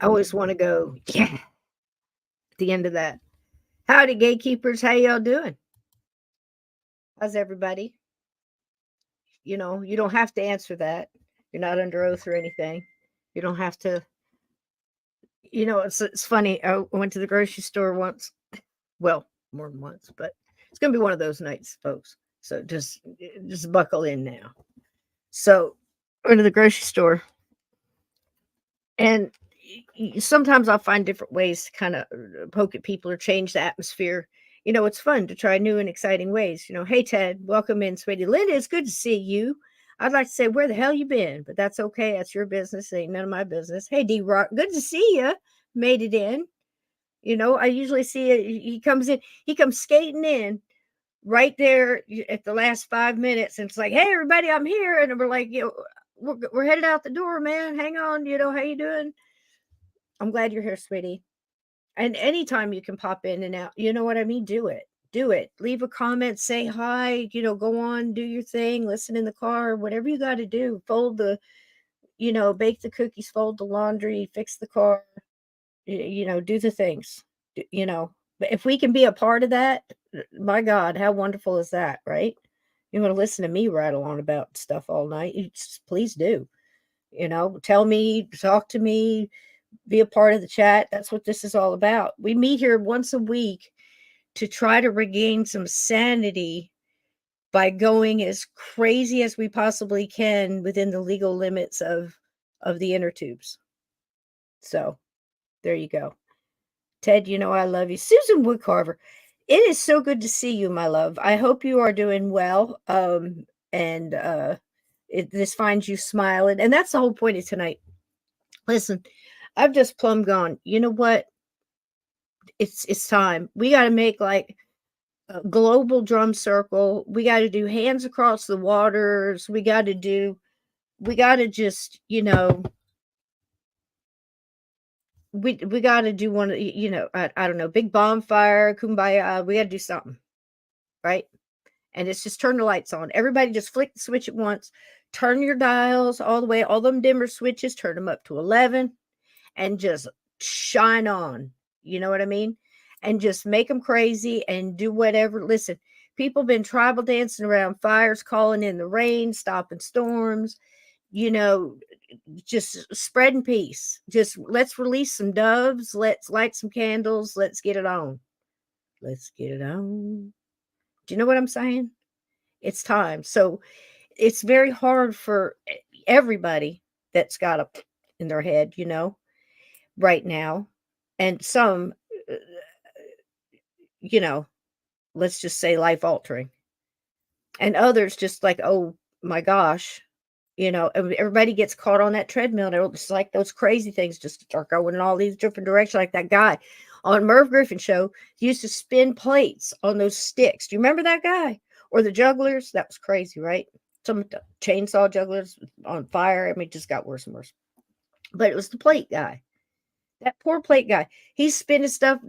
I always want to go, yeah, at the end of that. Howdy, gatekeepers. How y'all doing? How's everybody? You don't have to answer that. You're not under oath or anything. You don't have to. It's funny. I went to the grocery store once. Well, more than once, but it's gonna be one of those nights, folks. So just buckle in now. So went to the grocery store, and sometimes I'll find different ways to kind of poke at people or change the atmosphere. It's fun to try new and exciting ways. Hey Ted, welcome in, sweetie. Linda, it's good to see you. I'd like to say, where the hell you been? But that's okay. That's your business. Ain't none of my business. Hey D Rock, good to see you. Made it in. I usually see it. He comes in. He comes skating in right there at the last 5 minutes, and it's like, hey everybody, I'm here, and we're like, we're headed out the door, man. Hang on. How you doing? I'm glad you're here, sweetie. And anytime you can pop in and out, you know what I mean? Do it. Do it. Leave a comment, say hi, go on, do your thing, listen in the car, whatever you got to do. Bake the cookies, fold the laundry, fix the car, do the things, But if we can be a part of that, my God, how wonderful is that, right? You want to listen to me rattle on about stuff all night? Please do. Tell me, talk to me, be a part of the chat. That's what this is all about. We meet here once a week to try to regain some sanity by going as crazy as we possibly can within the legal limits of the inner tubes. So there you go. Ted, I love you. Susan Woodcarver, it is so good to see you, my love. I hope you are doing well. And this finds you smiling. And that's the whole point of tonight. Listen, I've just plumb gone, you know what? It's time. We got to make like a global drum circle. We got to do hands across the waters. We got to just, we got to do one, I don't know, big bonfire, kumbaya. We got to do something, right? And it's just turn the lights on. Everybody just flick the switch at once. Turn your dials all the way, all them dimmer switches, turn them up to 11 and just shine on. You know what I mean? And just make them crazy and do whatever. Listen, people been tribal dancing around fires, calling in the rain, stopping storms, just spreading peace. Just let's release some doves. Let's light some candles. Let's get it on. Let's get it on. Do you know what I'm saying? It's time. So it's very hard for everybody that's got a in their head, right now. And some, uh, you know, let's just say life altering. And others just like, oh my gosh, everybody gets caught on that treadmill. They're just like those crazy things just start going in all these different directions. Like that guy on Merv Griffin show used to spin plates on those sticks. Do you remember that guy? Or the jugglers? That was crazy, right? Some chainsaw jugglers on fire. I mean, it just got worse and worse. But it was the plate guy. That poor plate guy. He's spinning stuff,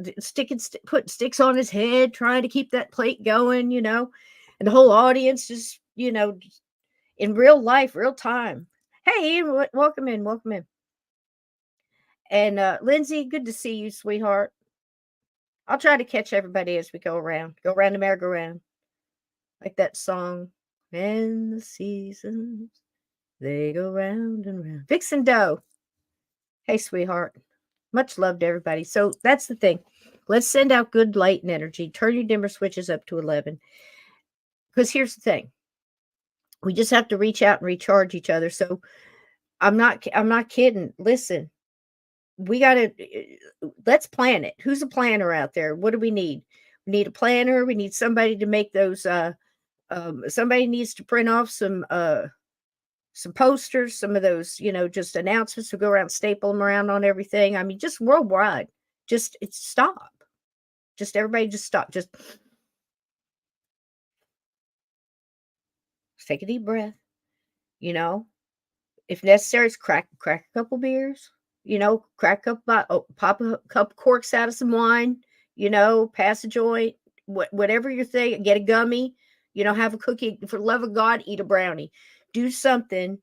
putting sticks on his head, trying to keep that plate going, and the whole audience just, in real life, real time. Hey, Ian, welcome in, welcome in. And Lindsay, good to see you, sweetheart. I'll try to catch everybody as we go around the merry-go-round, like that song. And the seasons, they go round and round. Vixen Doe. Hey, sweetheart. Much love to everybody. So that's the thing. Let's send out good light and energy. Turn your dimmer switches up to 11. Because here's the thing. We just have to reach out and recharge each other. So I'm not kidding. Listen, we got to let's plan it. Who's a planner out there? What do we need? We need a planner. We need somebody to make those somebody needs to print off some posters, some of those, just announcements to go around, staple them around on everything. I mean, just worldwide. Just stop. Just everybody just stop. Just take a deep breath. If necessary, it's crack a couple beers. Crack up, pop a couple corks out of some wine. Pass a joint. Whatever your thing. Get a gummy. Have a cookie. For the love of God, eat a brownie. Do something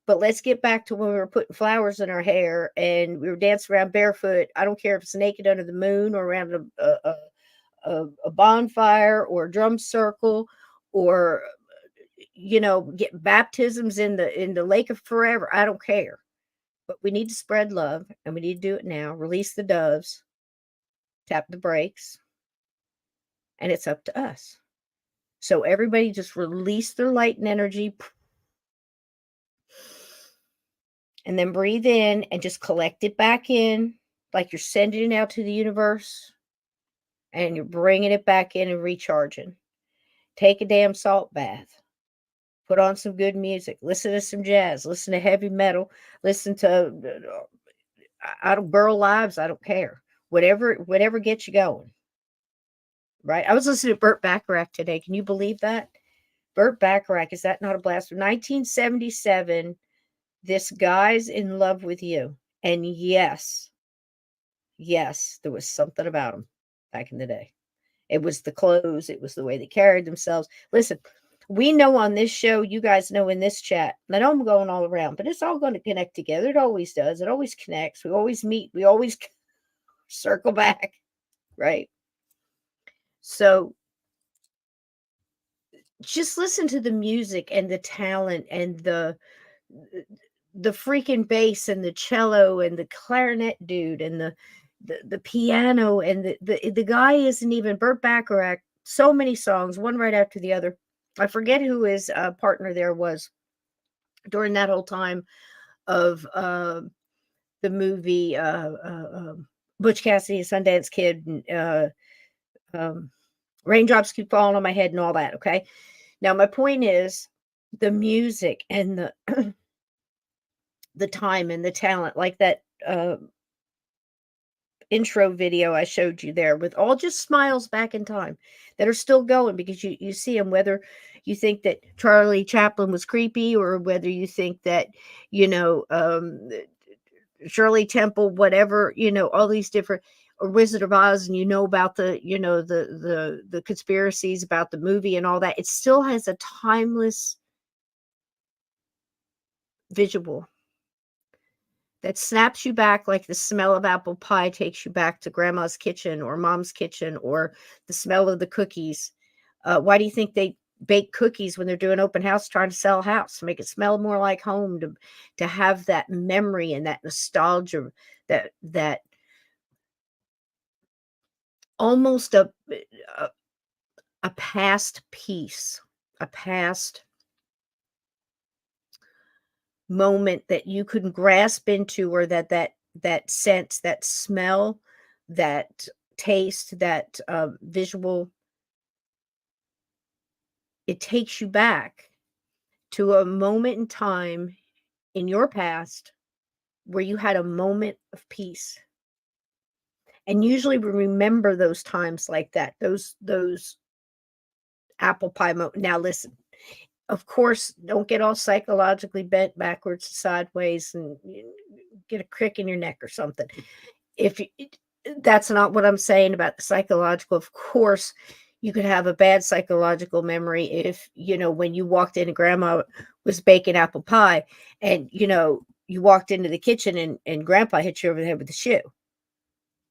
But let's get back to when we were putting flowers in our hair and we were dancing around barefoot. I don't care if it's naked under the moon or around a bonfire or a drum circle, or get baptisms in the lake of forever. I don't care. But we need to spread love, and we need to do it now. Release the doves, tap the brakes, and it's up to us. So everybody just release their light and energy, and then breathe in and just collect it back in like you're sending it out to the universe, and you're bringing it back in and recharging. Take a damn salt bath. Put on some good music. Listen to some jazz. Listen to heavy metal. Listen to I don't Burl Lives. I don't care. Whatever gets you going. Right? I was listening to Burt Bacharach today. Can you believe that? Burt Bacharach, is that not a blast? 1977, This Guy's in Love with You. And yes, there was something about him back in the day. It was the clothes. It was the way they carried themselves. Listen, we know on this show, you guys know in this chat, and I know I'm going all around, but it's all going to connect together. It always does. It always connects. We always meet. We always circle back, right? So just listen to the music and the talent and the freaking bass and the cello and the clarinet dude and the piano, and the guy isn't even Burt Bacharach. So many songs, one right after the other. I forget who his partner there was during that whole time of the movie Butch Cassidy and Sundance Kid, and Raindrops Keep Falling on My Head and all that. Okay. Now, my point is the music and the the time and the talent, like that intro video I showed you there, with all just smiles back in time that are still going, because you see them, whether you think that Charlie Chaplin was creepy, or whether you think that, Shirley Temple, whatever, all these different, or Wizard of Oz, and about the conspiracies about the movie and all that. It still has a timeless visual that snaps you back, like the smell of apple pie takes you back to grandma's kitchen or mom's kitchen, or the smell of the cookies. Why do you think they bake cookies when they're doing open house, trying to sell a house, to make it smell more like home, to have that memory and that nostalgia, that almost a past piece, a past moment that you couldn't grasp into, or that sense, that smell, that taste, that visual. It takes you back to a moment in time in your past where you had a moment of peace. And usually we remember those times like that, those apple pie moment. Now listen, of course, don't get all psychologically bent backwards, sideways, and get a crick in your neck or something. If you, That's not what I'm saying about the psychological. Of course, you could have a bad psychological memory if, when you walked in and grandma was baking apple pie, and, you walked into the kitchen and grandpa hit you over the head with a shoe.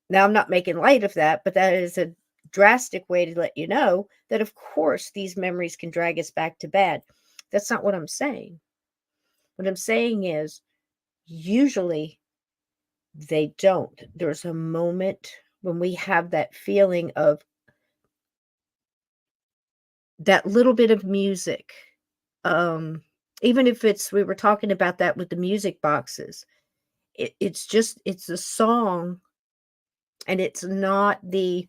Now, I'm not making light of that, but that is a drastic way to let you know that, of course, these memories can drag us back to bad. That's not what I'm saying. What I'm saying is, usually they don't. There's a moment when we have that feeling of that little bit of music. Even if we were talking about that with the music boxes, it's a song, and it's not the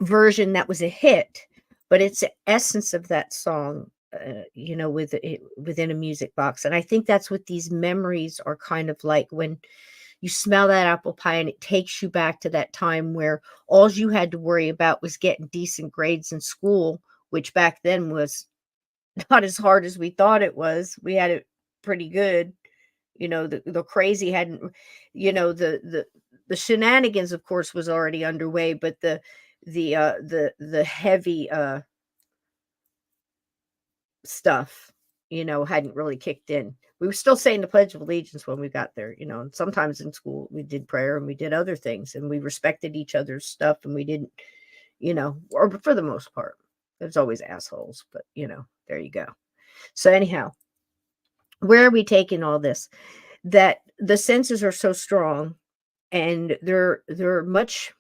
version that was a hit, but it's the essence of that song, within a music box. And I think that's what these memories are kind of like, when you smell that apple pie and it takes you back to that time where all you had to worry about was getting decent grades in school, which back then was not as hard as we thought it was. We had it pretty good. The crazy hadn't, the shenanigans, of course, was already underway, but the heavy stuff hadn't really kicked in. We were still saying the Pledge of Allegiance when we got there, and sometimes in school we did prayer and we did other things and we respected each other's stuff and we didn't, or for the most part. There's always assholes, but there you go. So anyhow, where are we taking all this? That the senses are so strong and they're much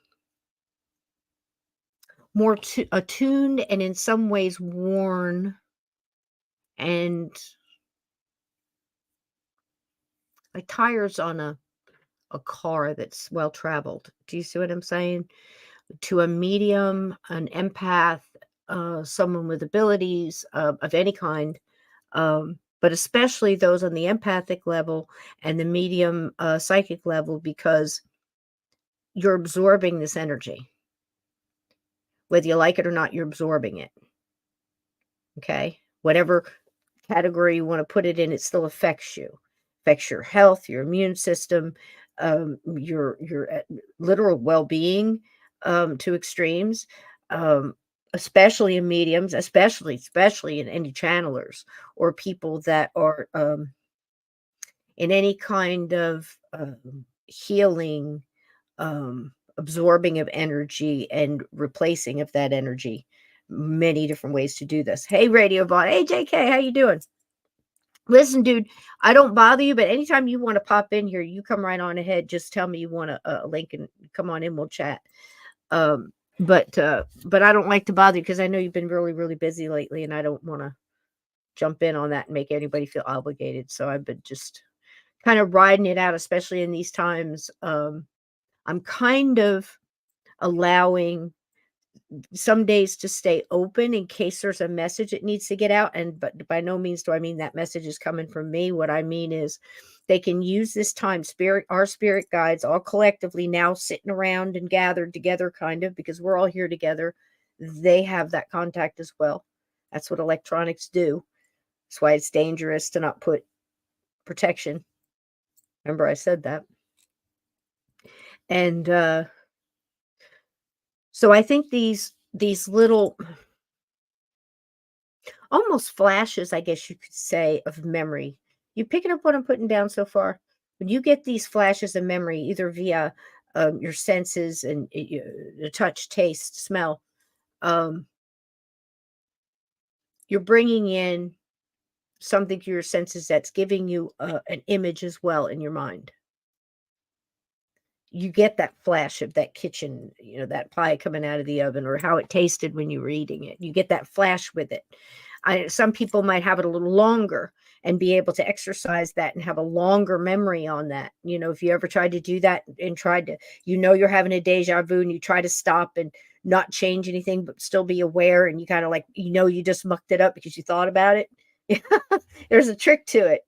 more attuned and in some ways worn and like tires on a car that's well traveled. Do you see what I'm saying? To a medium, an empath, someone with abilities of any kind, but especially those on the empathic level and the medium psychic level, because you're absorbing this energy. Whether you like it or not, you're absorbing it. Okay? Whatever category you want to put it in, it still affects you. Affects your health, your immune system, your literal well-being to extremes, especially in mediums, especially in any channelers or people that are in any kind of healing, absorbing of energy and replacing of that energy. Many different ways to do this. Hey, Radio Bot. Hey, JK, how you doing? Listen, dude, I don't bother you, but anytime you want to pop in here, you come right on ahead. Just tell me you want a link and come on in. We'll chat. But I don't like to bother you because I know you've been really, really busy lately, and I don't want to jump in on that and make anybody feel obligated. So I've been just kind of riding it out, especially in these times. I'm kind of allowing some days to stay open in case there's a message that needs to get out. But by no means do I mean that message is coming from me. What I mean is they can use this time, our spirit guides all collectively now sitting around and gathered together, kind of, because we're all here together. They have that contact as well. That's what electronics do. That's why it's dangerous to not put protection. Remember I said that. And so I think these little almost flashes, I guess you could say, of memory. You picking up what I'm putting down so far? When you get these flashes of memory, either via your senses and the touch, taste, smell, you're bringing in something to your senses that's giving you an image as well in your mind. You get that flash of that kitchen, that pie coming out of the oven, or how it tasted when you were eating it. You get that flash with it. Some people might have it a little longer and be able to exercise that and have a longer memory on that. If you ever tried to do that and tried to, you're having a deja vu and you try to stop and not change anything, but still be aware. And you kind of like, you just mucked it up because you thought about it. There's a trick to it,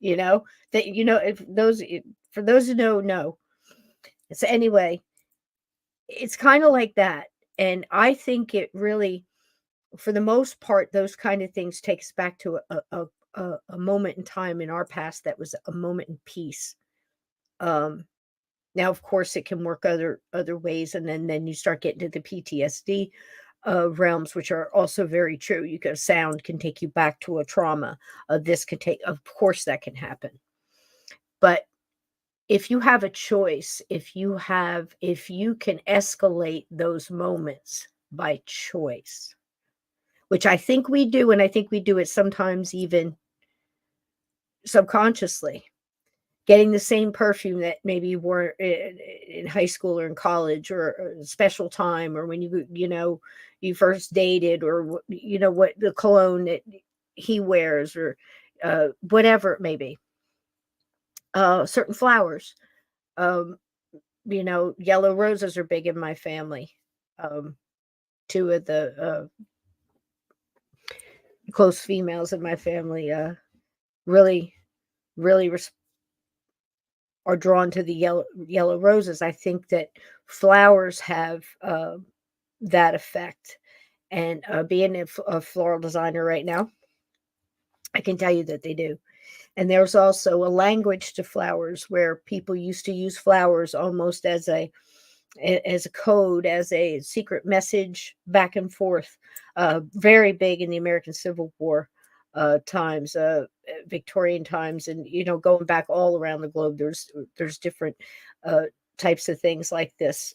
that, for those who know. So anyway, it's kind of like that. And I think it really, for the most part, those kind of things take us back to a moment in time in our past that was a moment in peace. Now, of course, it can work other ways. And then you start getting to the PTSD realms, which are also very true. Sound can take you back to a trauma. Of course, that can happen. But if you have a choice, if you can escalate those moments by choice, which I think we do, and I think we do it sometimes even subconsciously, getting the same perfume that maybe you wore in high school or in college or a special time, or when you first dated, or what the cologne that he wears, or whatever it may be. Certain flowers, yellow roses are big in my family. Two of the close females in my family really are drawn to the yellow roses. I think that flowers have that effect. And being a floral designer right now, I can tell you that they do. And there's also a language to flowers where people used to use flowers almost as a code, as a secret message back and forth. Very big in the American Civil War. times, Victorian times, and going back all around the globe. There's different uh, types of things like this.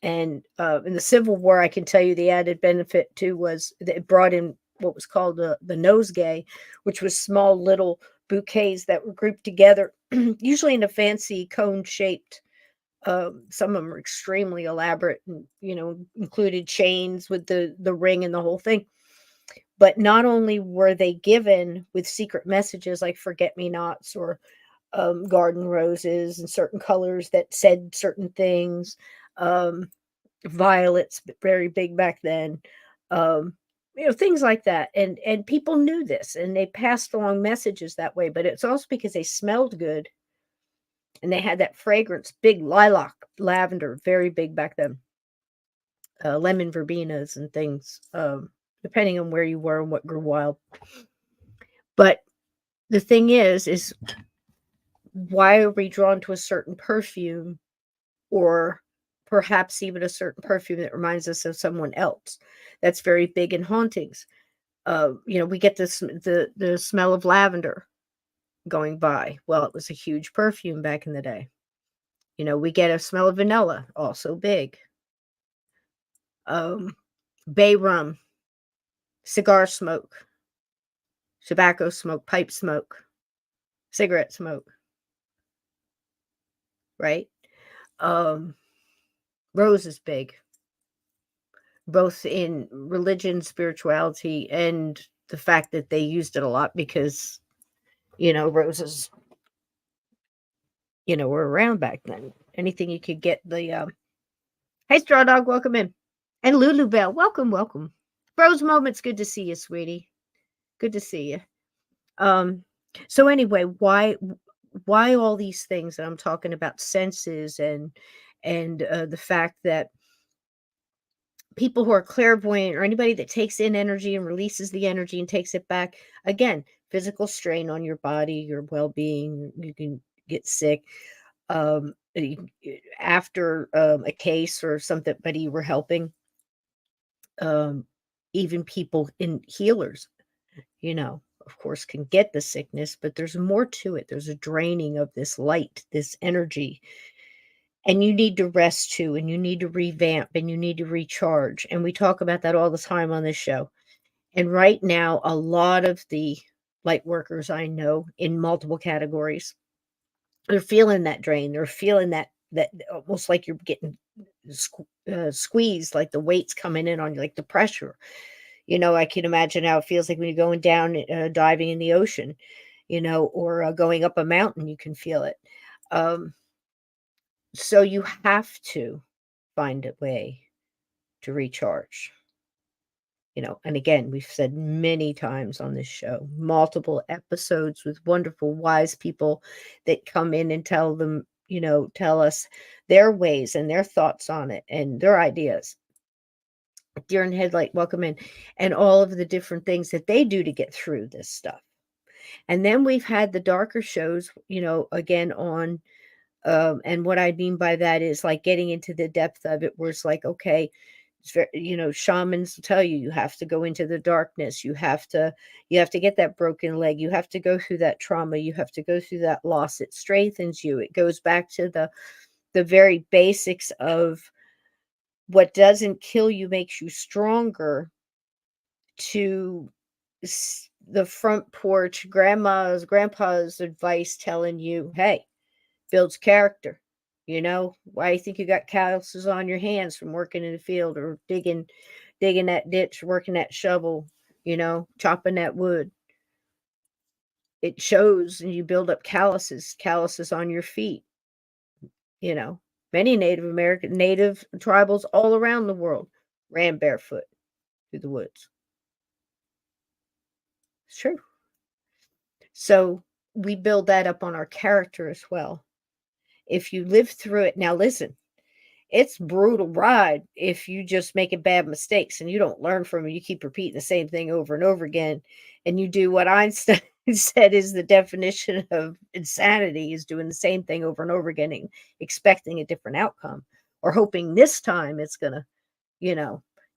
And in the Civil War, I can tell you the added benefit too was that it brought in what was called the nosegay, which was small little bouquets that were grouped together, usually in a fancy cone shaped. Some of them are extremely elaborate, and included chains with the ring and the whole thing. But not only were they given with secret messages like forget me nots or garden roses and certain colors that said certain things. Um, Violets, very big back then. Um, things like that. And people knew this and they passed along messages that way, but it's also because they smelled good and they had that fragrance, big lilac, lavender, very big back then. Lemon verbenas and things, depending on where you were and what grew wild. But the thing is why are we drawn to a certain perfume, or perhaps even a certain perfume that reminds us of someone else? That's very big in hauntings. We get the smell of lavender going by. Well, it was a huge perfume back in the day. We get a smell of vanilla, also big. Bay rum, cigar smoke, tobacco smoke, pipe smoke, cigarette smoke, right? Um, Rose is big, both in religion, spirituality, and the fact that they used it a lot because, roses, were around back then. Anything you could get hey, Straw Dog, welcome in. And Lulu Bell, welcome, welcome. Rose Moments, good to see you, sweetie. Good to see you. So anyway, why all these things that I'm talking about, senses and the fact that people who are clairvoyant or anybody that takes in energy and releases the energy and takes it back, again, physical strain on your body, your well-being, you can get sick. After a case or something, but you were helping, um, even people in healers, of course, can get the sickness, but there's more to it. There's a draining of this light, this energy, and you need to rest too, and you need to revamp, and you need to recharge. And we talk about that all the time on this show. And right now, a lot of the light workers I know in multiple categories, they're feeling that drain. They're feeling that almost like you're getting squeezed, like the weight's coming in on you, like the pressure. I can imagine how it feels like when you're going down, diving in the ocean, or going up a mountain, you can feel it. Um, so you have to find a way to recharge. And again, we've said many times on this show, multiple episodes with wonderful, wise people that come in and tell us their ways and their thoughts on it and their ideas. Deer in Headlight, welcome in, and all of the different things that they do to get through this stuff. And then we've had the darker shows, again on, and what I mean by that is like getting into the depth of it, where it's like, okay, shamans will tell you you have to go into the darkness. You have to get that broken leg. You have to go through that trauma. You have to go through that loss. It strengthens you. It goes back to the very basics of what doesn't kill you makes you stronger, to the front porch, grandpa's advice telling you, hey, builds character. Why you think you got calluses on your hands from working in the field or digging that ditch, working that shovel, chopping that wood? It shows, and you build up calluses on your feet. Many native tribals all around the world ran barefoot through the woods. It's true. So we build that up on our character as well. If you live through it, now listen, it's brutal ride if you just making bad mistakes and you don't learn from it. You keep repeating the same thing over and over again, and you do what Einstein said is the definition of insanity, is doing the same thing over and over again, expecting a different outcome or hoping this time it's gonna, you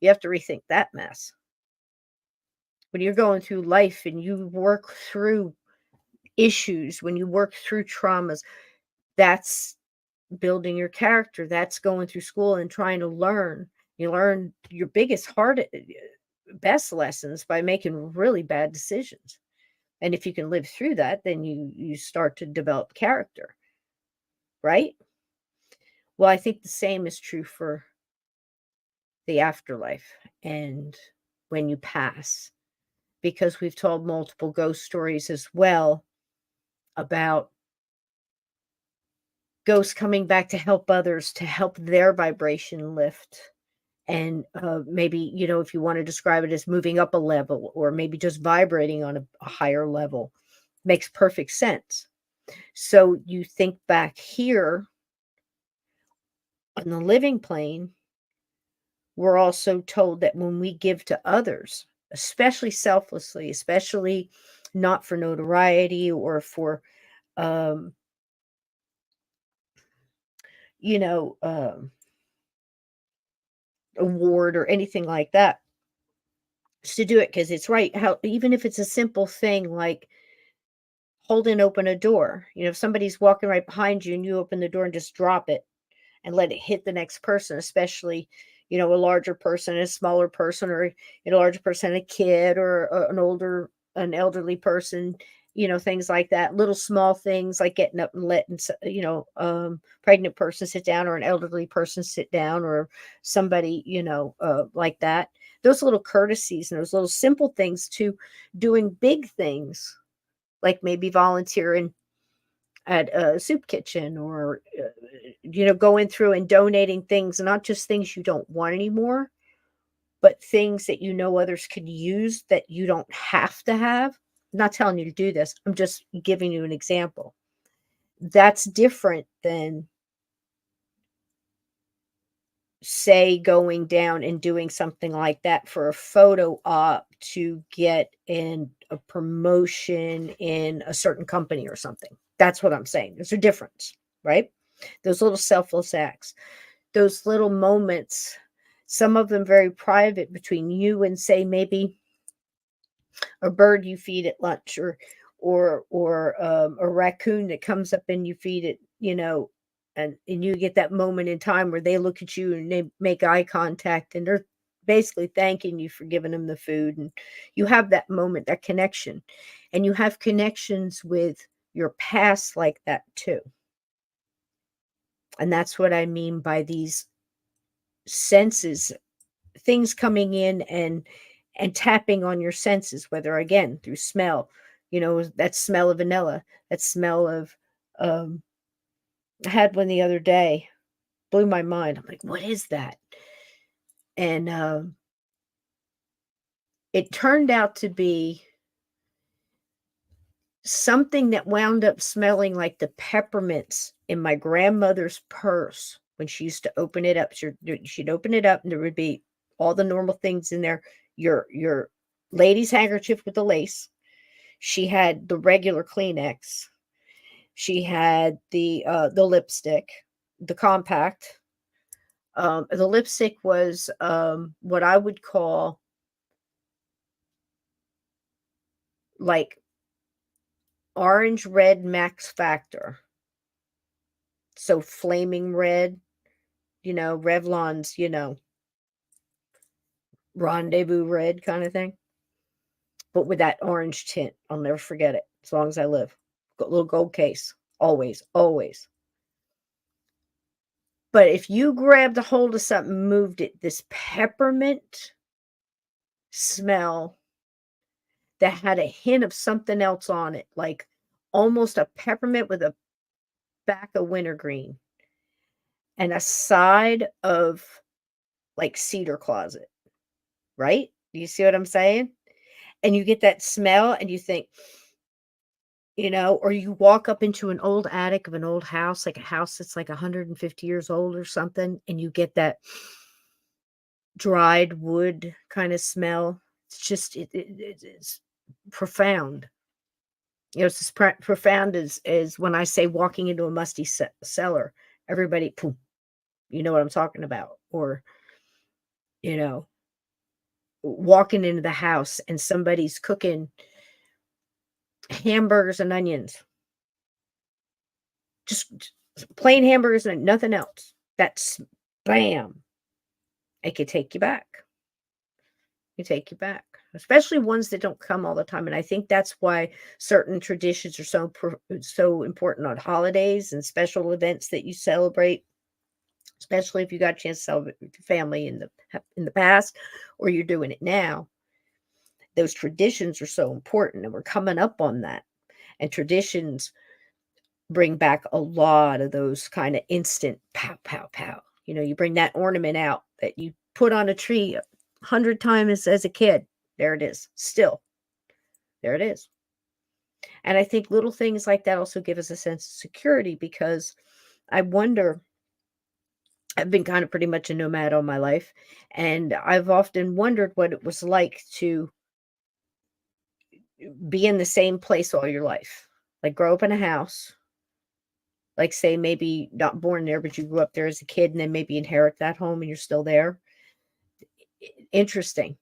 have to rethink that mess. When you're going through life and you work through issues, when you work through traumas, that's building your character. That's going through school and trying to learn. You learn your biggest, best lessons by making really bad decisions. And if you can live through that, then you start to develop character, right? Well, I think the same is true for the afterlife and when you pass, because we've told multiple ghost stories as well about ghosts coming back to help others, to help their vibration lift. And maybe, if you want to describe it as moving up a level or maybe just vibrating on a higher level, makes perfect sense. So you think back here on the living plane, we're also told that when we give to others, especially selflessly, especially not for notoriety or for, um, you know, um, award or anything like that, is to do it because it's right. How even if it's a simple thing like holding open a door, if somebody's walking right behind you and you open the door and just drop it and let it hit the next person, especially, a larger person, a smaller person, or a larger person, a kid, or an elderly person, things like that. Little small things like getting up and letting, pregnant person sit down or an elderly person sit down or somebody, like that. Those little courtesies and those little simple things to doing big things, like maybe volunteering at a soup kitchen or going through and donating things, not just things you don't want anymore, but things that others could use that you don't have to have. I'm not telling you to do this, I'm just giving you an example. That's different than, say, going down and doing something like that for a photo op to get in a promotion in a certain company or something. That's what I'm saying. There's a difference, right? Those little selfless acts, those little moments, some of them very private between you and, say, maybe a bird you feed at lunch, or a raccoon that comes up and you feed it, and you get that moment in time where they look at you and they make eye contact and they're basically thanking you for giving them the food, and you have that moment, that connection, and you have connections with your past like that too. And that's what I mean by these senses, things coming in and tapping on your senses, whether again through smell, that smell of vanilla, that smell of, um I had one the other day, blew my mind. I'm like, what is that? And it turned out to be something that wound up smelling like the peppermints in my grandmother's purse when she used to open it up. She'd open it up and there would be all the normal things in there. Your lady's handkerchief with the lace. She had the regular Kleenex. She had the lipstick, the compact. The lipstick was what I would call like orange red Max Factor. So flaming red, Revlon's, rendezvous red kind of thing, but with that orange tint. I'll never forget it as long as I live. Got a little gold case. Always, always. But if you grabbed a hold of something, moved it, this peppermint smell that had a hint of something else on it, like almost a peppermint with a back of wintergreen and a side of like cedar closet, right? Do you see what I'm saying? And you get that smell and you think, or you walk up into an old attic of an old house, like a house that's like 150 years old or something, and you get that dried wood kind of smell. It's just it's profound. It's as profound as when I say walking into a musty cellar. Everybody, poof, you know what I'm talking about, or you know, walking into the house and somebody's cooking hamburgers and onions, just plain hamburgers and nothing else. That's bam. It could take you back. It take you back, especially ones that don't come all the time. And I think that's why certain traditions are so important on holidays and special events that you celebrate, especially if you got a chance to celebrate with your family in the past, or you're doing it now. Those traditions are so important, and we're coming up on that. And traditions bring back a lot of those kind of instant pow, pow, pow. You bring that ornament out that you put on a tree 100 times as a kid. There it is. Still, there it is. And I think little things like that also give us a sense of security, because I wonder, I've been kind of pretty much a nomad all my life, and I've often wondered what it was like to be in the same place all your life. Like grow up in a house, like say maybe not born there, but you grew up there as a kid and then maybe inherit that home and you're still there. Interesting,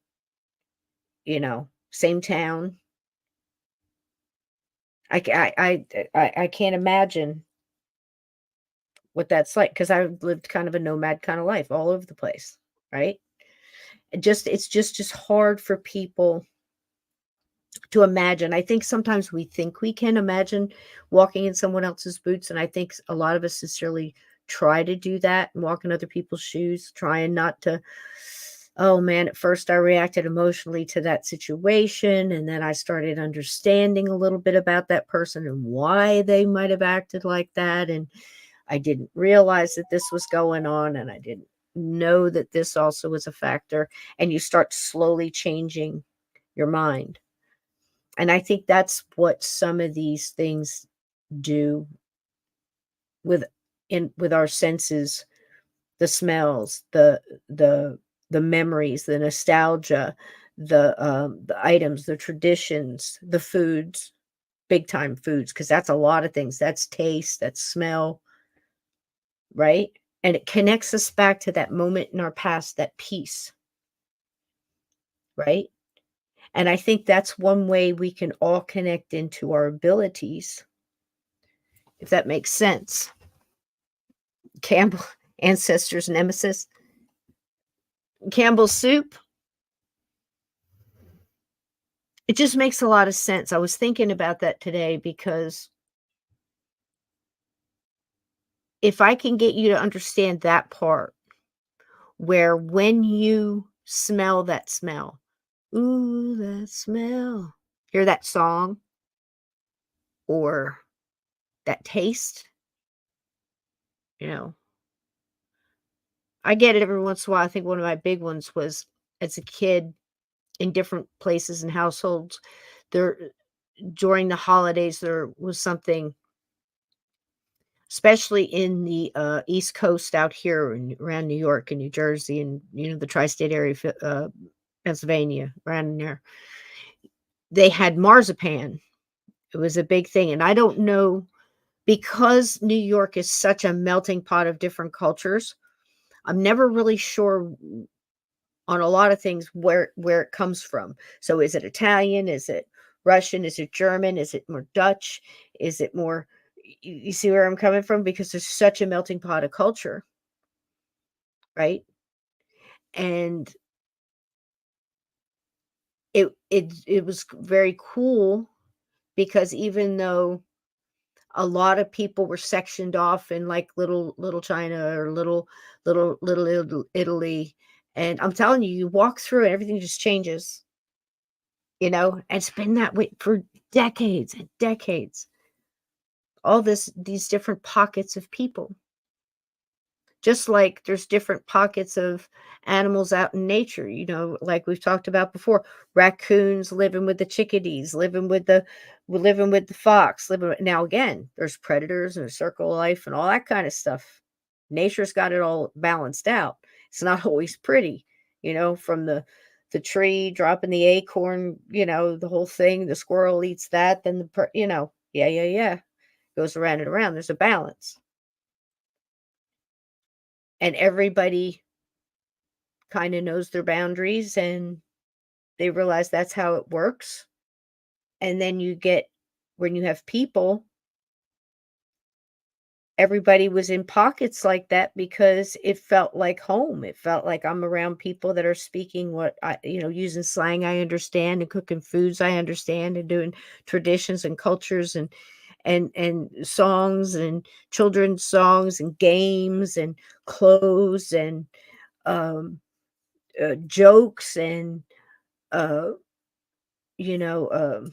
same town. I can't imagine what that's like, because I've lived kind of a nomad kind of life all over the place, right? It's just hard for people to imagine. I think sometimes we think we can imagine walking in someone else's boots, and I think a lot of us sincerely try to do that and walk in other people's shoes, trying not to. Oh man, at first I reacted emotionally to that situation, and then I started understanding a little bit about that person and why they might have acted like that, and I didn't realize that this was going on, and I didn't know that this also was a factor, and you start slowly changing your mind. And I think that's what some of these things do with with our senses, the smells, the memories, the nostalgia, the items, the traditions, the foods, big time foods, because that's a lot of things. That's taste, that's smell, right? And it connects us back to that moment in our past, that peace, right? And I think that's one way we can all connect into our abilities, if that makes sense. Campbell, ancestors, nemesis. Campbell's soup. It just makes a lot of sense. I was thinking about that today, because if I can get you to understand that part, where when you smell that smell, ooh, that smell, hear that song or that taste, you know, I get it every once in a while. I think one of my big ones was as a kid in different places and households, there during the holidays, there was something, especially in the East Coast out here around New York and New Jersey and the tri-state area, Pennsylvania, around there. They had marzipan. It was a big thing, and I don't know, because New York is such a melting pot of different cultures. I'm never really sure on a lot of things where it comes from. So is it Italian? Is it Russian? Is it German? Is it more Dutch? Is it more, you see where I'm coming from? Because there's such a melting pot of culture, right? And it was very cool, because even though a lot of people were sectioned off in like little China or little Italy, and I'm telling you, you walk through and everything just changes. And it's been that way for decades and decades. All these different pockets of people. Just like there's different pockets of animals out in nature, like we've talked about before, raccoons living with the chickadees, living with the fox, now again, there's predators and a circle of life and all that kind of stuff. Nature's got it all balanced out. It's not always pretty, from the tree dropping the acorn, the whole thing, the squirrel eats that, then yeah, yeah, yeah, goes around and around. There's a balance. And everybody kind of knows their boundaries, and They realize that's how it works. And then you get when you have people, everybody was in pockets like that because it felt like home. It felt like I'm around people that are speaking what using slang I understand and cooking foods I understand and doing traditions and cultures and songs and children's songs and games and clothes and um, jokes and uh, you know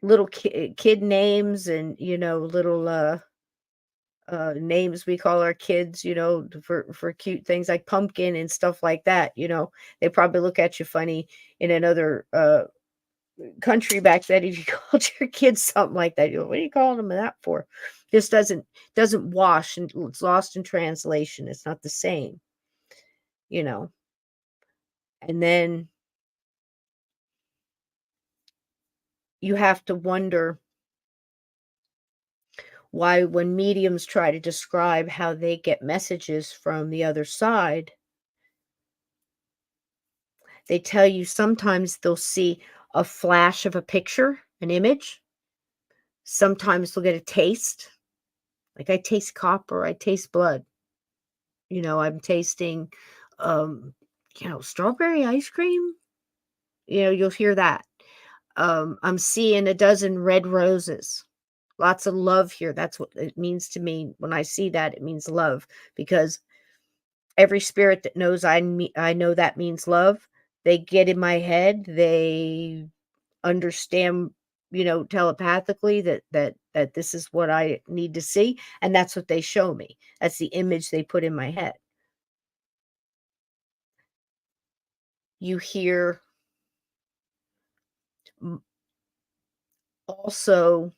little kid names and little names we call our kids, for cute things like pumpkin and stuff like that. They probably look at you funny in another country back then if you called your kids something like that. What are you calling them that for? This doesn't wash, and it's lost in translation. It's not the same, you know. And then you have to wonder why when mediums try to describe how they get messages from the other side, they tell you sometimes they'll see a flash of a picture, an image. Sometimes they'll get a taste. Like I taste copper, I taste blood. I'm tasting um, strawberry ice cream. You'll hear that. I'm seeing a dozen red roses. Lots of love here. That's what it means to me. When I see that, it means love because every spirit that knows I know that means love, they get in my head. They understand, telepathically that this is what I need to see, and that's what they show me. That's the image they put in my head. You hear m also,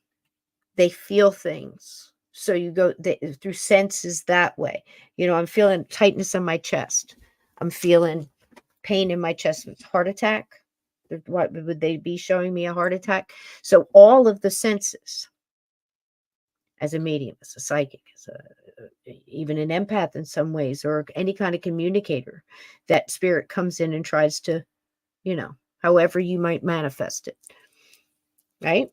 they feel things. So you go through senses that way. I'm feeling tightness in my chest. I'm feeling pain in my chest. It's heart attack. What would they be showing me a heart attack? So all of the senses as a medium, as a psychic, even an empath in some ways, or any kind of communicator, that spirit comes in and tries to, however you might manifest it, right?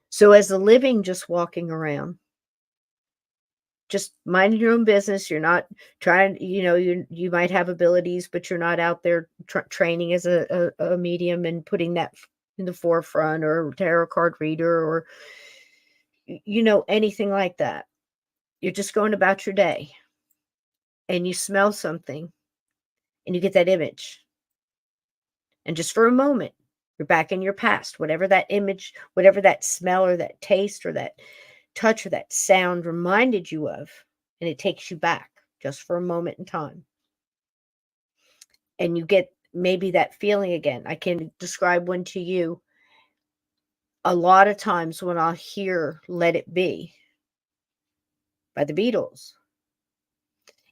So as a living, just walking around, just minding your own business. You're not trying, you might have abilities, but you're not out there training as a medium and putting that in the forefront, or tarot card reader, or anything like that. You're just going about your day and you smell something and you get that image. And just for a moment, you're back in your past, whatever that image, whatever that smell or that taste or that touch or that sound reminded you of, and it takes you back just for a moment in time. And you get maybe that feeling again. I can describe one to you. A lot of times when I'll hear Let It Be by the Beatles,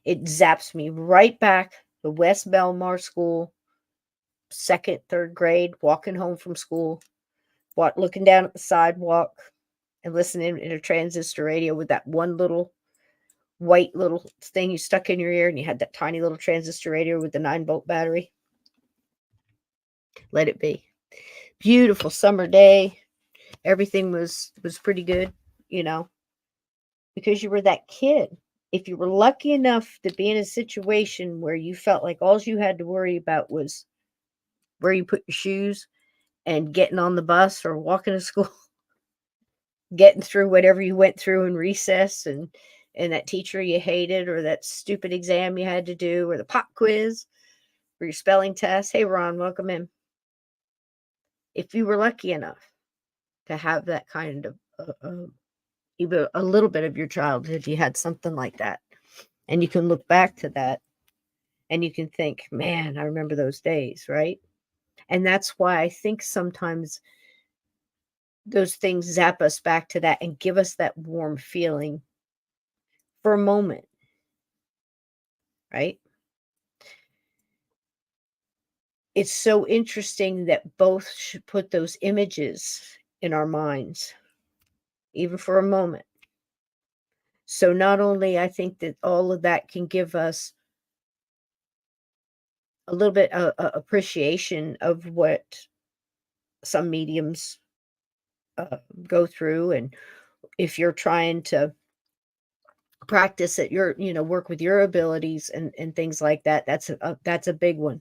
it zaps me right back to West Belmar School, second, third grade, walking home from school, looking down at the sidewalk and listening in a transistor radio with that one little white little thing you stuck in your ear, and you had that tiny little transistor radio with the 9-volt battery. Let It Be. Beautiful summer day. Everything was pretty good, because you were that kid. If you were lucky enough to be in a situation where you felt like all you had to worry about was where you put your shoes and getting on the bus or walking to school, getting through whatever you went through in recess, and that teacher you hated, or that stupid exam you had to do, or the pop quiz, or your spelling test. Hey, Ron, welcome in. If you were lucky enough to have that kind of even a little bit of your childhood, you had something like that, and you can look back to that and you can think, man, I remember those days, right? And that's why I think sometimes those things zap us back to that and give us that warm feeling for a moment, right? It's so interesting that both should put those images in our minds, even for a moment. So not only I think that all of that can give us a little bit appreciation of what some mediums go through, and if you're trying to practice at your work with your abilities and things like that, that's a big one.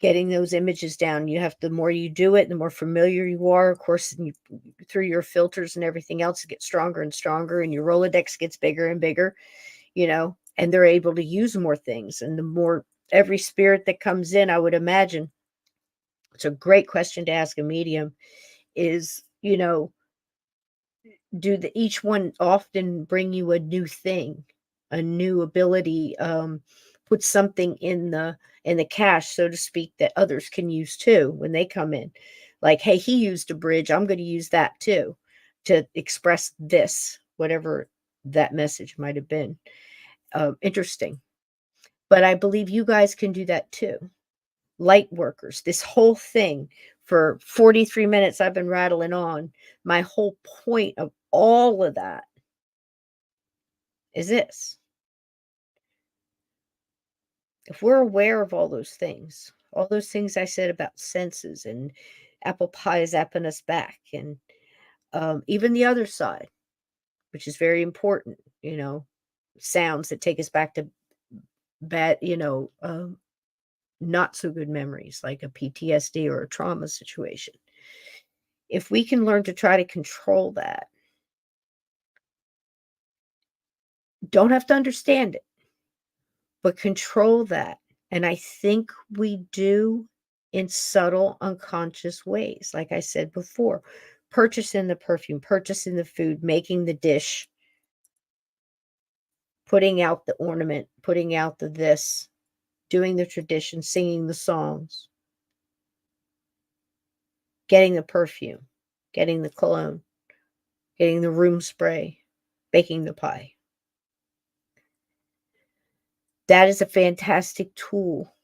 Getting those images down, you have the more you do it, the more familiar you are, of course, and through your filters and everything else, it gets stronger and stronger, and your Rolodex gets bigger and bigger, and they're able to use more things, and the more every spirit that comes in, I would imagine, it's a great question to ask a medium, is, do the each one often bring you a new thing, a new ability, put something in the cache, so to speak, that others can use too when they come in. Like, hey, he used a bridge, I'm going to use that too to express this, whatever that message might have been. Interesting. But I believe you guys can do that too. Light workers, this whole thing for 43 minutes I've been rattling on. My whole point of all of that is this. If we're aware of all those things I said about senses and apple pie zapping us back, and even the other side, which is very important, sounds that take us back to bad, not so good memories like a PTSD or a trauma situation. If we can learn to try to control that, don't have to understand it, but control that. And I think we do in subtle, unconscious ways. Like I said before, purchasing the perfume, purchasing the food, making the dish, putting out the ornament, putting out the this, doing the tradition, singing the songs, getting the perfume, getting the cologne, getting the room spray, baking the pie. That is a fantastic tool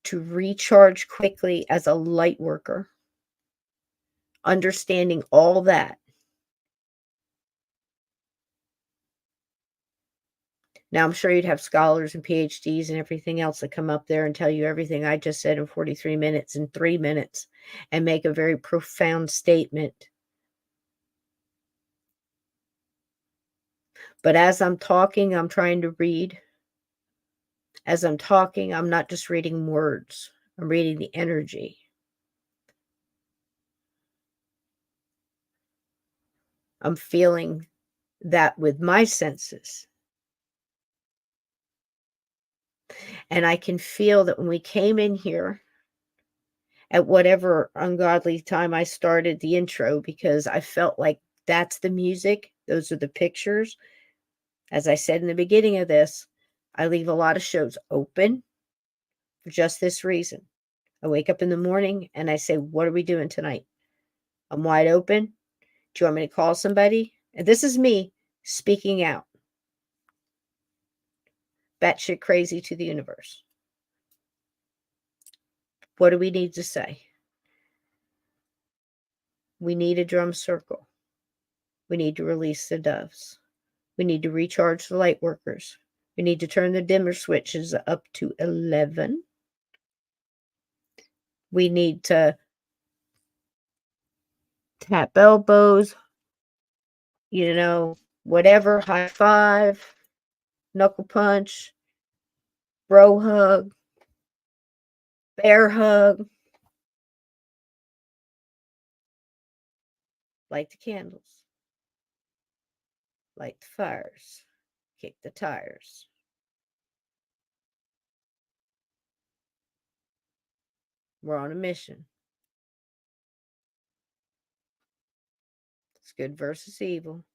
to recharge quickly as a light worker. Understanding all that. Now, I'm sure you'd have scholars and PhDs and everything else that come up there and tell you everything I just said in 43 minutes, in 3 minutes, and make a very profound statement. But as I'm talking, I'm trying to read. As I'm talking, I'm not just reading words, I'm reading the energy. I'm feeling that with my senses. And I can feel that when we came in here at whatever ungodly time I started the intro, because I felt like that's the music, those are the pictures. As I said in the beginning of this, I leave a lot of shows open for just this reason. I wake up in the morning and I say, what are we doing tonight? I'm wide open. Do you want me to call somebody? And this is me speaking out. Batshit crazy to the universe. What do we need to say? We need a drum circle. We need to release the doves. We need to recharge the light workers. We need to turn the dimmer switches up to 11. We need to tap elbows, whatever, high five, knuckle punch, bro hug, bear hug, light the candles, light the fires, kick the tires. We're on a mission. It's good versus evil.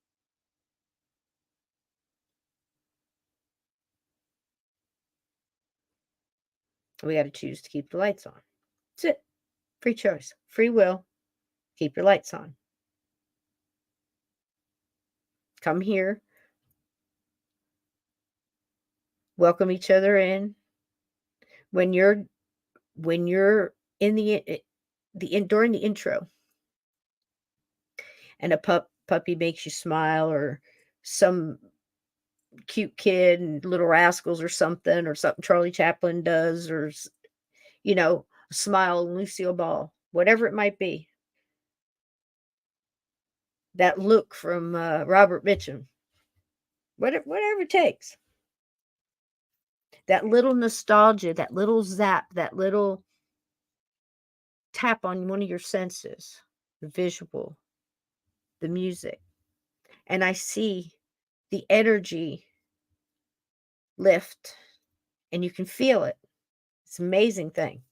We got to choose to keep the lights on. That's it. Free choice, free will. Keep your lights on. Come here. Welcome each other in. When you're in during the intro, and a puppy makes you smile, or some cute kid and Little Rascals or something Charlie Chaplin does, you know, Smile and Lucille Ball, whatever it might be. That look from Robert Mitchum, whatever it takes. That little nostalgia, that little zap, that little tap on one of your senses, the visual, the music. And I see the energy lift and you can feel it. It's an amazing thing.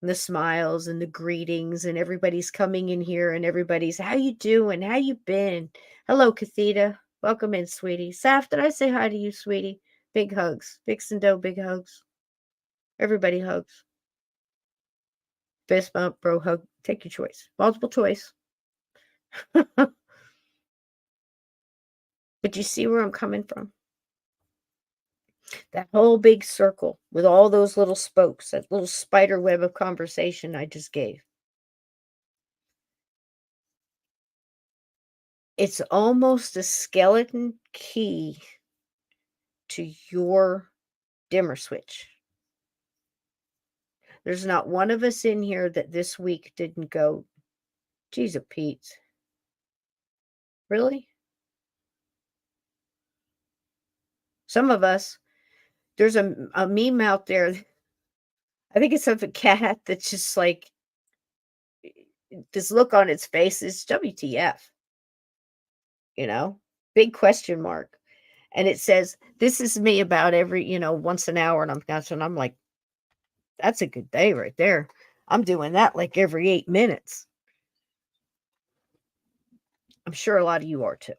And the smiles and the greetings and everybody's coming in here and everybody's, how you doing? How you been? Hello, Catheta. Welcome in, sweetie. Saf, did I say hi to you, sweetie? Big hugs. Vixen Doe, big hugs. Everybody hugs. Fist bump, bro hug. Take your choice. Multiple choice. But you see where I'm coming from? That whole big circle with all those little spokes, that little spider web of conversation I just gave. It's almost a skeleton key to your dimmer switch. There's not one of us in here that this week didn't go, geez, Pete. Really? Some of us, there's a meme out there. I think it's of a cat that's just like, this look on its face is WTF, you know, big question mark. And it says, this is me about every, once an hour. And I'm like, that's a good day right there. I'm doing that like every 8 minutes. I'm sure a lot of you are too.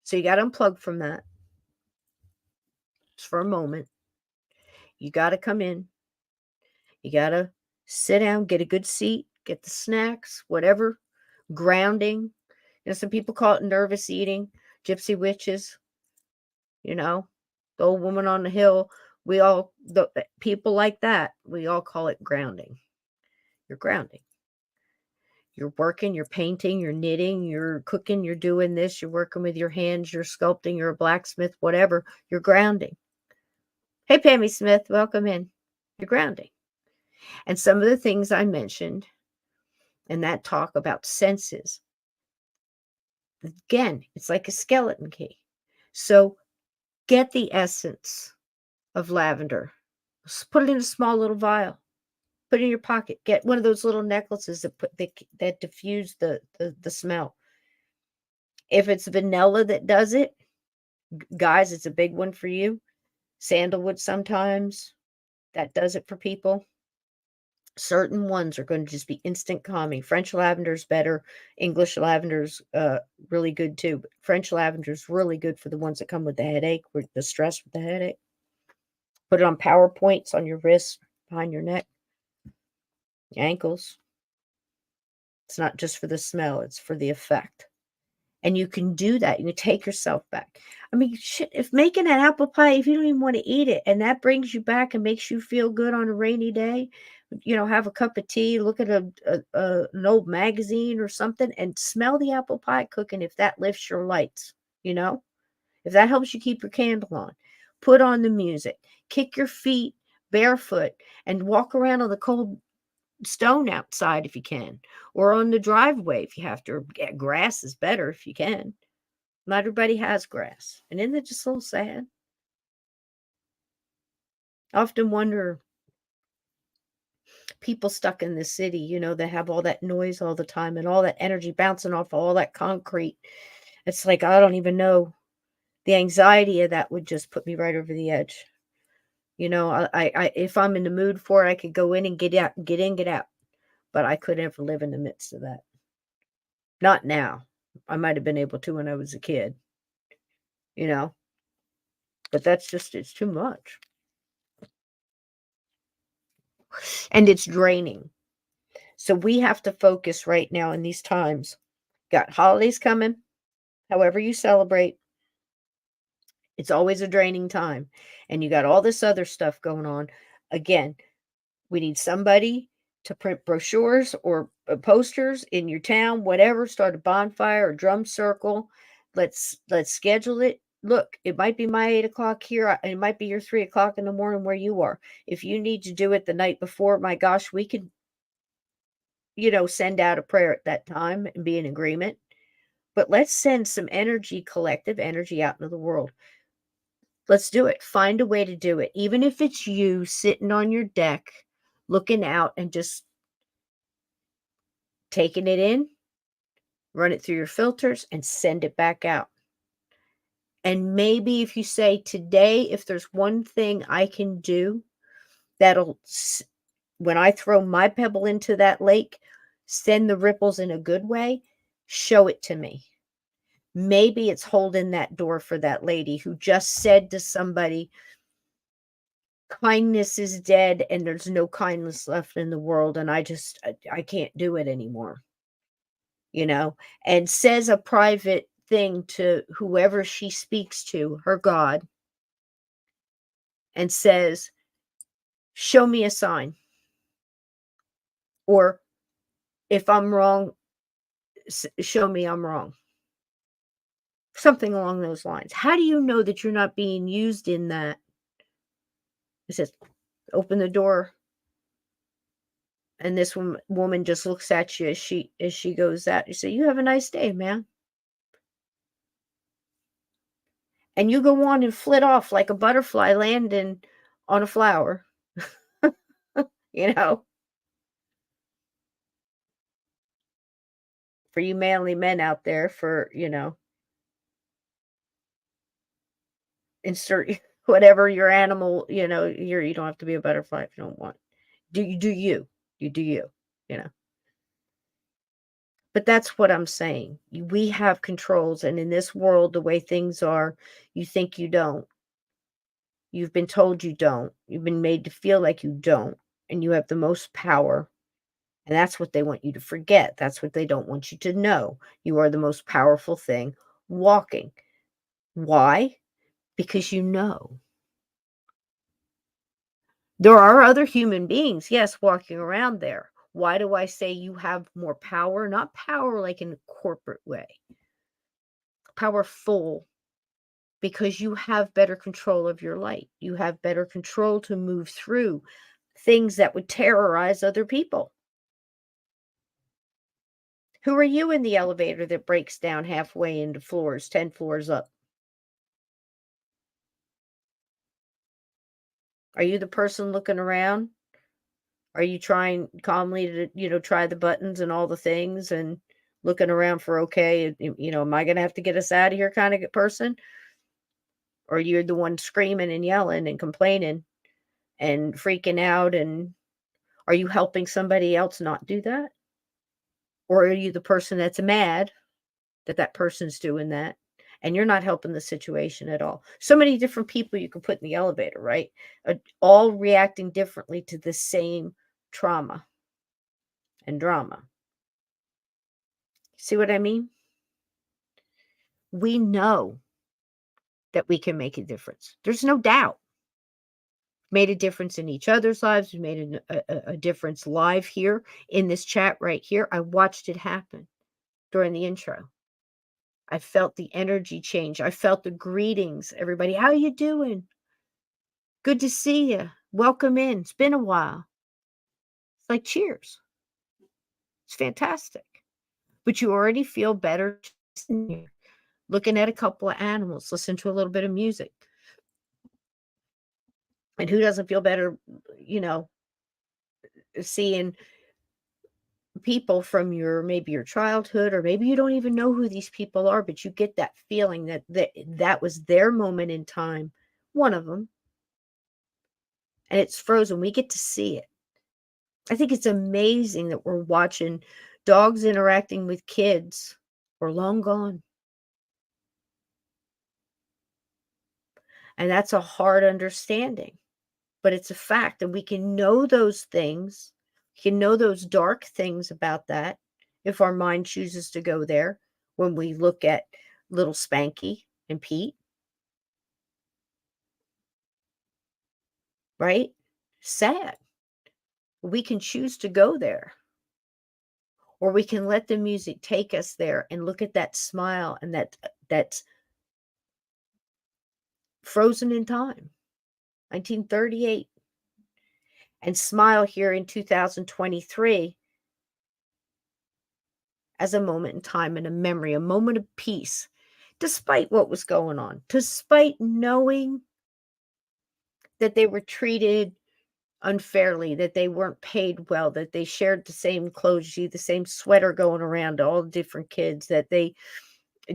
So you got to unplug from that just for a moment. You got to come in. You got to sit down, get a good seat, get the snacks, whatever, grounding. Some people call it nervous eating, gypsy witches, the old woman on the hill. The people like that, we all call it grounding. You're grounding. You're working, you're painting, you're knitting, you're cooking, you're doing this, you're working with your hands, you're sculpting, you're a blacksmith, whatever. You're grounding. Hey, Pammy Smith, welcome in. You're grounding. And some of the things I mentioned in that talk about senses, again, it's like a skeleton key. So get the essence of lavender. Put it in a small little vial. Put it in your pocket. Get one of those little necklaces that diffuse the smell. If it's vanilla that does it, guys, it's a big one for you. Sandalwood sometimes, that does it for people. Certain ones are going to just be instant calming. French lavender's better. English lavender's really good too. But French lavender's really good for the ones that come with the headache, with the stress with the headache. Put it on power points on your wrists, behind your neck, your ankles. It's not just for the smell, it's for the effect. And you can do that. You can take yourself back. I mean, shit, if making an apple pie, if you don't even want to eat it, and that brings you back and makes you feel good on a rainy day, have a cup of tea, look at an old magazine or something, and smell the apple pie cooking if that lifts your lights, if that helps you keep your candle on. Put on the music. Kick your feet barefoot and walk around on the cold stone outside if you can, or on the driveway if you have to. Grass is better if you can. Not everybody has grass. And isn't it just a little sad? I often wonder, people stuck in the city, they have all that noise all the time and all that energy bouncing off all that concrete. It's like, I don't even know. The anxiety of that would just put me right over the edge. I if I'm in the mood for it, I could go in and get out, get in, get out. But I couldn't ever live in the midst of that. Not now. I might have been able to when I was a kid, but it's too much. And it's draining. So we have to focus right now in these times. Got holidays coming, however you celebrate. It's always a draining time. And you got all this other stuff going on. Again, we need somebody to print brochures or posters in your town, whatever, start a bonfire or drum circle. Let's schedule it. Look, it might be my 8 o'clock here. It might be your 3 o'clock in the morning where you are. If you need to do it the night before, my gosh, we could, send out a prayer at that time and be in agreement. But let's send some energy, collective energy out into the world. Let's do it. Find a way to do it. Even if it's you sitting on your deck, looking out and just taking it in, run it through your filters and send it back out. And maybe if you say today, if there's one thing I can do that'll, when I throw my pebble into that lake, send the ripples in a good way, show it to me. Maybe it's holding that door for that lady who just said to somebody, kindness is dead and there's no kindness left in the world. And I can't do it anymore, and says a private thing to whoever she speaks to, her God, and says, show me a sign. Or if I'm wrong, show me I'm wrong. Something along those lines. How do you know that you're not being used in that? It says, open the door. And this woman just looks at you as she goes out. You say, you have a nice day, man. And you go on and flit off like a butterfly landing on a flower. you know, for you manly men out there, for, insert whatever your animal, you don't have to be a butterfly if you don't want. You do you know. But that's what I'm saying. We have controls, and in this world, the way things are, you think you don't. You've been told you don't. You've been made to feel like you don't, and you have the most power. And that's what they want you to forget. That's what they don't want you to know. You are the most powerful thing walking. Why? Because you know. There are other human beings, yes, walking around there. Why do I say you have more power? Not power like in a corporate way. Powerful, because you have better control of your light. You have better control to move through things that would terrorize other people. Who are you in the elevator that breaks down halfway into floors, 10 floors up? Are you the person looking around? Are you trying calmly to, try the buttons and all the things and looking around for, okay, am I going to have to get us out of here kind of person? Or you're the one screaming and yelling and complaining and freaking out? And are you helping somebody else not do that? Or are you the person that's mad that that person's doing that? And you're not helping the situation at all. So many different people you can put in the elevator, right? All reacting differently to the same trauma and drama. See what I mean? We know that we can make a difference. There's no doubt. Made a difference in each other's lives. We made a difference live here in this chat right here. I watched it happen during the intro. I felt the energy change. I felt the greetings. Everybody, how you doing? Good to see you. Welcome in. It's been a while. It's like cheers. It's fantastic. But you already feel better sitting here, looking at a couple of animals, listen to a little bit of music. And who doesn't feel better, seeing people from maybe your childhood, or maybe you don't even know who these people are, but you get that feeling that was their moment in time, one of them, and it's frozen. We get to see it. I think it's amazing that we're watching dogs interacting with kids who are long gone. And that's a hard understanding, but it's a fact. And we can know those things. We can know those dark things about that if our mind chooses to go there when we look at little Spanky and Pete, right? Sad. We can choose to go there. or we can let the music take us there and look at that smile and that's frozen in time, 1938, and smile here in 2023 as a moment in time and a memory, a moment of peace, despite what was going on, despite knowing that they were treated unfairly, that they weren't paid well, that they shared the same clothes, you see the same sweater going around to all the different kids, that they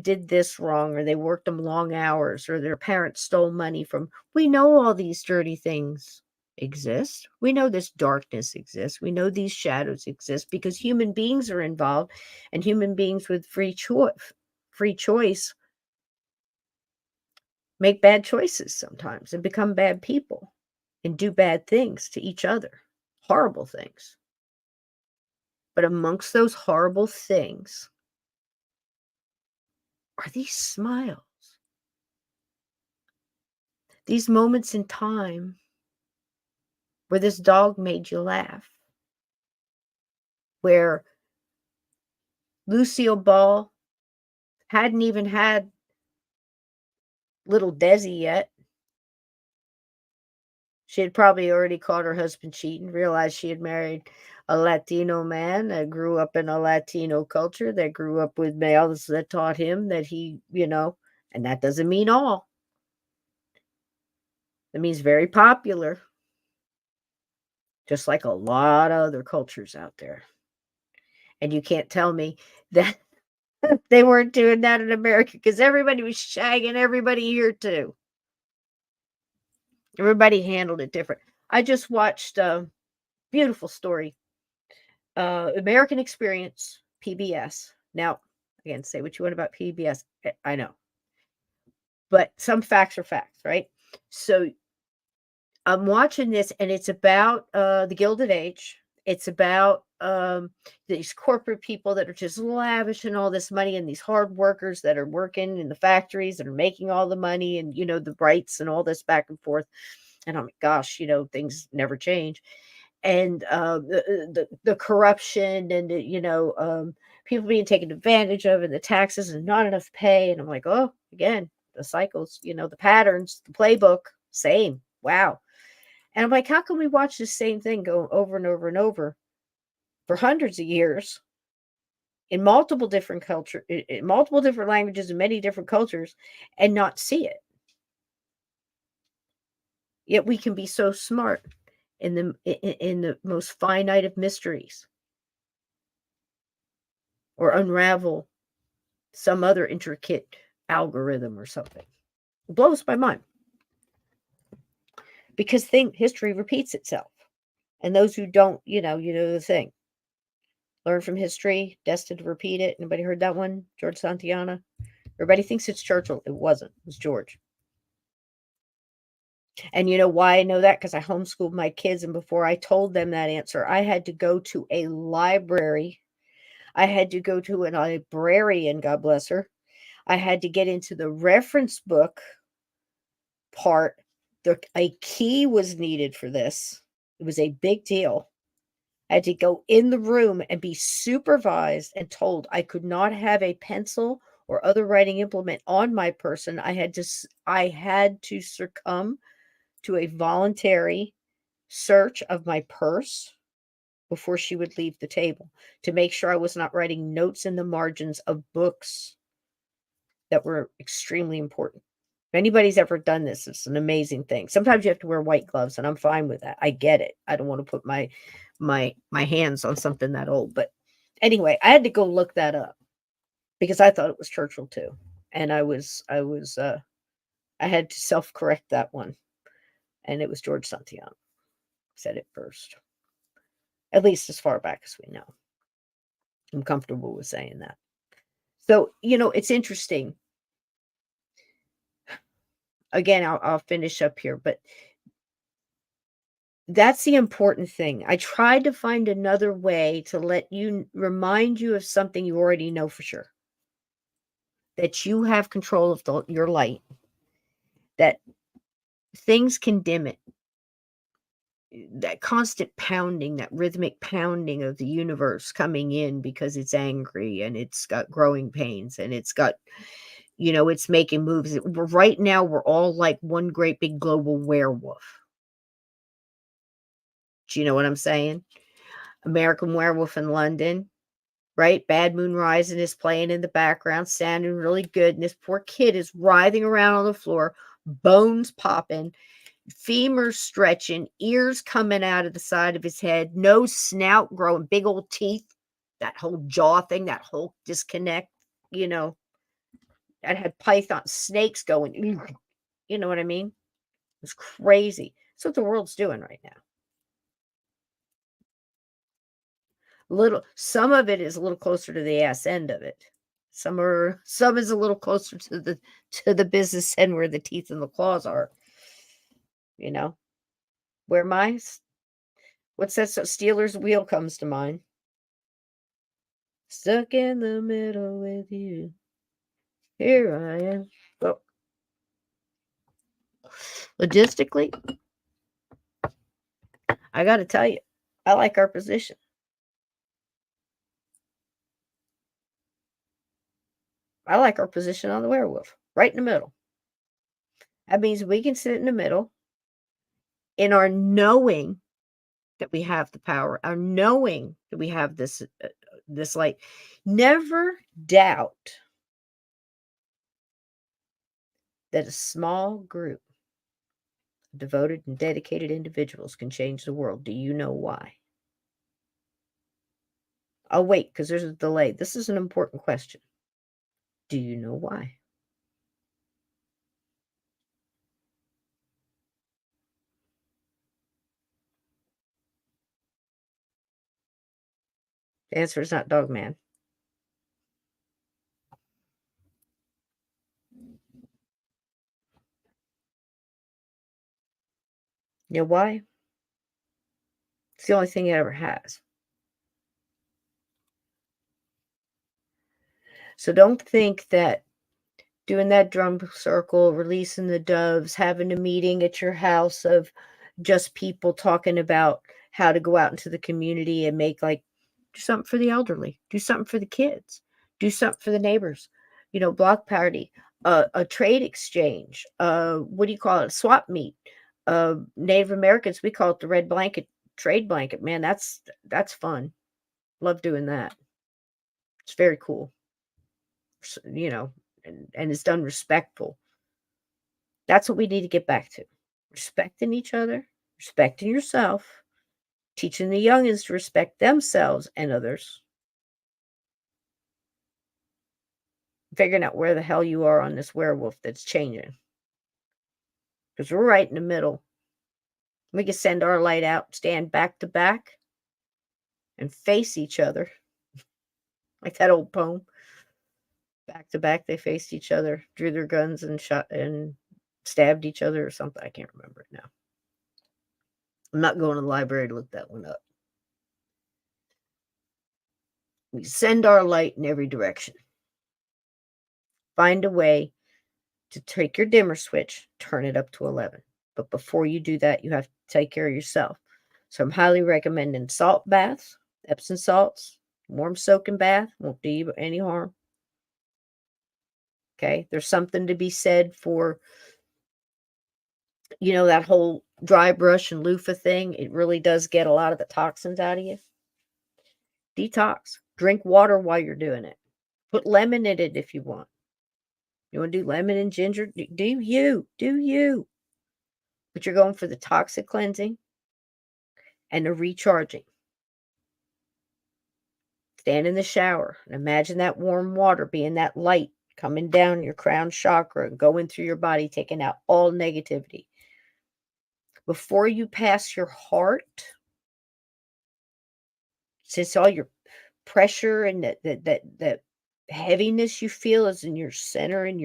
did this wrong or they worked them long hours or their parents stole money from. We know all these dirty things exist. We know this darkness exists. We know these shadows exist because human beings are involved, and human beings with free choice make bad choices sometimes and become bad people and do bad things to each other, horrible things. But amongst those horrible things are these smiles, these moments in time where this dog made you laugh, where Lucille Ball hadn't even had little Desi yet. She had probably already caught her husband cheating, realized she had married a Latino man that grew up in a Latino culture, that grew up with males that taught him that and that doesn't mean all. It means very popular, just like a lot of other cultures out there. And you can't tell me that they weren't doing that in America because everybody was shagging everybody here too. Everybody handled it different. I just watched a beautiful story, American Experience, PBS. Now, again, say what you want about PBS. I know, but some facts are facts, right? So I'm watching this, and it's about the Gilded Age. It's about these corporate people that are just lavishing all this money, and these hard workers that are working in the factories that are making all the money, and the rights and all this back and forth. And I'm like, gosh, things never change. And the corruption and people being taken advantage of, and the taxes and not enough pay. And I'm like, oh, again, the cycles, the patterns, the playbook, same. Wow. And I'm like, how can we watch the same thing go over and over and over for hundreds of years in multiple different culture, in multiple different languages, in many different cultures, and not see it? Yet we can be so smart in the most finite of mysteries, or unravel some other intricate algorithm or something. It blows my mind. Because history repeats itself. And those who don't, you know the thing. Learn from history, destined to repeat it. Anybody heard that one? George Santayana. Everybody thinks it's Churchill. It wasn't. It was George. And you know why I know that? Because I homeschooled my kids, and before I told them that answer, I had to go to a library. I had to go to a librarian, God bless her. I had to get into the reference book part. A key was needed for this. It was a big deal. I had to go in the room and be supervised and told I could not have a pencil or other writing implement on my person. I had to succumb to a voluntary search of my purse before she would leave the table to make sure I was not writing notes in the margins of books that were extremely important. If anybody's ever done this, it's an amazing thing. Sometimes you have to wear white gloves, and I'm fine with that. I get it. I don't want to put my hands on something that old. But anyway, I had to go look that up because I thought it was Churchill too. And I had to self-correct that one. And it was George Santayana said it first. At least as far back as we know. I'm comfortable with saying that. So, it's interesting. Again, I'll finish up here, but that's the important thing. I tried to find another way to remind you of something you already know for sure. That you have control of your light. That things can dim it. that constant pounding, that rhythmic pounding of the universe coming in because it's angry and it's got growing pains and it's got, it's making moves. Right now, we're all like one great big global werewolf. Do you know what I'm saying? American Werewolf in London, right? Bad Moon Rising is playing in the background, sounding really good. And this poor kid is writhing around on the floor, bones popping, femurs stretching, ears coming out of the side of his head, nose, snout growing, big old teeth, that whole jaw thing, that whole disconnect, that had python snakes going. You know what I mean? It's crazy. That's what the world's doing right now. Some of it is a little closer to the ass end of it. Some is a little closer to the business end where the teeth and the claws are. You know, where what's that? So Steelers wheel comes to mind. Stuck in the middle with you. Here I am. Oh. Logistically, I got to tell you, I like our position. I like our position on the werewolf, right in the middle. That means we can sit in the middle in our knowing that we have the power, our knowing that we have this light. Never doubt that a small group of devoted and dedicated individuals can change the world. Do you know why? I'll wait because there's a delay. This is an important question. Do you know why? The answer is not Dogman. You know why? It's the only thing it ever has. So don't think that doing that drum circle, releasing the doves, having a meeting at your house of just people talking about how to go out into the community and do something for the elderly, do something for the kids, do something for the neighbors, block party, a trade exchange, what do you call it? Swap meet. Native Americans, we call it the red blanket trade blanket. Man, that's fun. Love doing that. It's very cool. And it's done respectful. That's what we need to get back to. Respecting each other, respecting yourself, teaching the youngins to respect themselves and others. Figuring out where the hell you are on this werewolf that's changing. Because we're right in the middle. We can send our light out, stand back to back, and face each other. Like that old poem. Back to back, they faced each other, drew their guns and shot and stabbed each other or something. I can't remember it now. I'm not going to the library to look that one up. We send our light in every direction. Find a way to take your dimmer switch, turn it up to 11. But before you do that, you have to take care of yourself. So I'm highly recommending salt baths, Epsom salts, warm soaking bath, won't do you any harm. Okay, there's something to be said for, that whole dry brush and loofah thing. It really does get a lot of the toxins out of you. Detox. Drink water while you're doing it. Put lemon in it if you want. You want to do lemon and ginger? Do you. But you're going for the toxic cleansing and the recharging. Stand in the shower and imagine that warm water being that light coming down your crown chakra and going through your body, taking out all negativity. Before you pass your heart, since all your pressure and that heaviness you feel is in your center and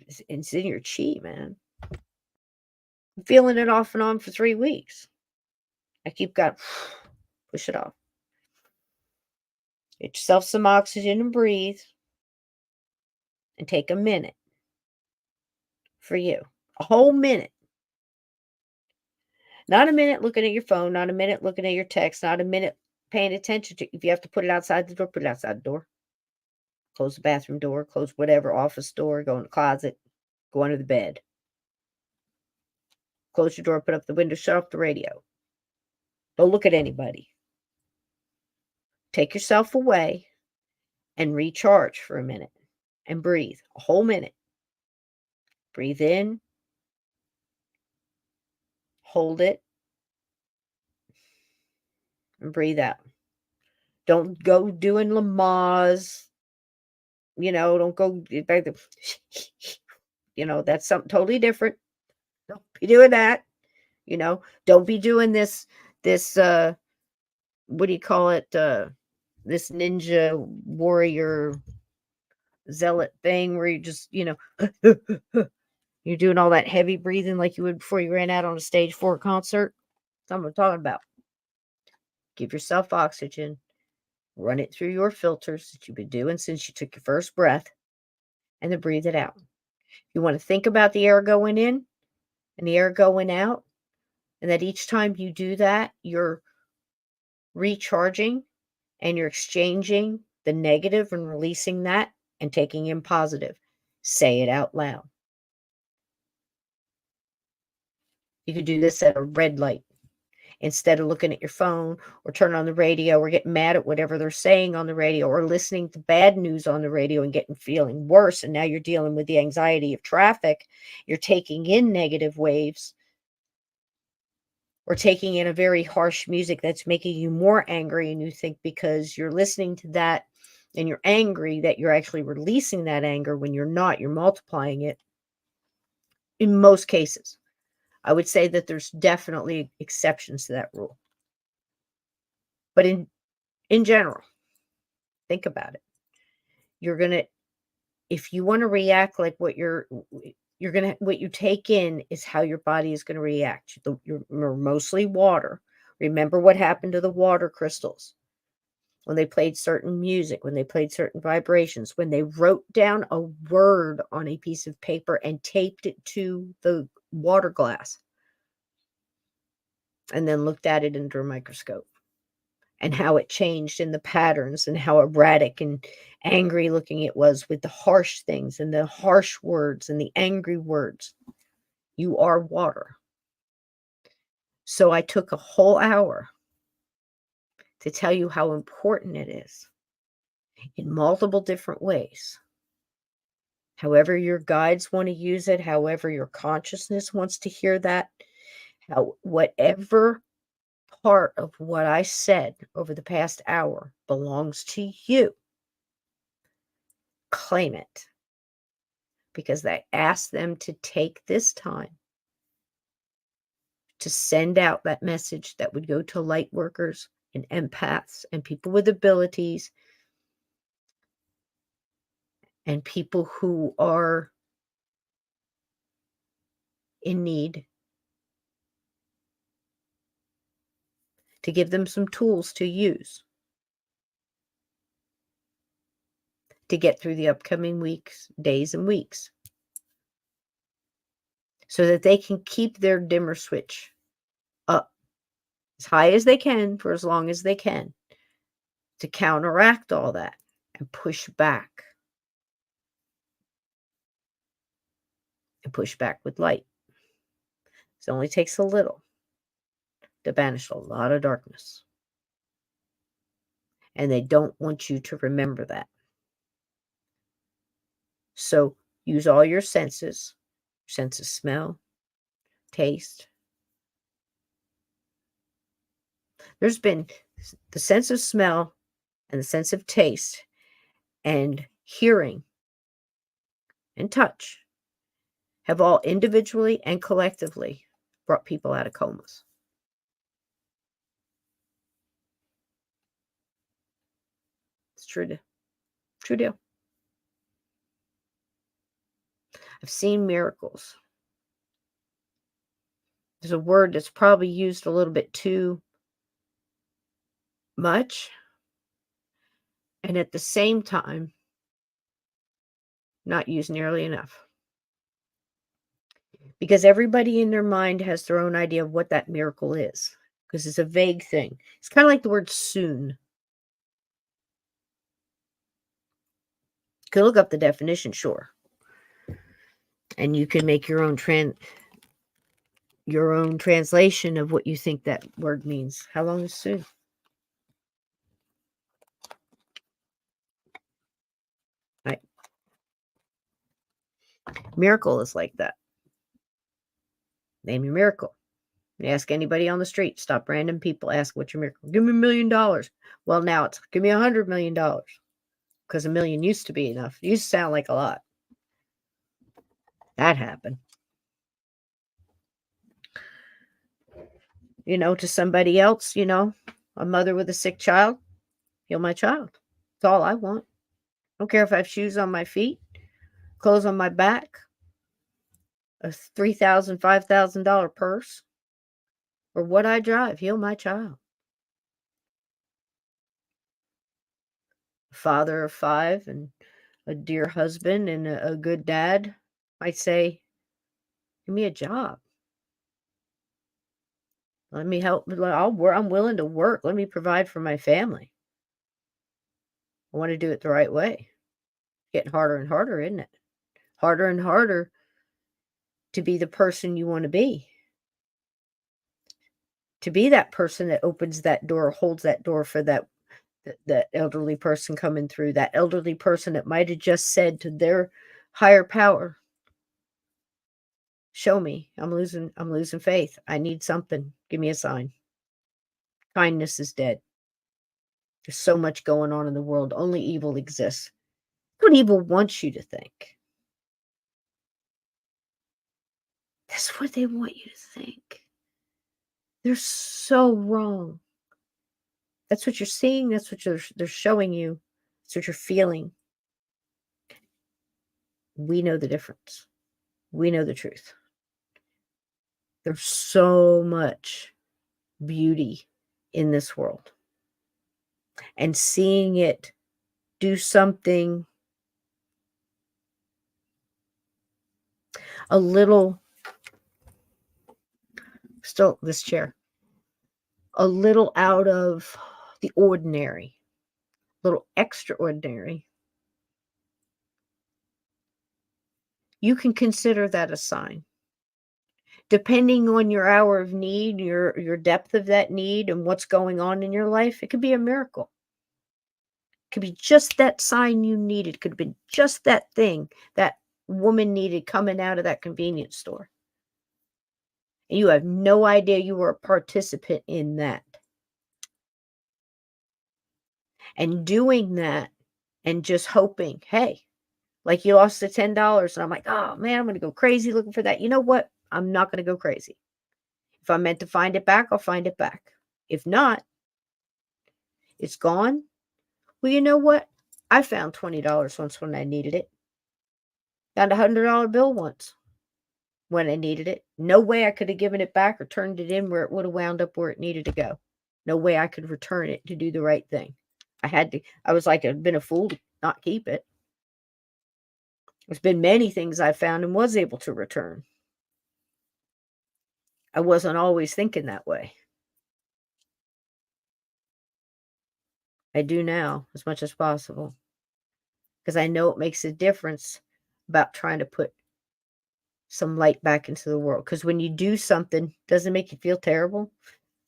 it's in your chi, man. I'm feeling it off and on for 3 weeks. I keep got push it off. Get yourself some oxygen and breathe. And take a minute for you. A whole minute. Not a minute looking at your phone, not a minute looking at your text, not a minute paying attention to. If you have to put it outside the door, put it outside the door. Close the bathroom door, close whatever office door, go in the closet, go under the bed. Close your door, put up the window, shut off the radio. Don't look at anybody. Take yourself away and recharge for a minute and breathe a whole minute. Breathe in, hold it, and breathe out. Don't go doing Lamaze. Don't go back to, that's something totally different. Don't be doing that. Don't be doing this, what do you call it? This ninja warrior zealot thing where you just, you're doing all that heavy breathing like you would before you ran out on a stage for a concert. That's what I'm talking about. Give yourself oxygen. Run it through your filters that you've been doing since you took your first breath, and then breathe it out. You want to think about the air going in and the air going out, and that each time you do that, you're recharging and you're exchanging the negative and releasing that and taking in positive. Say it out loud. You could do this at a red light. Instead of looking at your phone or turning on the radio or getting mad at whatever they're saying on the radio or listening to bad news on the radio and feeling worse. And now you're dealing with the anxiety of traffic. You're taking in negative waves or taking in a very harsh music that's making you more angry. And you think because you're listening to that and you're angry that you're actually releasing that anger when you're not, you're multiplying it in most cases. I would say that there's definitely exceptions to that rule. But in general, think about it. You're going to, if you want to react like what what you take in is how your body is going to react. You're mostly water. Remember what happened to the water crystals when they played certain music, when they played certain vibrations, when they wrote down a word on a piece of paper and taped it to the water glass and then looked at it under a microscope, and how it changed in the patterns and how erratic and angry looking it was with the harsh things and the harsh words and the angry words. You are water. So I took a whole hour to tell you how important it is in multiple different ways. However your guides want to use it, however your consciousness wants to hear that, whatever part of what I said over the past hour belongs to you. Claim it. Because I asked them to take this time to send out that message that would go to light workers and empaths and people with abilities and people who are in need, to give them some tools to use to get through the upcoming weeks, days and weeks, so that they can keep their dimmer switch up as high as they can for as long as they can to counteract all that and push back. And push back with light. It only takes a little to banish a lot of darkness. And they don't want you to remember that. So use all your senses. Sense of smell, taste. There's been the sense of smell and the sense of taste and hearing and touch have all individually and collectively brought people out of comas. It's true. True deal. I've seen miracles. There's a word that's probably used a little bit too much, and at the same time, not used nearly enough. because everybody in their mind has their own idea of what that miracle is, because it's a vague thing. It's kind of like the word soon. You can look up the definition, sure, and you can make your own translation of what you think that word means. How long is soon? Right. Miracle is like that. Name your miracle. You ask anybody on the street, stop random people, ask what's your miracle. Give me $1 million. Well, now it's give me $100 million, because $1 million used to be enough. It used to sound like a lot. That happened. To somebody else, a mother with a sick child, heal my child. That's all I want. I don't care if I have shoes on my feet, clothes on my back, a $3,000, $5,000 purse, or what I drive. Heal my child. A father of 5 and a dear husband and a good dad might say, give me a job. Let me help. I'm willing to work. Let me provide for my family. I want to do it the right way. Getting harder and harder, isn't it? Harder and harder to be the person you want to be. To be that person that opens that door, holds that door for that elderly person coming through, that elderly person that might have just said to their higher power, show me. I'm losing faith. I need something. Give me a sign. Kindness is dead. There's so much going on in the world. Only evil exists. That's what evil wants you to think. That's what they want you to think. They're so wrong. That's what you're seeing. That's what they're showing you. That's what you're feeling. We know the difference. We know the truth. There's so much beauty in this world. And seeing it do something a little, still this chair, a little out of the ordinary, a little extraordinary, you can consider that a sign. Depending on your hour of need, your depth of that need, and what's going on in your life, it could be a miracle. It could be just that sign you needed. It could have been just that thing that woman needed coming out of that convenience store. And you have no idea you were a participant in that. And doing that and just hoping, hey, like you lost the $10, and I'm like, oh man, I'm going to go crazy looking for that. You know what? I'm not going to go crazy. If I'm meant to find it back, I'll find it back. If not, it's gone. Well, you know what? I found $20 once when I needed it. Found a $100 bill once when I needed it. No way I could have given it back or turned it in where it would have wound up where it needed to go. No way I could return it to do the right thing. I was like, I'd been a fool to not keep it. There's been many things I found and was able to return. I wasn't always thinking that way. I do now as much as possible, because I know it makes a difference about trying to put some light back into the world. Because when you do something, doesn't make you feel terrible.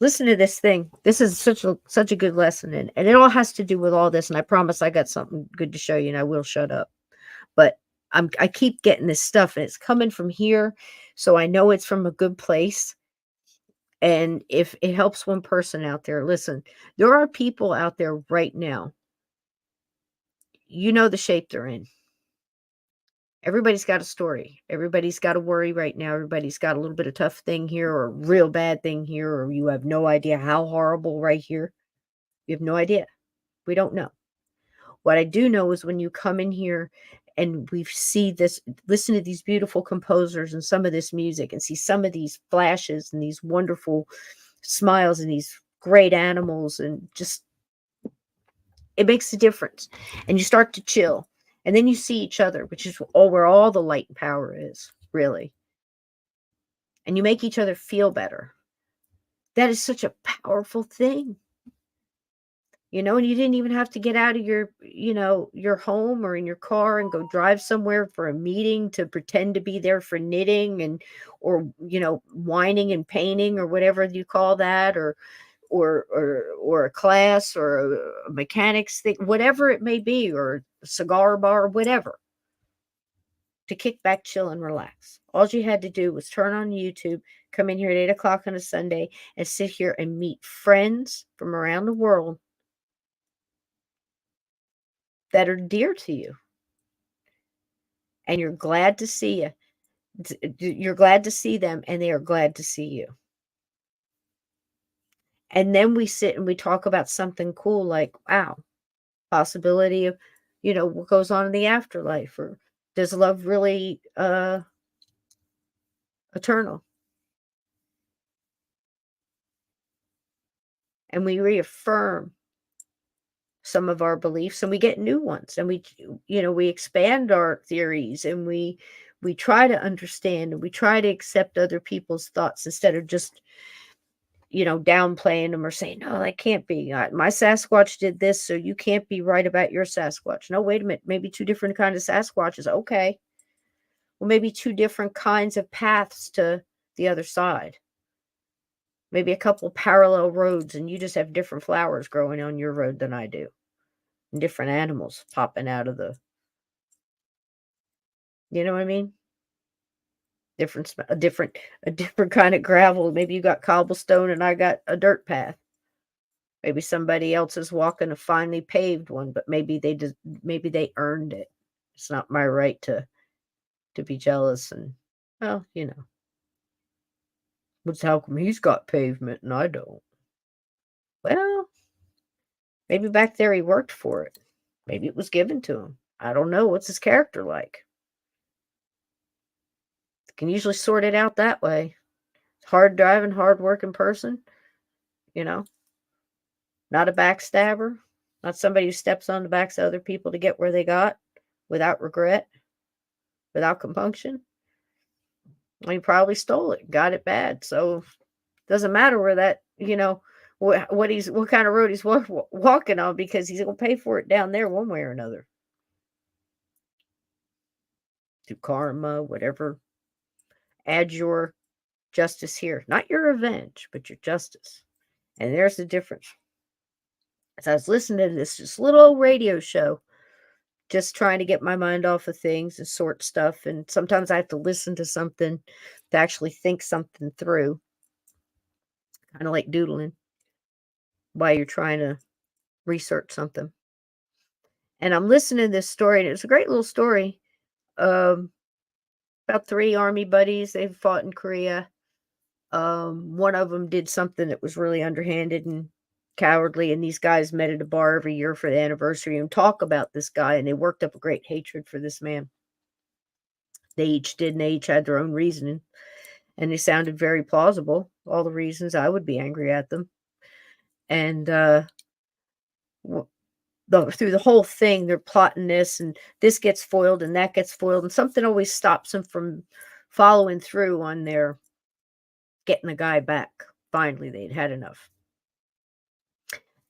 Listen to this thing. This is such a good lesson, and it all has to do with all this. And I promise I got something good to show you, and I will shut up. But I keep getting this stuff, and it's coming from here, so I know it's from a good place. And if it helps one person out there, listen, there are people out there right now. You know the shape they're in. Everybody's got a story. Everybody's got a worry right now. Everybody's got a little bit of tough thing here or a real bad thing here, or you have no idea how horrible right here. You have no idea. We don't know. What I do know is when you come in here and we see this, listen to these beautiful composers and some of this music and see some of these flashes and these wonderful smiles and these great animals, and just, it makes a difference. And you start to chill. And then you see each other, which is where all the light and power is, really. and you make each other feel better. That is such a powerful thing. And you didn't even have to get out of your home or in your car and go drive somewhere for a meeting to pretend to be there for knitting or whining and painting or whatever you call that, or a class or a mechanics thing, whatever it may be, or a cigar bar, whatever, to kick back, chill, and relax. All you had to do was turn on YouTube, come in here at 8 o'clock on a Sunday, and sit here and meet friends from around the world that are dear to you, and you're glad to see you. You're glad to see them, and they are glad to see you. And then we sit and we talk about something cool like, wow, possibility of, what goes on in the afterlife, or does love really eternal? And we reaffirm some of our beliefs, and we get new ones, and we expand our theories, and we try to understand, and we try to accept other people's thoughts instead of just downplaying them or saying, no, that can't be. My Sasquatch did this, so you can't be right about your Sasquatch. No, wait a minute. Maybe two different kinds of Sasquatches. Okay. Well, maybe two different kinds of paths to the other side. Maybe a couple parallel roads, and you just have different flowers growing on your road than I do, and different animals popping out of you know what I mean? A different kind of gravel. Maybe you got cobblestone and I got a dirt path. Maybe somebody else is walking a finely paved one, but maybe they earned it. It's not my right to be jealous and, well, what's how come he's got pavement and I don't? Well, maybe back there he worked for it. Maybe it was given to him. I don't know. What's his character like? Can usually sort it out that way. Hard driving, hard working person, you know, not a backstabber, not somebody who steps on the backs of other people to get where they got without regret, without compunction. Well, he probably stole it, got it bad. So doesn't matter where that, what kind of road he's walking on, because he's going to pay for it down there one way or another. Through karma, whatever. Add your justice here. Not your revenge, but your justice. And there's the difference. As I was listening to this just little old radio show, just trying to get my mind off of things and sort stuff. And sometimes I have to listen to something to actually think something through, kind of like doodling while you're trying to research something. And I'm listening to this story, and it's a great little story. Um, about three army buddies. They fought in Korea. One of them did something that was really underhanded and cowardly, and these guys met at a bar every year for the anniversary and talk about this guy, and they worked up a great hatred for this man. They each did, and they each had their own reasoning, and they sounded very plausible. All the reasons I would be angry at them, and through the whole thing, they're plotting this, and this gets foiled, and that gets foiled, and something always stops them from following through on their getting the guy back. Finally, they'd had enough.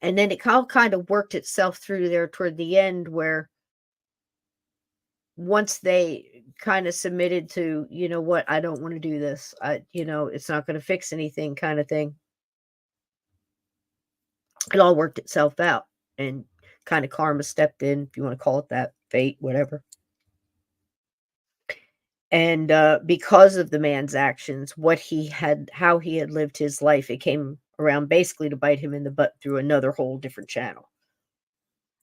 And then it all kind of worked itself through there toward the end, where once they kind of submitted to, what, I don't want to do this. It's not going to fix anything kind of thing. It all worked itself out, and kind of karma stepped in, if you want to call it that, fate, whatever. And because of the man's actions, how he had lived his life, it came around basically to bite him in the butt through another whole different channel.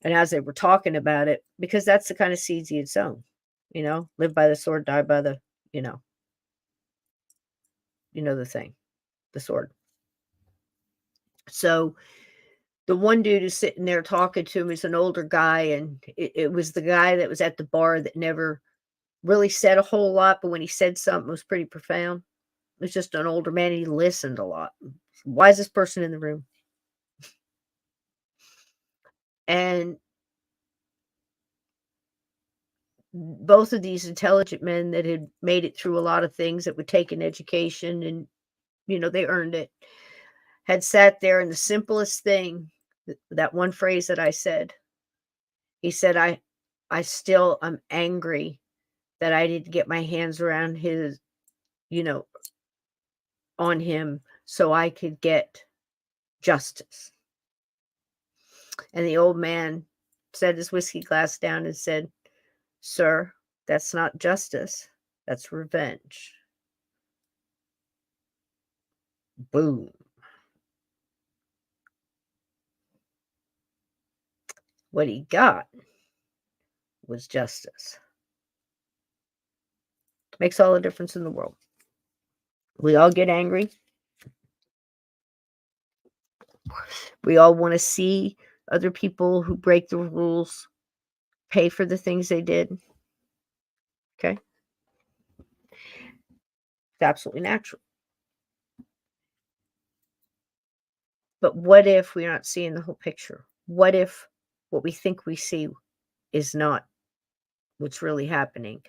And as they were talking about it, because that's the kind of seeds he had sown, live by the sword, die by the, the thing, the sword. So the one dude who's sitting there talking to him is an older guy, and it was the guy that was at the bar that never really said a whole lot, but when he said something, it was pretty profound. It was just an older man. He listened a lot. Wisest person in the room. And both of these intelligent men that had made it through a lot of things, that would take an education, and they earned it, had sat there, and the simplest thing, that one phrase that I said, he said, I still am angry that I didn't get my hands around his, you know, on him so I could get justice. And the old man set his whiskey glass down and said, "Sir, that's not justice. That's revenge." Boom. What he got was justice. Makes all the difference in the world. We all get angry. We all want to see other people who break the rules pay for the things they did. Okay? It's absolutely natural. But what if we're not seeing the whole picture? What if what we think we see is not what's really happening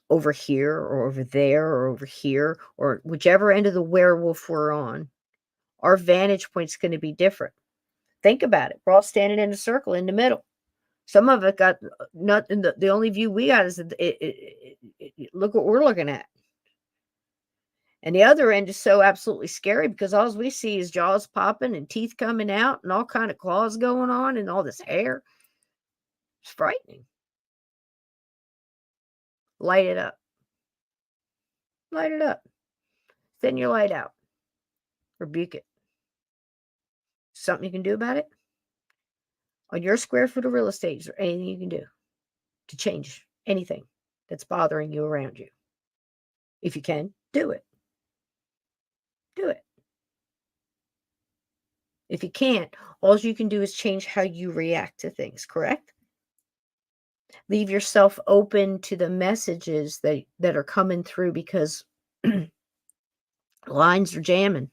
over here or over there or over here, or whichever end of the werewolf we're on? Our vantage point's going to be different. Think about it. We're all standing in a circle in the middle. Some of it got nothing. The only view we got is look what we're looking at. And the other end is so absolutely scary because all we see is jaws popping and teeth coming out and all kind of claws going on and all this hair. It's frightening. Light it up. Light it up. Send your light out. Rebuke it. Something you can do about it? On your square foot of real estate, is there anything you can do to change anything that's bothering you around you? If you can, do it. Do it. If you can't, all you can do is change how you react to things, correct? Leave yourself open to the messages that are coming through, because lines are jamming.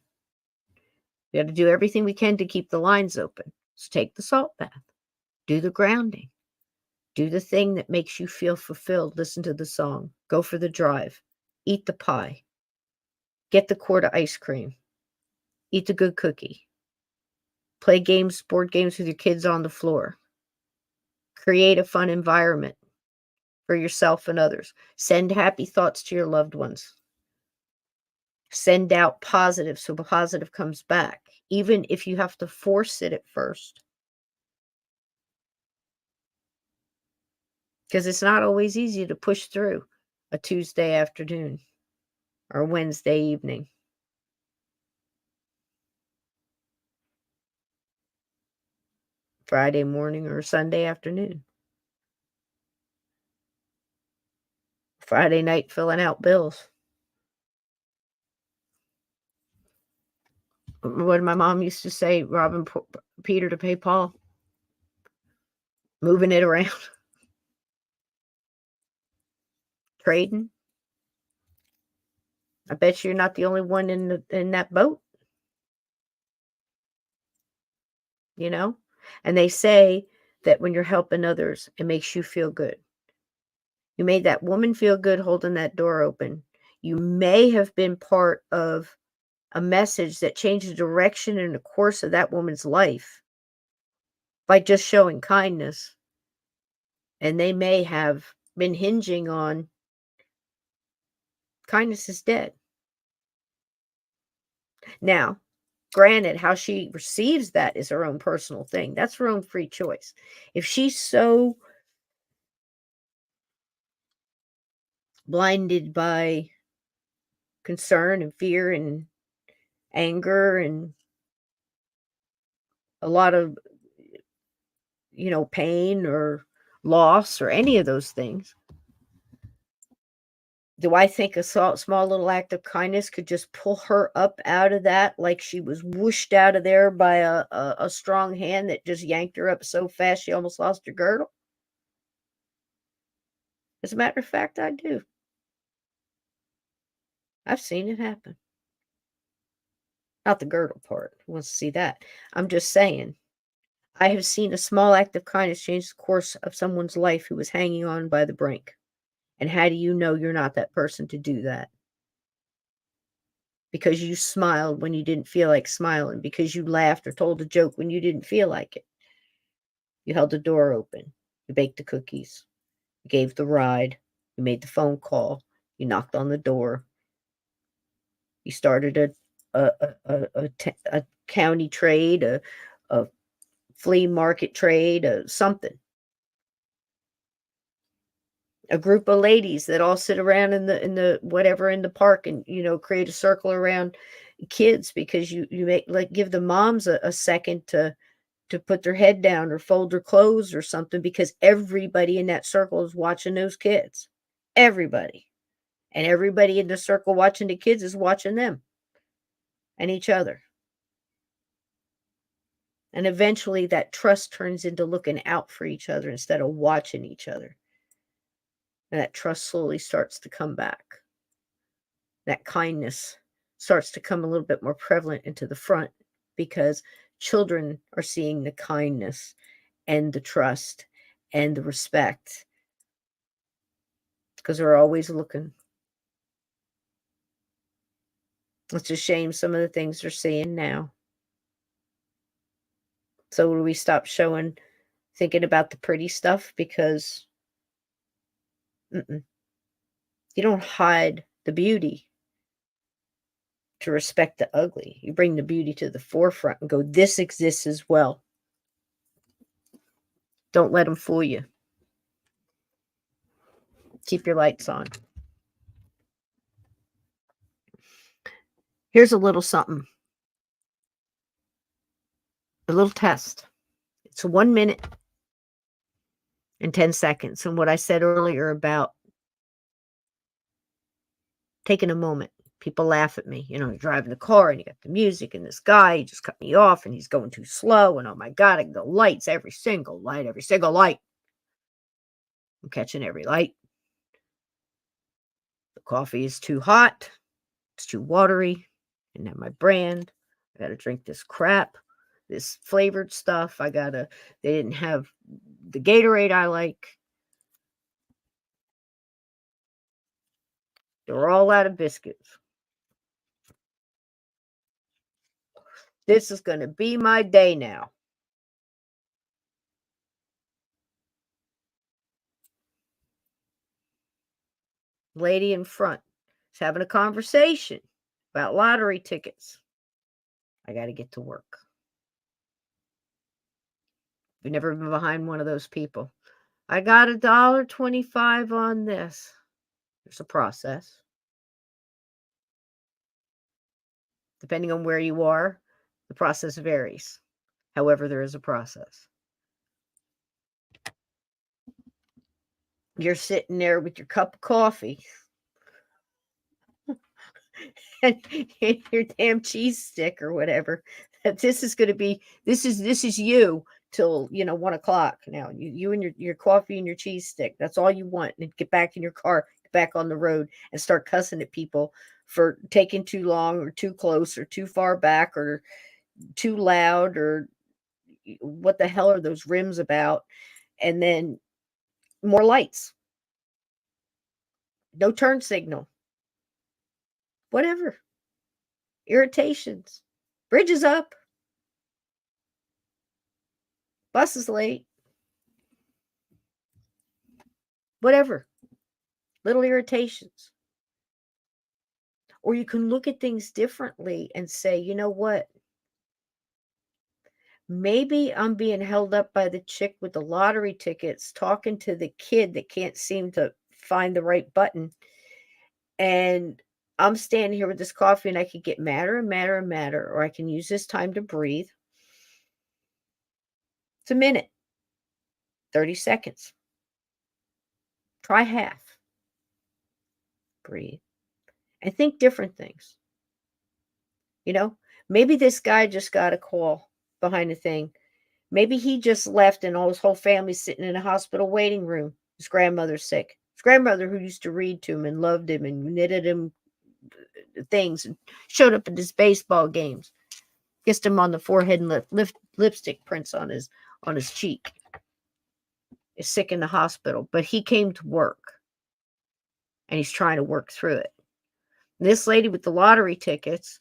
We got to do everything we can to keep the lines open. So take the salt bath. Do the grounding. Do the thing that makes you feel fulfilled. Listen to the song. Go for the drive. Eat the pie. Get the quart of ice cream. Eat the good cookie. Play games, board games with your kids on the floor. Create a fun environment for yourself and others. Send happy thoughts to your loved ones. Send out positive so positive comes back, even if you have to force it at first. Because it's not always easy to push through a Tuesday afternoon or Wednesday evening. Friday morning or Sunday afternoon. Friday night filling out bills. What my mom used to say, robbing Peter to pay Paul. Moving it around. Trading. I bet you're not the only one in that boat. And they say that when you're helping others, it makes you feel good. You made that woman feel good holding that door open. You may have been part of a message that changed the direction and the course of that woman's life by just showing kindness. And they may have been hinging on kindness is dead. Now, granted, how she receives that is her own personal thing. That's her own free choice. If she's so blinded by concern and fear and anger and a lot of, pain or loss or any of those things, do I think a small little act of kindness could just pull her up out of that, like she was whooshed out of there by a strong hand that just yanked her up so fast she almost lost her girdle? As a matter of fact, I do. I've seen it happen. Not the girdle part. Who wants to see that? I'm just saying, I have seen a small act of kindness change the course of someone's life who was hanging on by the brink. And how do you know you're not that person to do that? Because you smiled when you didn't feel like smiling, because you laughed or told a joke when you didn't feel like it. You held the door open. You baked the cookies. You gave the ride. You made the phone call. You knocked on the door. You started a county trade, a flea market trade, something. A group of ladies that all sit around in the whatever in the park and create a circle around kids, because you make, like, give the moms a second to put their head down or fold their clothes or something, because everybody in that circle is watching those kids. Everybody. And everybody in the circle watching the kids is watching them and each other. And eventually that trust turns into looking out for each other instead of watching each other. And that trust slowly starts to come back. That kindness starts to come a little bit more prevalent into the front, because children are seeing the kindness and the trust and the respect, because they're always looking. It's a shame some of the things they're seeing now. So do we stop thinking about the pretty stuff? Because you don't hide the beauty to respect the ugly. You bring the beauty to the forefront and go, this exists as well. Don't let them fool you. Keep your lights on. Here's a little something. A little test. It's 1 minute and 10 seconds. And what I said earlier about taking a moment. People laugh at me. You're driving the car and you got the music and this guy, he just cut me off and he's going too slow. And oh my God, I can go lights, every single light, every single light. I'm catching every light. The coffee is too hot. It's too watery. And now my brand. I got to drink this crap, this flavored stuff. They didn't have the Gatorade I like. They were all out of biscuits. This is going to be my day now. Lady in front is having a conversation about lottery tickets. I got to get to work. I've never been behind one of those people. I got $1.25 on this. There's a process. Depending on where you are, the process varies. However, there is a process. You're sitting there with your cup of coffee and your damn cheese stick or whatever. This is you till 1:00 now. You and your coffee and your cheese stick. That's all you want. And get back in your car, get back on the road, and start cussing at people for taking too long or too close or too far back or too loud, or what the hell are those rims about? And then more lights. No turn signal. Whatever. Irritations. Bridge is up. Bus is late. Whatever. Little irritations. Or you can look at things differently and say, you know what? Maybe I'm being held up by the chick with the lottery tickets talking to the kid that can't seem to find the right button. And I'm standing here with this coffee and I could get madder and madder and madder, or I can use this time to breathe. It's a minute, 30 seconds. Try half. Breathe. And think different things. Maybe this guy just got a call behind the thing. Maybe he just left and all his whole family's sitting in a hospital waiting room. His grandmother's sick. His grandmother, who used to read to him and loved him and knitted him things and showed up at his baseball games, kissed him on the forehead and lipstick prints on his cheek, is sick in the hospital, but he came to work. and he's trying to work through it. This lady with the lottery tickets,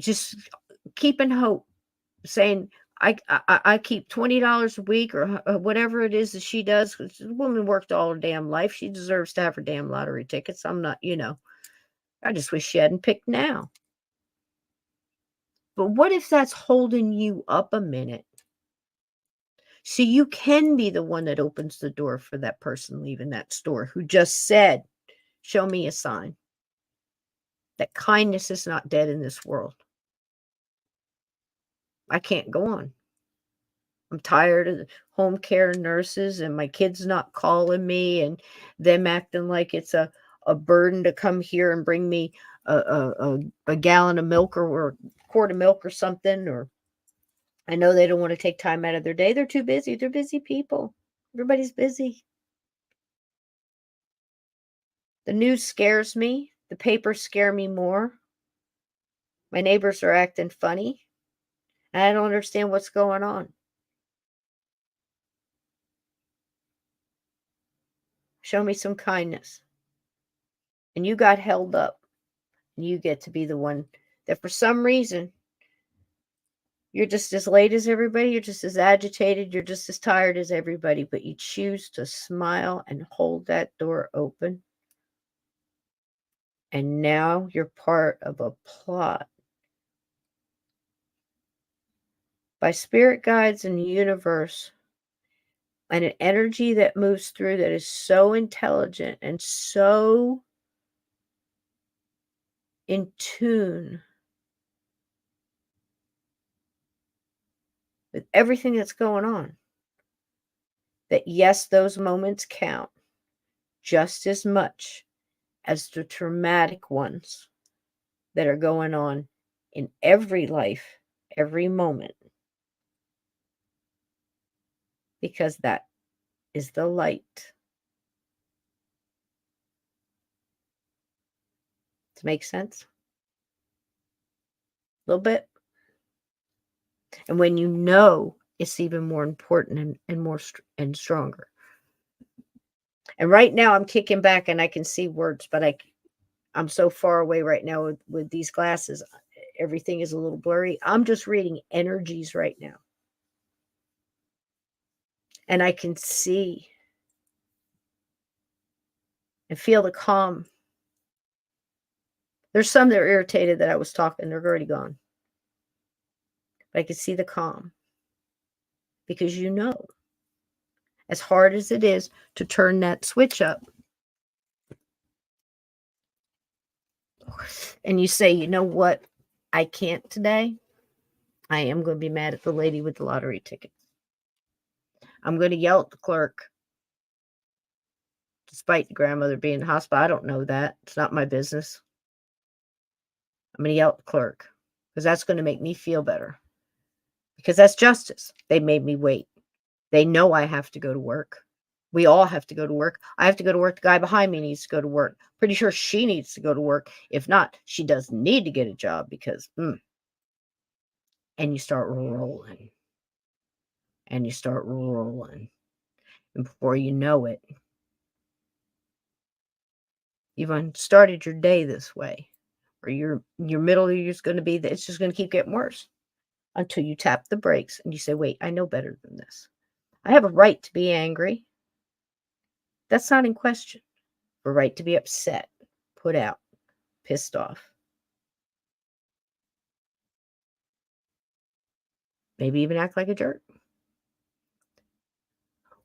just keeping hope, saying, I keep $20 a week or whatever it is that she does. 'Cause the woman worked all her damn life. She deserves to have her damn lottery tickets. I'm not, I just wish she hadn't picked now. But what if that's holding you up a minute? So you can be the one that opens the door for that person leaving that store who just said, show me a sign that kindness is not dead in this world. I can't go on. I'm tired of the home care nurses and my kids not calling me and them acting like it's a burden to come here and bring me a gallon of milk or a quart of milk or something. Or I know they don't want to take time out of their day. They're too busy. They're busy people. Everybody's busy. The news scares me. The papers scare me more. My neighbors are acting funny. And I don't understand what's going on. Show me some kindness. And you got held up. And you get to be the one that for some reason you're just as late as everybody. You're just as agitated. You're just as tired as everybody. But you choose to smile and hold that door open. And now you're part of a plot by spirit guides in the universe and an energy that moves through that is so intelligent and so in tune with everything that's going on, that yes, those moments count just as much as the traumatic ones that are going on in every life, every moment, because that is the light. Does it make sense? A little bit. And when you know, it's even more important and more and stronger. And right now I'm kicking back and I can see words, but I'm so far away right now with these glasses. Everything is a little blurry. I'm just reading energies right now. And I can see and feel the calm. There's some that are irritated that I was talking. They're already gone. But I can see the calm. Because as hard as it is to turn that switch up, and you say, you know what, I can't today, I am going to be mad at the lady with the lottery tickets. I'm going to yell at the clerk, despite the grandmother being in the hospital. I don't know that. It's not my business. I'm going to yell at the clerk because that's going to make me feel better. Because that's justice. They made me wait. They know I have to go to work. We all have to go to work. I have to go to work. The guy behind me needs to go to work. Pretty sure she needs to go to work. If not, she doesn't need to get a job because, and you start rolling. And you start rolling. And before you know it, you've started your day this way. Or your middle of is going to be, it's just going to keep getting worse until you tap the brakes and you say, wait, I know better than this. I have a right to be angry. That's not in question. A right to be upset, put out, pissed off. Maybe even act like a jerk.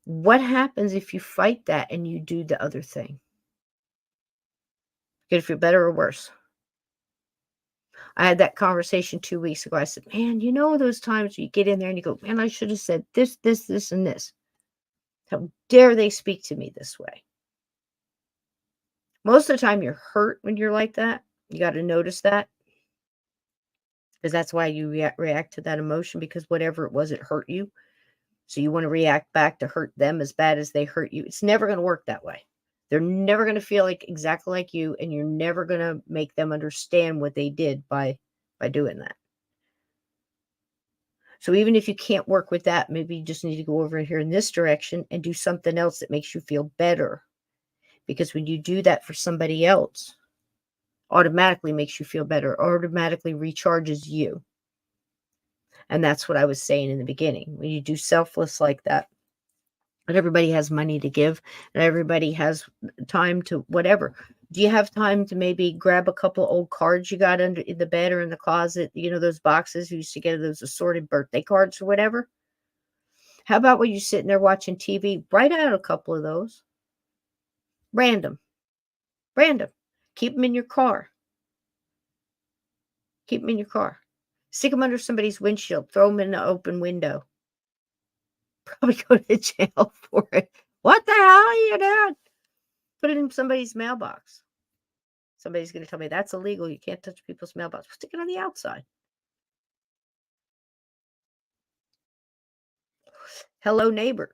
What happens if you fight that and you do the other thing? Could it feel better or worse? I had that conversation 2 weeks ago. I said, man, those times you get in there and you go, man, I should have said this, this, this, and this. How dare they speak to me this way? Most of the time you're hurt when you're like that. You got to notice that. Because that's why you react to that emotion, because whatever it was, it hurt you. So you want to react back to hurt them as bad as they hurt you. It's never going to work that way. They're never going to feel exactly like you, and you're never going to make them understand what they did by doing that. So even if you can't work with that, maybe you just need to go over here in this direction and do something else that makes you feel better. because when you do that for somebody else, automatically makes you feel better, automatically recharges you. And that's what I was saying in the beginning. When you do selfless like that, and everybody has money to give, and everybody has time to whatever. Do you have time to maybe grab a couple old cards you got under in the bed or in the closet? You know, those boxes you used to get, those assorted birthday cards or whatever? How about when you're sitting there watching TV, write out a couple of those. Random. Random. Keep them in your car. Keep them in your car. Stick them under somebody's windshield. Throw them in the open window. Probably go to jail for it. What the hell are you doing? Put it in somebody's mailbox. Somebody's going to tell me that's illegal. You can't touch people's mailbox. Stick it on the outside. Hello, neighbor.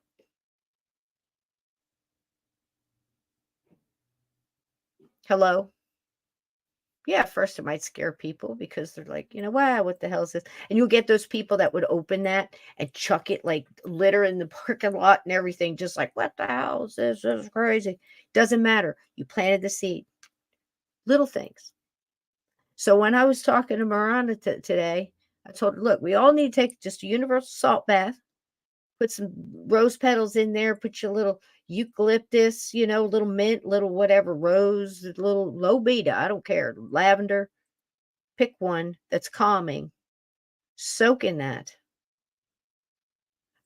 Hello. Yeah, at first it might scare people because they're like, wow, what the hell is this? And you'll get those people that would open that and chuck it like litter in the parking lot and everything, just like, what the hell is this? This is crazy. Doesn't matter. You planted the seed. Little things. So when I was talking to Miranda today, I told her, look, we all need to take just a universal salt bath, put some rose petals in there, put your little eucalyptus, little mint, little whatever, rose, little low beta, I don't care, lavender. Pick one that's calming. Soak in that.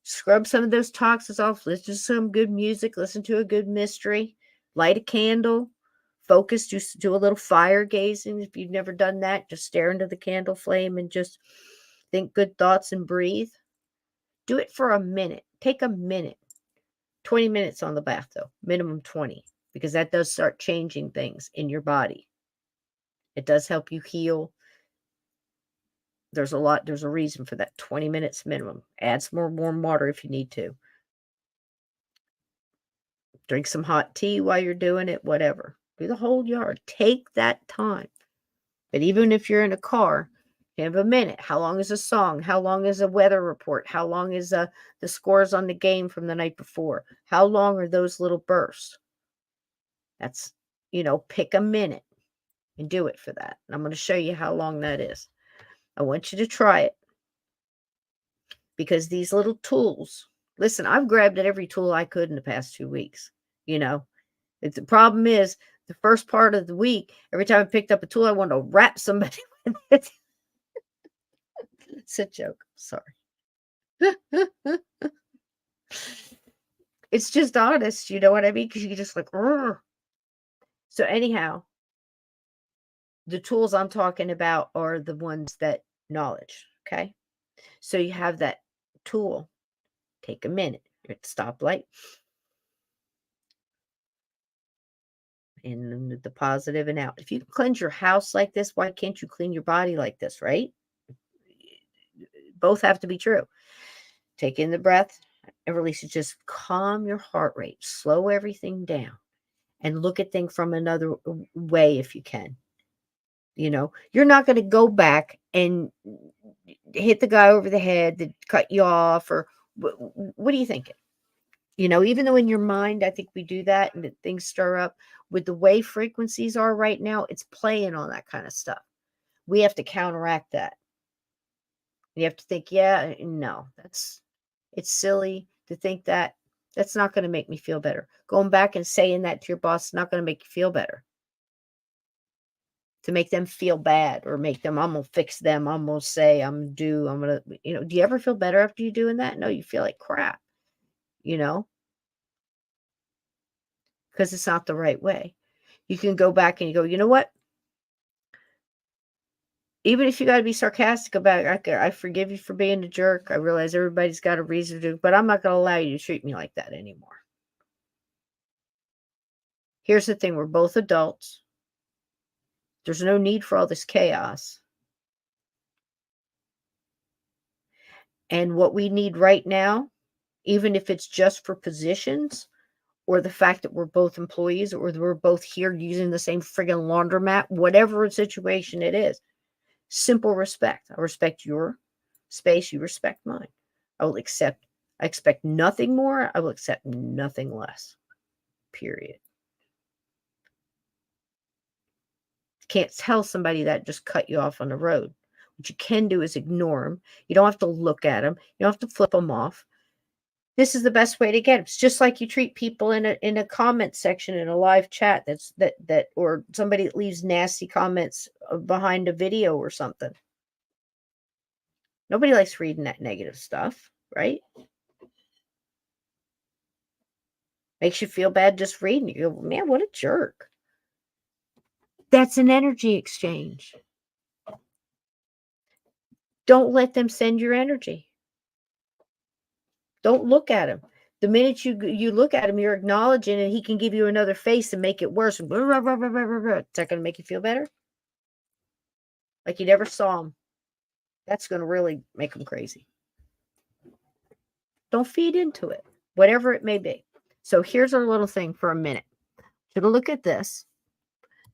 Scrub some of those toxins off. Listen to some good music. Listen to a good mystery. Light a candle. Focus. Just do a little fire gazing. If you've never done that, just stare into the candle flame and just think good thoughts and breathe. Do it for a minute. Take a minute. 20 minutes on the bath, though. Minimum 20. Because that does start changing things in your body. It does help you heal. There's a reason for that. 20 minutes minimum. Add some more warm water if you need to. Drink some hot tea while you're doing it, whatever. Do the whole yard. Take that time. But even if you're in a car, you have a minute. How long is a song? How long is a weather report? How long is the scores on the game from the night before? How long are those little bursts? That's, pick a minute and do it for that. And I'm going to show you how long that is. I want you to try it. Because these little tools, listen, I've grabbed at every tool I could in the past 2 weeks. The problem is the first part of the week, every time I picked up a tool, I wanted to wrap somebody with it. It's a joke. Sorry. It's just honest. You know what I mean? Because you're just like, Rrr. So anyhow, the tools I'm talking about are the ones that knowledge. Okay. So you have that tool. Take a minute. You're at the stoplight. In the positive and out. If you cleanse your house like this, why can't you clean your body like this, right? Both have to be true. Take in the breath and release it. Just calm your heart rate. Slow everything down. And look at things from another way if you can. You're not going to go back and hit the guy over the head that cut you off, or what are you thinking? Even though in your mind, I think we do that and that things stir up with the way frequencies are right now, it's playing on that kind of stuff. We have to counteract that. You have to think, yeah, no, it's silly to think that. That's not going to make me feel better. Going back and saying that to your boss is not going to make you feel better. To make them feel bad or make them, I'm going to fix them. I'm going to say, I'm going to, do you ever feel better after you doing that? No, you feel like crap, because it's not the right way. You can go back and you go, you know what? Even if you got to be sarcastic about it, I forgive you for being a jerk. I realize everybody's got a reason to, but I'm not going to allow you to treat me like that anymore. Here's the thing. We're both adults. There's no need for all this chaos. And what we need right now, even if it's just for positions or the fact that we're both employees or we're both here using the same friggin' laundromat, whatever situation it is, simple respect. I respect your space. You respect mine. I expect nothing more. I will accept nothing less. Period. can't tell somebody that just cut you off on the road. What you can do is ignore them. You don't have to look at them. You don't have to flip them off. This is the best way to get them. It's just like you treat people in a comment section in a live chat or somebody that leaves nasty comments behind a video or something. Nobody likes reading that negative stuff, right? Makes you feel bad just reading it. You go, man, what a jerk. That's an energy exchange. Don't let them send your energy. Don't look at him. The minute you look at him, you're acknowledging, and he can give you another face and make it worse. Is that going to make you feel better? Like you never saw him. That's going to really make him crazy. Don't feed into it, whatever it may be. So here's our little thing for a minute. Take a look at this.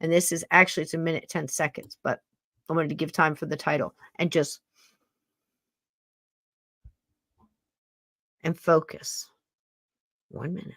And this is actually, it's a minute, 10 seconds, but I wanted to give time for the title and just focus. 1 minute.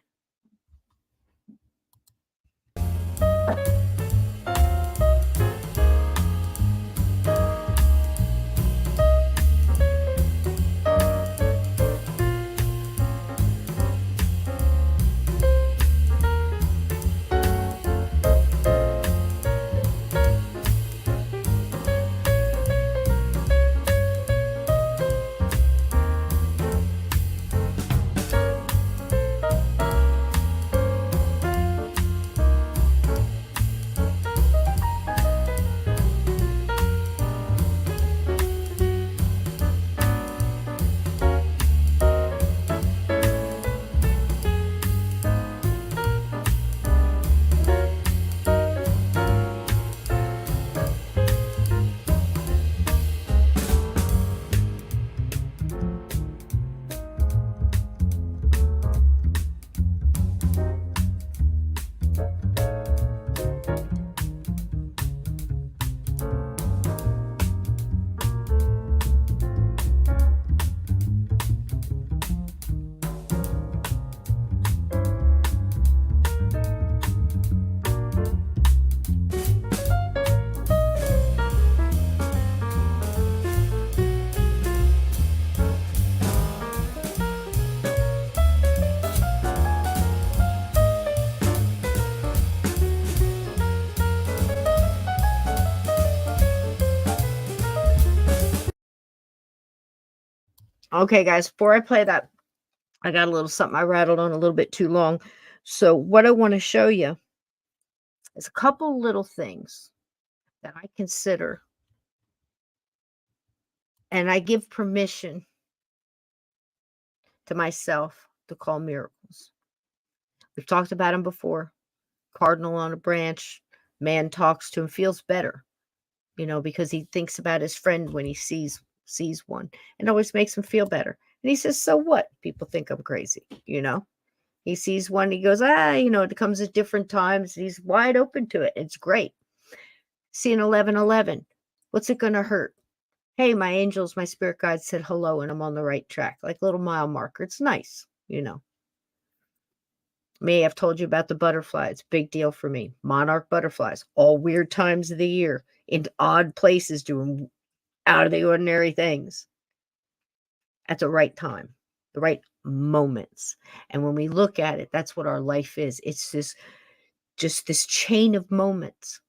Okay, guys, before I play that, I got a little something I rattled on a little bit too long. So what I want to show you is a couple little things that I consider, and I give permission to myself to call miracles. We've talked about them before. Cardinal on a branch, man talks to him, feels better, because he thinks about his friend when he sees one, and always makes him feel better. And he says, so what? People think I'm crazy, He sees one, he goes, it comes at different times. He's wide open to it. It's great. Seeing 1111. What's it going to hurt? Hey, my angels, my spirit guide said hello, and I'm on the right track. Like a little mile marker. It's nice, Me, I've told you about the butterflies. Big deal for me. Monarch butterflies. All weird times of the year. In odd places doing out of the ordinary things. At the right time. The right moments. And when we look at it, that's what our life is. It's this chain of moments.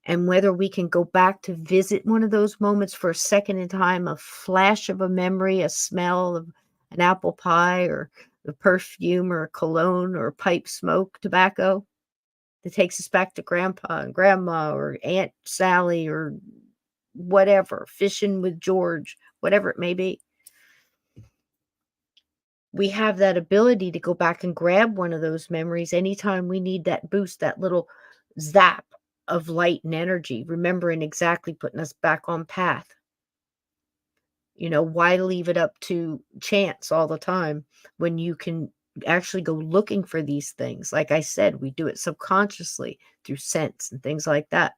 And whether we can go back to visit one of those moments for a second in time, a flash of a memory, a smell of an apple pie, or the perfume, or a cologne, or pipe smoke, tobacco, that takes us back to grandpa and grandma, or Aunt Sally, or whatever, fishing with George, whatever it may be. We have that ability to go back and grab one of those memories anytime we need that boost, that little zap of light and energy, remembering exactly, putting us back on path. Why leave it up to chance all the time when you can actually go looking for these things? Like I said, we do it subconsciously through sense and things like that.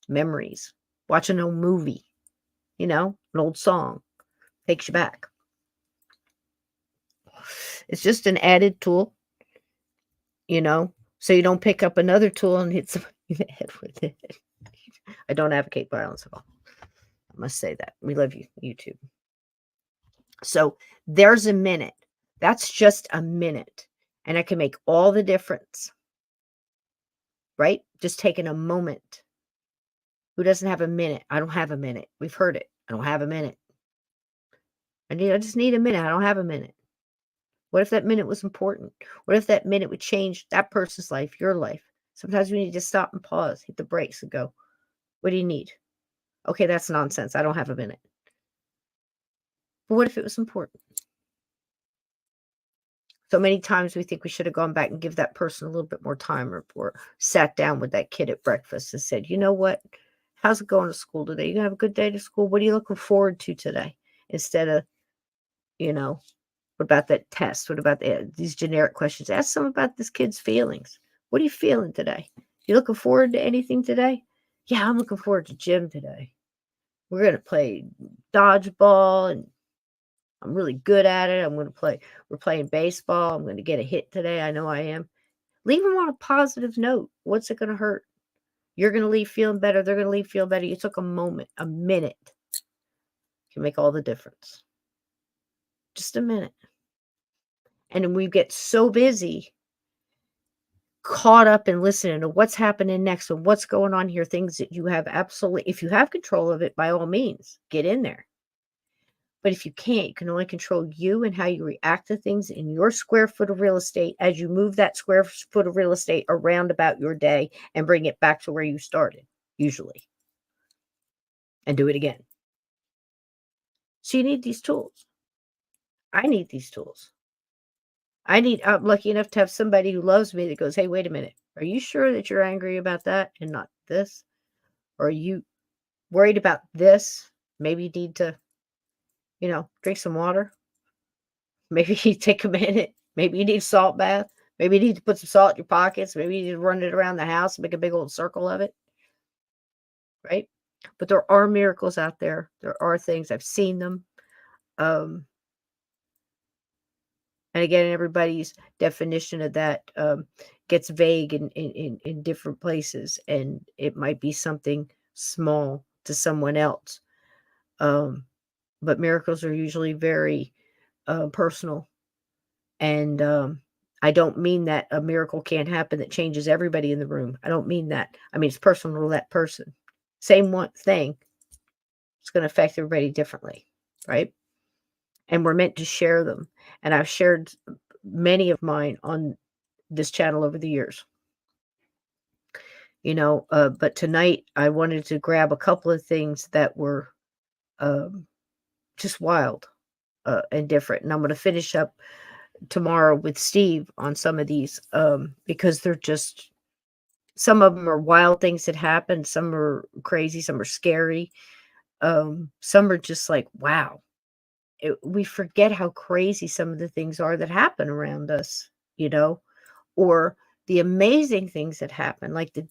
Memories, watch an old movie, an old song takes you back. It's just an added tool, so you don't pick up another tool and hit somebody in the head with it. I don't advocate violence at all. I must say that. We love you, YouTube. So there's a minute. That's just a minute. And it can make all the difference. Right? Just taking a moment. Who doesn't have a minute? I don't have a minute. We've heard it. I don't have a minute. I just need a minute. I don't have a minute. What if that minute was important? What if that minute would change that person's life, your life? Sometimes we need to stop and pause, hit the brakes and go, what do you need? Okay, that's nonsense. I don't have a minute. But what if it was important? So many times we think we should have gone back and give that person a little bit more time, or sat down with that kid at breakfast and said, you know what? How's it going to school today? You gonna have a good day to school? What are you looking forward to today? Instead of, what about that test? What about these generic questions? Ask them about this kid's feelings. What are you feeling today? You looking forward to anything today? Yeah, I'm looking forward to gym today. We're going to play dodgeball, and I'm really good at it. We're playing baseball. I'm going to get a hit today. I know I am. Leave them on a positive note. What's it going to hurt? You're going to leave feeling better. They're going to leave feeling better. You took a moment, a minute, can make all the difference. Just a minute. And then we get so busy, caught up in listening to what's happening next and what's going on here, things that you have absolutely, if you have control of it, by all means, get in there. But if you can't, you can only control you and how you react to things in your square foot of real estate as you move that square foot of real estate around about your day and bring it back to where you started, usually, and do it again. So you need these tools. I need these tools. I'm lucky enough to have somebody who loves me that goes, hey, wait a minute. Are you sure that you're angry about that and not this? Or are you worried about this? Maybe you need to, drink some water. Maybe you take a minute. Maybe you need a salt bath. Maybe you need to put some salt in your pockets. Maybe you need to run it around the house and make a big old circle of it. Right? But there are miracles out there. There are things. I've seen them. And again, everybody's definition of that gets vague in different places, and it might be something small to someone else. But miracles are usually very personal. And I don't mean that a miracle can't happen that changes everybody in the room. I don't mean that. I mean, it's personal to that person. Same one thing. It's going to affect everybody differently, right? And we're meant to share them. And I've shared many of mine on this channel over the years. But tonight I wanted to grab a couple of things that were just wild and different. And I'm going to finish up tomorrow with Steve on some of these because they're just, some of them are wild things that happen. Some are crazy. Some are scary. Some are just like, wow. We forget how crazy some of the things are that happen around us, or the amazing things that happen, like the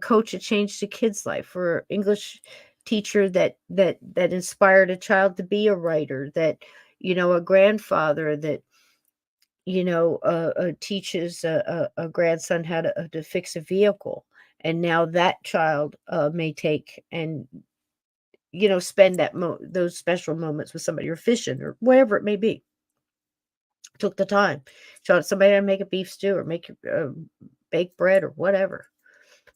coach that changed a kid's life, or English teacher that inspired a child to be a writer, that, a grandfather that, teaches a grandson how to fix a vehicle. And now that child may take and, spend those special moments with somebody, or fishing, or whatever it may be. Took the time, showed somebody how to make a beef stew, or make bake bread, or whatever.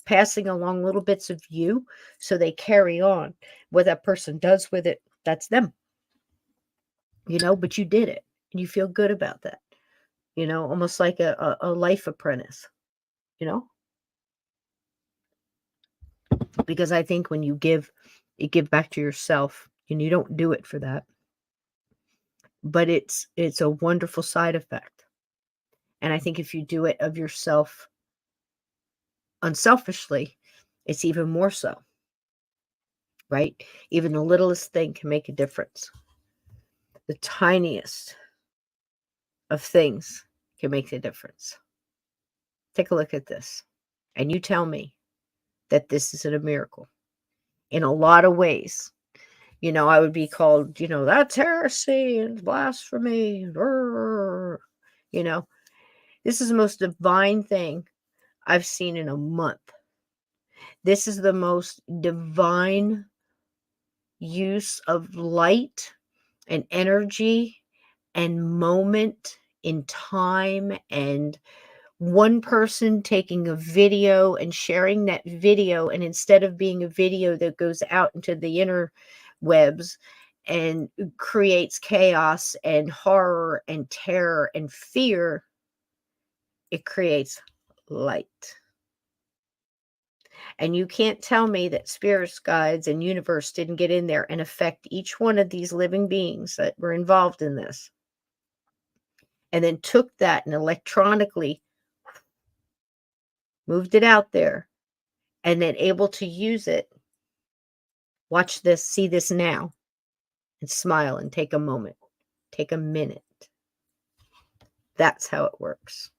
Passing along little bits of you so they carry on. What that person does with it, that's them. But you did it and you feel good about that. Almost like a life apprentice, because I think when you give back to yourself, and you don't do it for that, but it's a wonderful side effect. And I think if you do it of yourself unselfishly, it's even more so, right? Even the littlest thing can make a difference. The tiniest of things can make the difference. Take a look at this, and you tell me that this isn't a miracle. In a lot of ways, I would be called, that's heresy and blasphemy. This is the most divine thing I've seen in a month. This is the most divine use of light and energy and moment in time, and one person taking a video and sharing that video, and instead of being a video that goes out into the interwebs and creates chaos and horror and terror and fear, it creates light. And you can't tell me that spirits, guides, and universe didn't get in there and affect each one of these living beings that were involved in this, and then took that and electronically moved it out there, and then able to use it. Watch this, see this now, and smile and take a moment, take a minute. That's how it works.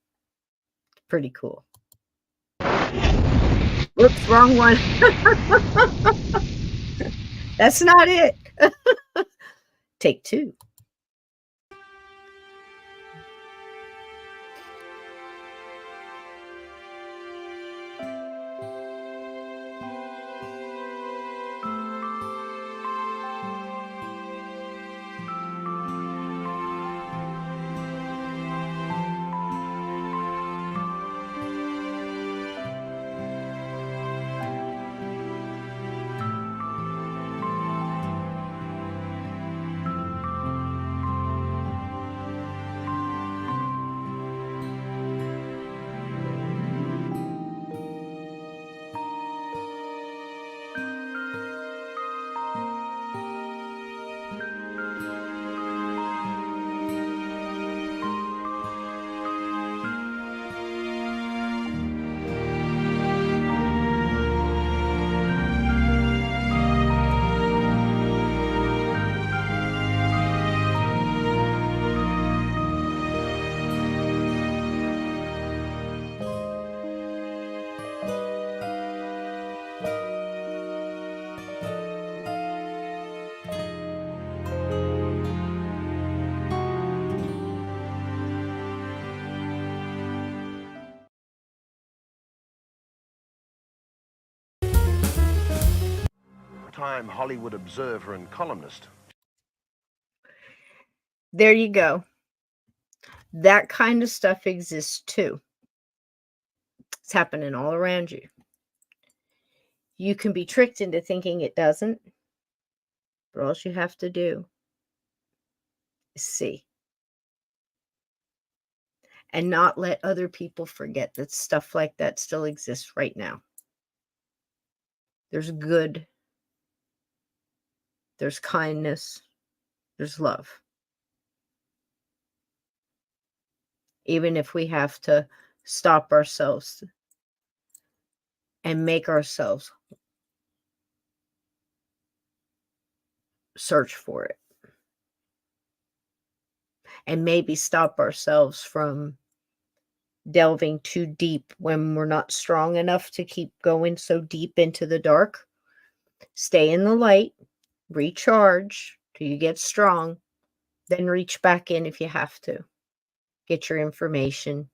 Pretty cool. Whoops, wrong one. That's not it. Take two. Time Hollywood observer and columnist. There you go. That kind of stuff exists too. It's happening all around you. You can be tricked into thinking it doesn't, but all you have to do is see. And not let other people forget that stuff like that still exists right now. There's good, there's kindness, there's love. Even if we have to stop ourselves and make ourselves search for it. And maybe stop ourselves from delving too deep when we're not strong enough to keep going so deep into the dark. Stay in the light, recharge till you get strong, then reach back in if you have to. Get your information,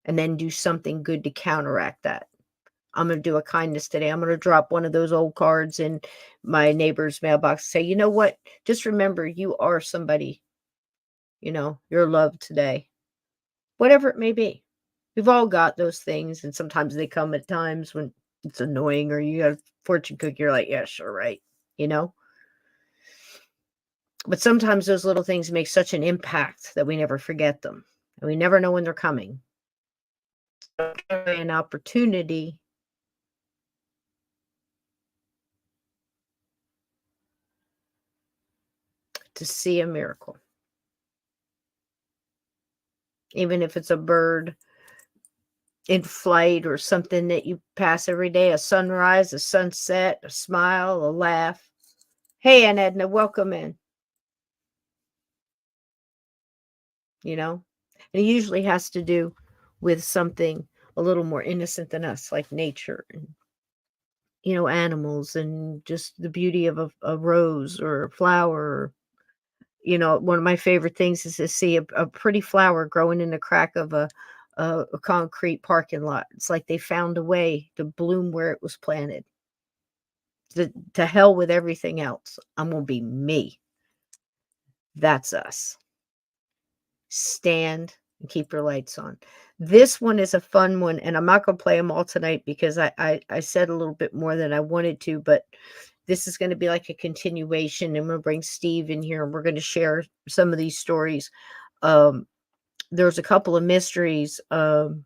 and then do something good to counteract that. I'm going to do a kindness today. I'm going to drop one of those old cards in my neighbor's mailbox. Say, you know what? Just remember, you are somebody. You're loved today. Whatever it may be. We've all got those things, and sometimes they come at times when it's annoying, or you got a fortune cookie, you're like, yeah, sure, right. But sometimes those little things make such an impact that we never forget them, and we never know when they're coming. So an opportunity to see a miracle. Even if it's a bird in flight or something that you pass every day, a sunrise, a sunset, a smile, a laugh. Hey, Aunt Edna, welcome in. And it usually has to do with something a little more innocent than us, like nature and, animals, and just the beauty of a rose or a flower. One of my favorite things is to see a pretty flower growing in the crack of a a concrete parking lot. It's like they found a way to bloom where it was planted. To hell with everything else. I'm gonna be me. That's us. Stand and keep your lights on. This one is a fun one, and I'm not gonna play them all tonight because I said a little bit more than I wanted to, but this is gonna be like a continuation. I'm gonna bring Steve in here, and we're gonna share some of these stories. There's a couple of mysteries, and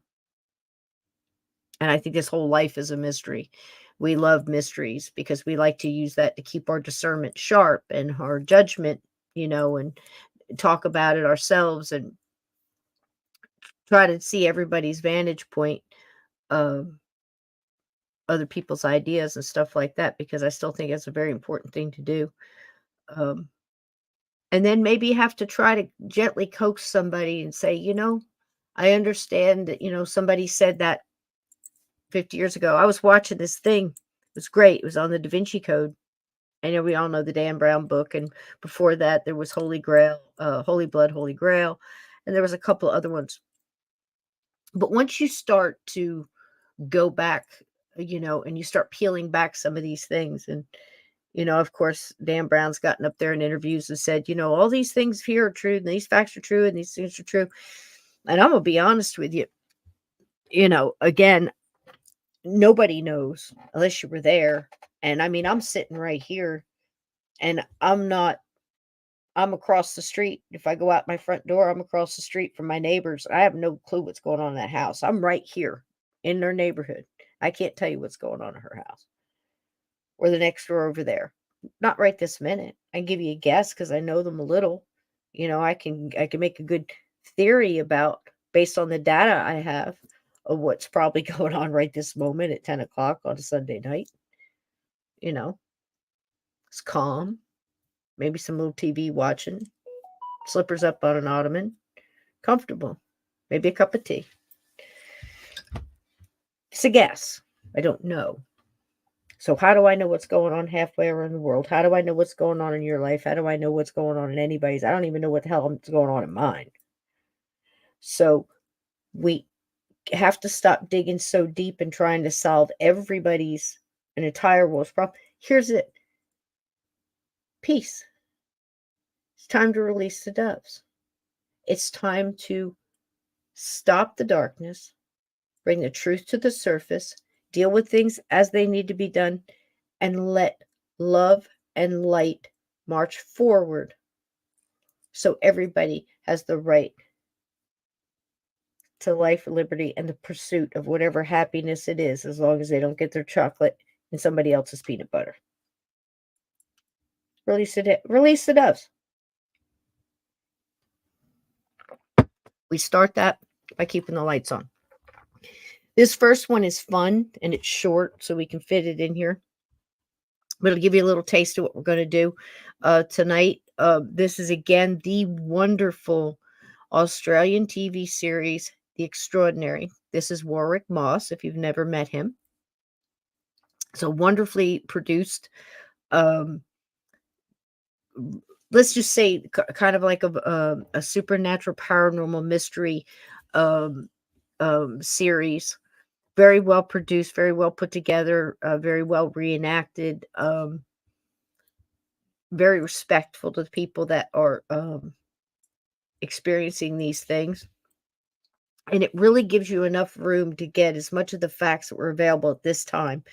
I think this whole life is a mystery. We love mysteries because we like to use that to keep our discernment sharp and our judgment, and talk about it ourselves and try to see everybody's vantage point, um, other people's ideas and stuff like that, because I still think it's a very important thing to do. Um, and then maybe you have to try to gently coax somebody and say, I understand that, somebody said that 50 years ago. I was watching this thing. It was great. It was on the Da Vinci Code. I know we all know the Dan Brown book. And before that, there was Holy Grail, Holy Blood, Holy Grail. And there was a couple other ones. But once you start to go back, and you start peeling back some of these things, and, of course, Dan Brown's gotten up there in interviews and said, all these things here are true, and these facts are true, and these things are true. And I'm going to be honest with you, again, nobody knows unless you were there. And I mean, I'm sitting right here, and I'm across the street. If I go out my front door, I'm across the street from my neighbors. I have no clue what's going on in that house. I'm right here in their neighborhood. I can't tell you what's going on in her house or the next door over there. Not right this minute. I can give you a guess because I know them a little. I can make a good theory about, based on the data I have, of what's probably going on right this moment at 10 o'clock on a Sunday night. It's calm. Maybe some little TV watching. Slippers up on an ottoman. Comfortable. Maybe a cup of tea. It's a guess. I don't know. So how do I know what's going on halfway around the world? How do I know what's going on in your life? How do I know what's going on in anybody's? I don't even know what the hell is going on in mine. So we have to stop digging so deep and trying to solve everybody's, an entire world's problem. Here's it. Peace. It's time to release the doves. It's time to stop the darkness, bring the truth to the surface, deal with things as they need to be done, and let love and light march forward so everybody has the right to life, liberty, and the pursuit of whatever happiness it is, as long as they don't get their chocolate in somebody else's peanut butter. Release the doves. We start that by keeping the lights on. This first one is fun and it's short, so we can fit it in here. But it'll give you a little taste of what we're going to do tonight. This is, again, the wonderful Australian TV series, The Extraordinary. This is Warwick Moss, if you've never met him. So wonderfully produced. Let's just say kind of like a supernatural paranormal mystery series. Very well produced, very well put together, very well reenacted, very respectful to the people that are experiencing these things. And it really gives you enough room to get as much of the facts that were available at this time.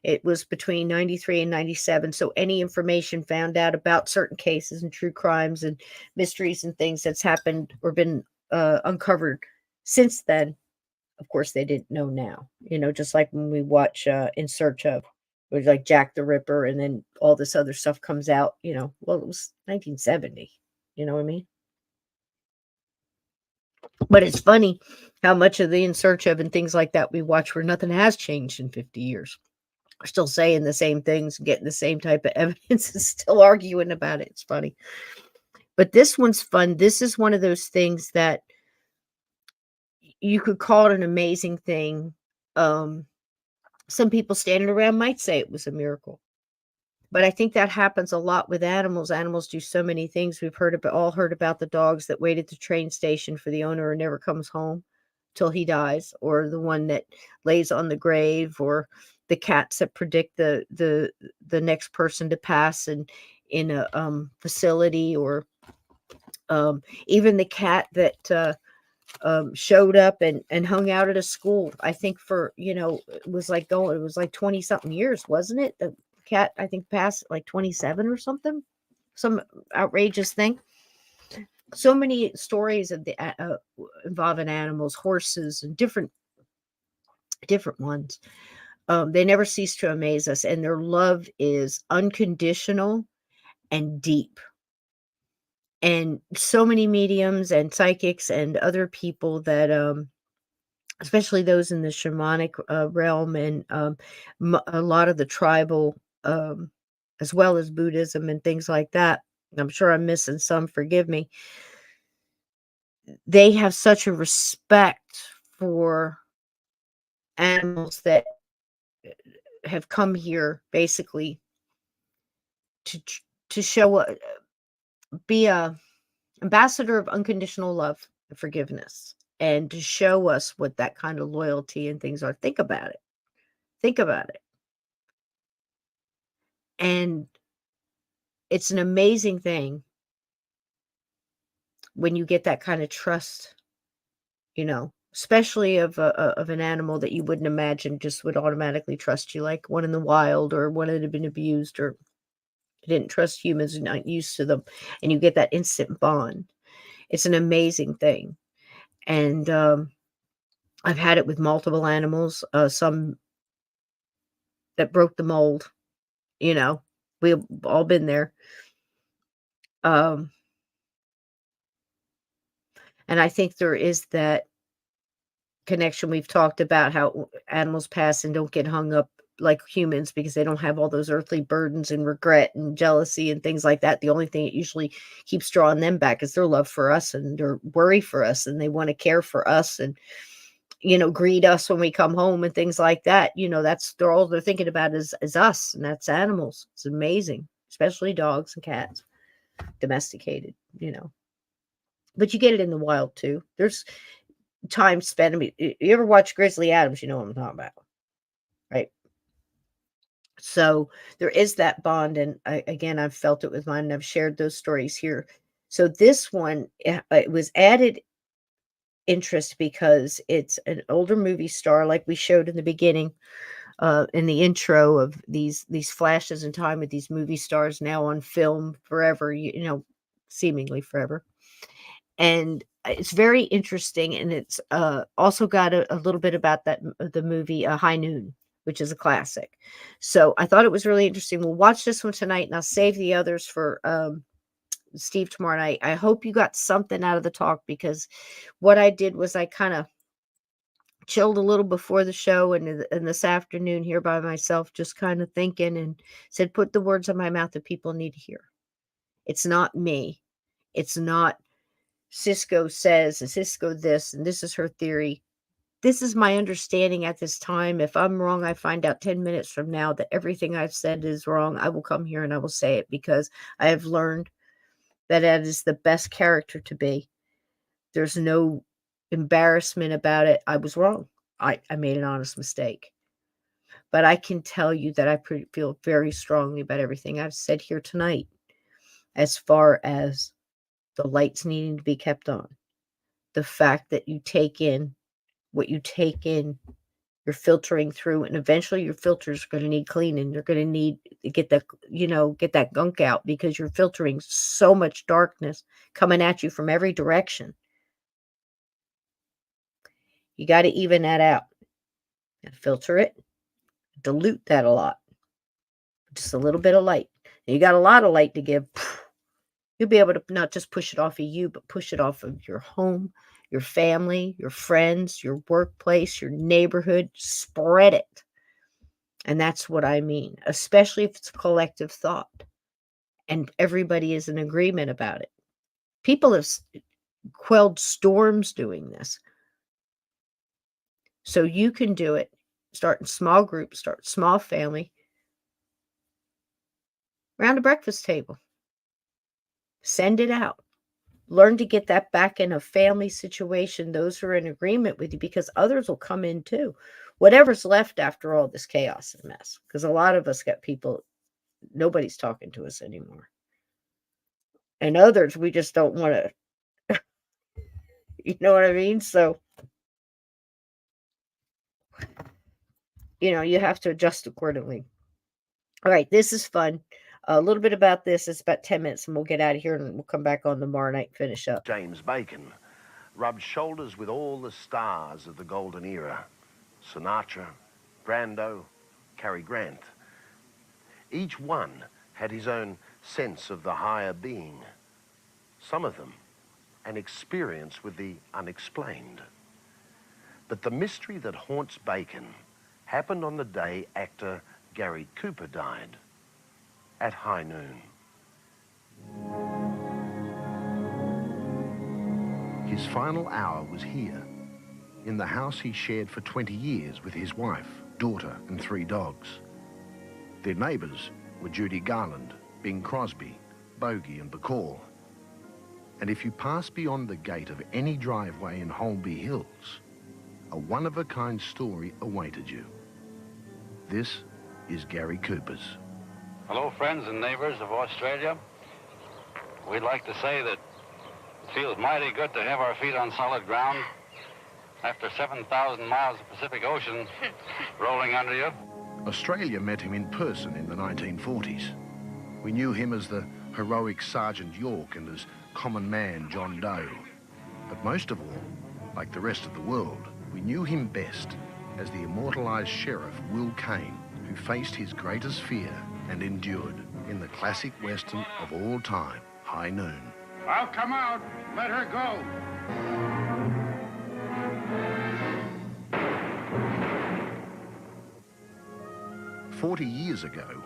It was between 93 and 97. So any information found out about certain cases and true crimes and mysteries and things that's happened or been uncovered since then, of course, they didn't know now. Just like when we watch In Search of, it was like Jack the Ripper, and then all this other stuff comes out, well, it was 1970. You know what I mean? But it's funny how much of the In Search of and things like that we watch where nothing has changed in 50 years. We're still saying the same things, getting the same type of evidence, and still arguing about it. It's funny. But this one's fun. This is one of those things that you could call it an amazing thing. Some people standing around might say it was a miracle. But I think that happens a lot with animals. Animals do so many things. We've all heard about the dogs that wait at the train station for the owner and never comes home. till he dies, or the one that lays on the grave, or the cats that predict the next person to pass in a facility, or even the cat that showed up and hung out at a school. I think for, it was like 20 something years, wasn't it? The cat, I think, passed at like 27 or something, some outrageous thing. So many stories of the involving animals, horses, and different ones. They never cease to amaze us, and their love is unconditional and deep. And so many mediums and psychics and other people that especially those in the shamanic realm, and a lot of the tribal, as well as Buddhism and things like that. I'm sure I'm missing some, forgive me. They have such a respect for animals that have come here basically to show be a ambassador of unconditional love and forgiveness, and to show us what that kind of loyalty and things are. Think about it. Think about it. And it's an amazing thing when you get that kind of trust, especially of an animal that you wouldn't imagine just would automatically trust you, like one in the wild, or one that had been abused, or didn't trust humans, not used to them, and you get that instant bond. It's an amazing thing. And I've had it with multiple animals, some that broke the mold. We've all been there. And I think there is that connection. We've talked about how animals pass and don't get hung up like humans, because they don't have all those earthly burdens and regret and jealousy and things like that. The only thing that usually keeps drawing them back is their love for us and their worry for us, and they want to care for us and greet us when we come home and things like that. That's all they're thinking about is us, and that's animals. It's amazing, especially dogs and cats, domesticated. But you get it in the wild too. There's time spent. I mean, you ever watch Grizzly Adams? You know what I'm talking about, right? So there is that bond, and again, I've felt it with mine, and I've shared those stories here. So this one, it was added interest because it's an older movie star, like we showed in the beginning, in the intro, of these flashes in time with these movie stars now on film forever, seemingly forever. And it's very interesting, and it's also got a little bit about the movie High Noon, which is a classic. So I thought it was really interesting. We'll watch this one tonight, and I'll save the others for Steve tomorrow night. I hope you got something out of the talk, because what I did was I kind of chilled a little before the show, and this afternoon here by myself, just kind of thinking, and said, put the words in my mouth that people need to hear. It's not me. It's not Cisco says, and Cisco this, and this is her theory. This is my understanding at this time. If I'm wrong, I find out 10 minutes from now that everything I've said is wrong, I will come here and I will say it, because I have learned that is the best character to be. There's no embarrassment about it. I was wrong. I made an honest mistake. But I can tell you that I feel very strongly about everything I've said here tonight, as far as the lights needing to be kept on. The fact that you take in what you take in, you're filtering through, and eventually your filters are going to need cleaning. You're going to need to get that gunk out, because you're filtering so much darkness coming at you from every direction. You got to even that out and filter it, dilute that a lot, just a little bit of light. And you got a lot of light to give. You'll be able to not just push it off of you, but push it off of your home, your family, your friends, your workplace, your neighborhood. Spread it. And that's what I mean, especially if it's a collective thought and everybody is in agreement about it. People have quelled storms doing this. So you can do it. Start in small groups, start small family, around a breakfast table. Send it out. Learn to get that back in a family situation, those who are in agreement with you, because others will come in too. Whatever's left after all this chaos and mess, because a lot of us got people, nobody's talking to us anymore. And others, we just don't want to, you know what I mean? So, you have to adjust accordingly. All right, this is fun. A little bit about this. It's about 10 minutes and we'll get out of here and we'll come back on tomorrow night and finish up. James Bacon rubbed shoulders with all the stars of the golden era. Sinatra, Brando, Cary Grant. Each one had his own sense of the higher being. Some of them an experience with the unexplained. But the mystery that haunts Bacon happened on the day actor Gary Cooper died, at high noon. His final hour was here, in the house he shared for 20 years with his wife, daughter, and 3 dogs. Their neighbours were Judy Garland, Bing Crosby, Bogey, and Bacall. And if you pass beyond the gate of any driveway in Holmby Hills, a one-of-a-kind story awaited you. This is Gary Cooper's. Hello, friends and neighbors of Australia. We'd like to say that it feels mighty good to have our feet on solid ground after 7,000 miles of Pacific Ocean rolling under you. Australia met him in person in the 1940s. We knew him as the heroic Sergeant York and as common man John Doe. But most of all, like the rest of the world, we knew him best as the immortalized sheriff Will Kane, who faced his greatest fear and endured in the classic western of all time, High Noon. I'll come out. Let her go. 40 years ago,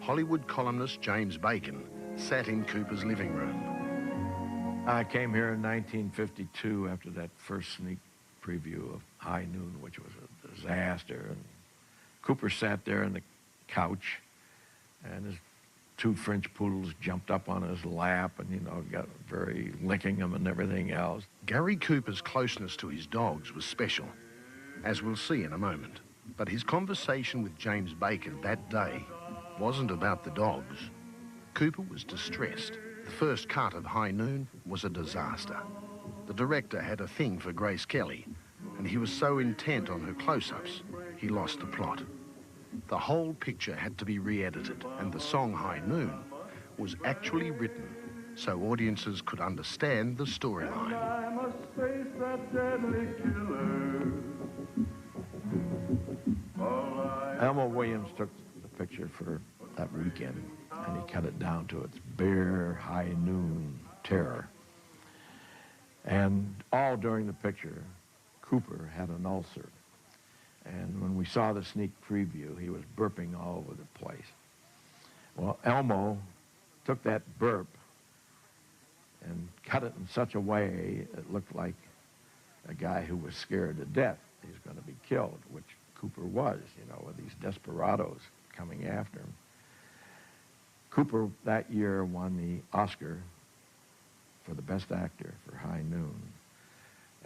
Hollywood columnist James Bacon sat in Cooper's living room. I came here in 1952 after that first sneak preview of High Noon, which was a disaster. And Cooper sat there on the couch, and his 2 French poodles jumped up on his lap and, got very licking him and everything else. Gary Cooper's closeness to his dogs was special, as we'll see in a moment. But his conversation with James Bacon that day wasn't about the dogs. Cooper was distressed. The first cut of High Noon was a disaster. The director had a thing for Grace Kelly, and he was so intent on her close-ups, he lost the plot. The whole picture had to be re-edited, and the song High Noon was actually written so audiences could understand the storyline. I must face that deadly killer. Elmo Williams took the picture for that weekend, and he cut it down to its bare High Noon terror. And all during the picture, Cooper had an ulcer. And when we saw the sneak preview, he was burping all over the place. Well, Elmo took that burp and cut it in such a way it looked like a guy who was scared to death he's going to be killed, which Cooper was, with these desperados coming after him. Cooper that year won the Oscar for the best actor for High Noon.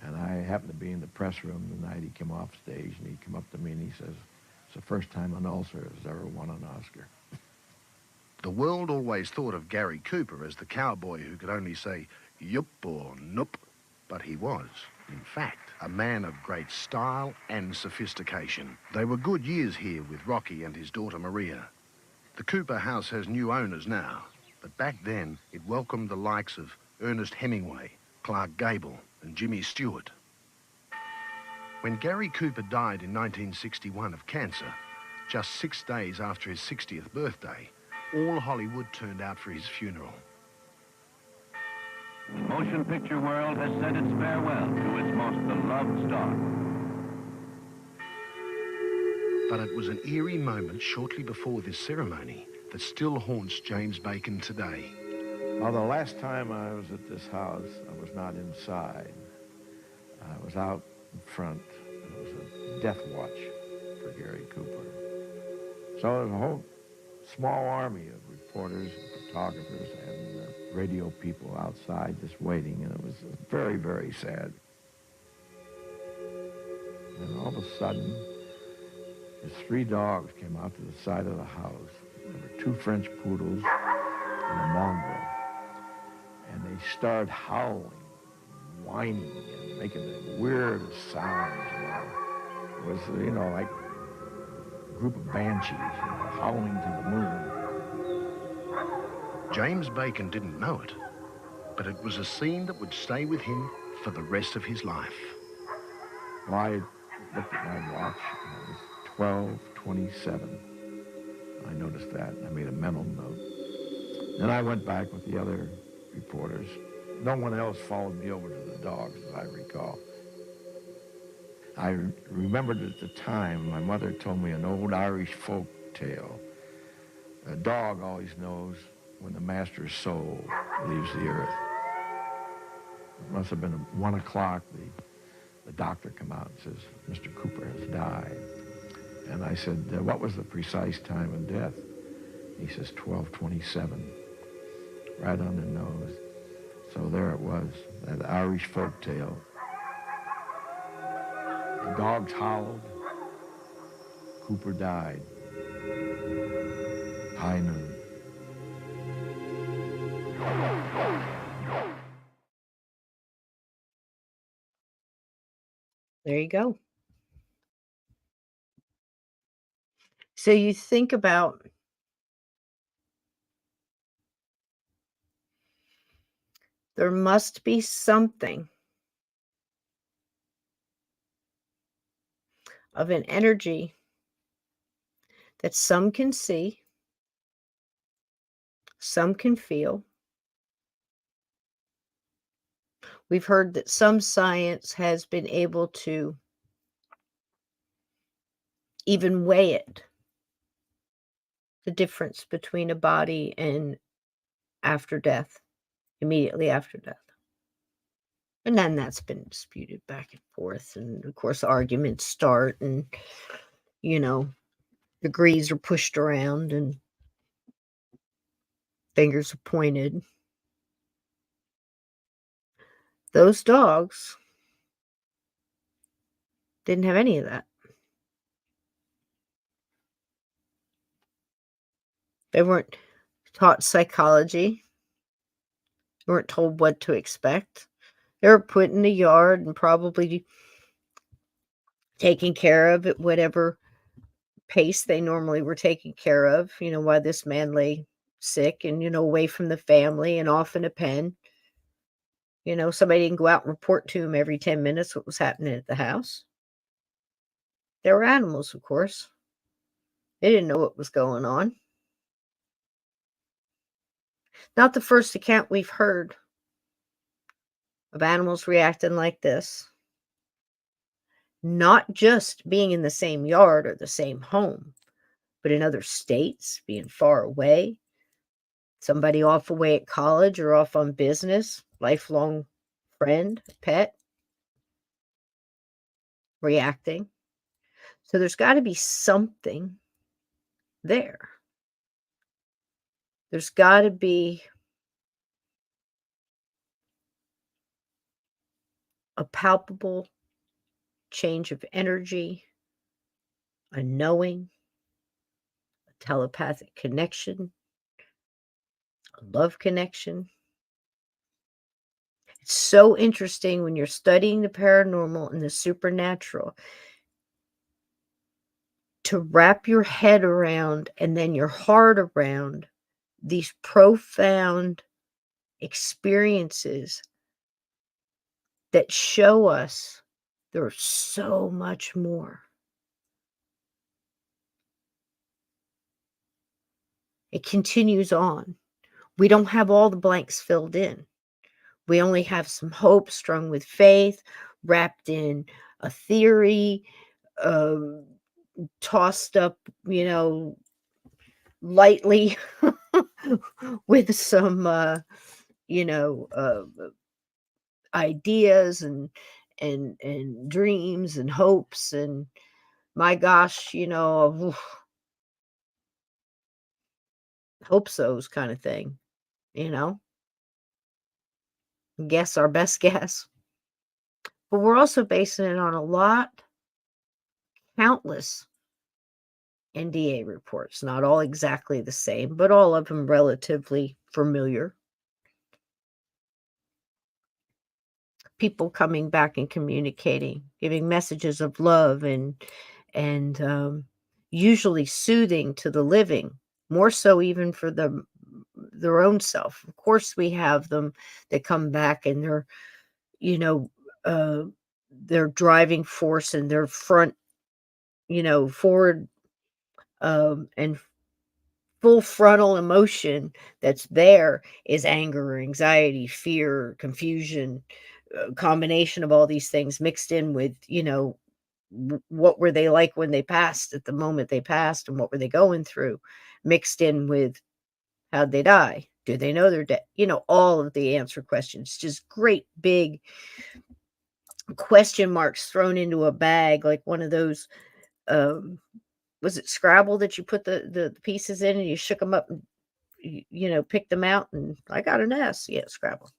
And I happened to be in the press room the night he came off stage, and he came up to me and he says, "It's the first time an ulcer has ever won an Oscar." The world always thought of Gary Cooper as the cowboy who could only say yup or nope, but he was, in fact, a man of great style and sophistication. They were good years here with Rocky and his daughter Maria. The Cooper house has new owners now, but back then it welcomed the likes of Ernest Hemingway, Clark Gable, and Jimmy Stewart. When Gary Cooper died in 1961 of cancer, just 6 days after his 60th birthday, all Hollywood turned out for his funeral. The motion picture world has said its farewell to its most beloved star. But it was an eerie moment shortly before this ceremony that still haunts James Bacon today. Well, the last time I was at this house, I was not inside. I was out in front. It was a death watch for Gary Cooper. So there was a whole small army of reporters and photographers and radio people outside just waiting, and it was very, very sad. And all of a sudden, his 3 dogs came out to the side of the house. There were 2 French poodles and a mongrel. And they started howling, whining, and making the weirdest sounds, It was, like a group of banshees, howling to the moon. James Bacon didn't know it, but it was a scene that would stay with him for the rest of his life. Well, I looked at my watch, and it was 12:27. I noticed that, and I made a mental note. Then I went back with the other reporters. No one else followed me over to the dogs, as I recall. I remembered at the time, my mother told me an old Irish folk tale. A dog always knows when the master's soul leaves the earth. It must have been 1 o'clock. The doctor come out and says, Mr. Cooper has died. And I said, what was the precise time of death? He says, 12:27, right on the nose. So there it was, that Irish folk tale. The dogs howled. Cooper died. High noon. There you go. So you think about there must be something of an energy that some can see, some can feel. We've heard that some science has been able to even weigh it, the difference between a body and after death, immediately after death. And then that's been disputed back and forth. And of course, arguments start and, degrees are pushed around and fingers are pointed. Those dogs didn't have any of that. They weren't taught psychology. They weren't told what to expect. They were put in the yard and probably taken care of at whatever pace they normally were taken care of, while this man lay sick and, away from the family and off in a pen. Somebody didn't go out and report to him every 10 minutes what was happening at the house. They were animals, of course. They didn't know what was going on. Not the first account we've heard of animals reacting like this. Not just being in the same yard or the same home, but in other states, being far away. Somebody off away at college or off on business, lifelong friend, pet, reacting. So there's got to be something there. There's got to be a palpable change of energy, a knowing, a telepathic connection, a love connection. It's so interesting when you're studying the paranormal and the supernatural to wrap your head around and then your heart around these profound experiences that show us there's so much more. It continues on. We don't have all the blanks filled in. We only have some hope strung with faith, wrapped in a theory, tossed up, lightly with some, ideas and dreams and hopes and my gosh, hope so's kind of thing, guess our best guess. But we're also basing it on countless NDA reports, not all exactly the same, but all of them relatively familiar. People coming back and communicating, giving messages of love and usually soothing to the living, more so even for their own self. Of course, we have them that come back and they're, you know, uh, their driving force and their front, forward and full frontal emotion that's there is anger, anxiety, fear, confusion, combination of all these things mixed in with, what were they like when they passed at the moment they passed and what were they going through, mixed in with how'd they die? Do they know they're dead? All of the answer questions, just great big question marks thrown into a bag, like one of those, was it Scrabble that you put the pieces in and you shook them up and picked them out and I got an S. Yeah, Scrabble.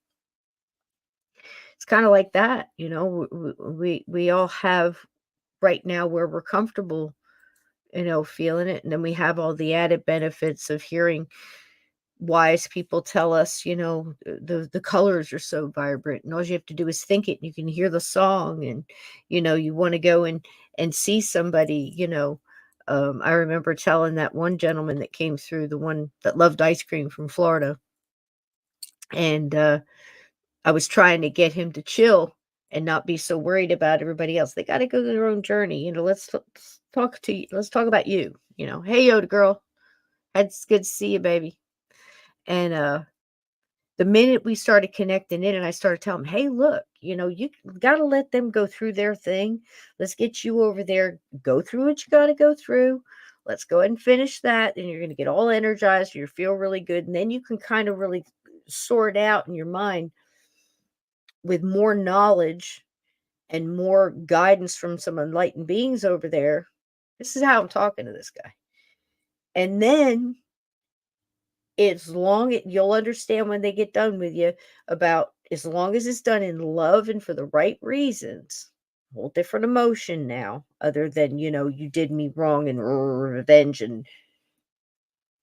It's kind of like that, we all have right now where we're comfortable, feeling it. And then we have all the added benefits of hearing wise people tell us, the colors are so vibrant and all you have to do is think it. And you can hear the song and, you want to go and see somebody, I remember telling that one gentleman that came through, the one that loved ice cream from Florida. And, I was trying to get him to chill and not be so worried about everybody else. They got to go their own journey. Let's talk to you. Let's talk about you. Hey, Yoda girl, it's good to see you, baby. And the minute we started connecting in, and I started telling him, hey, look, you got to let them go through their thing. Let's get you over there. Go through what you got to go through. Let's go ahead and finish that. And you're going to get all energized. You feel really good. And then you can kind of really sort out in your mind with more knowledge and more guidance from some enlightened beings over there. This is how I'm talking to this guy. And then you'll understand when they get done with you about as long as it's done in love and for the right reasons, a whole different emotion now, other than, you did me wrong and revenge. And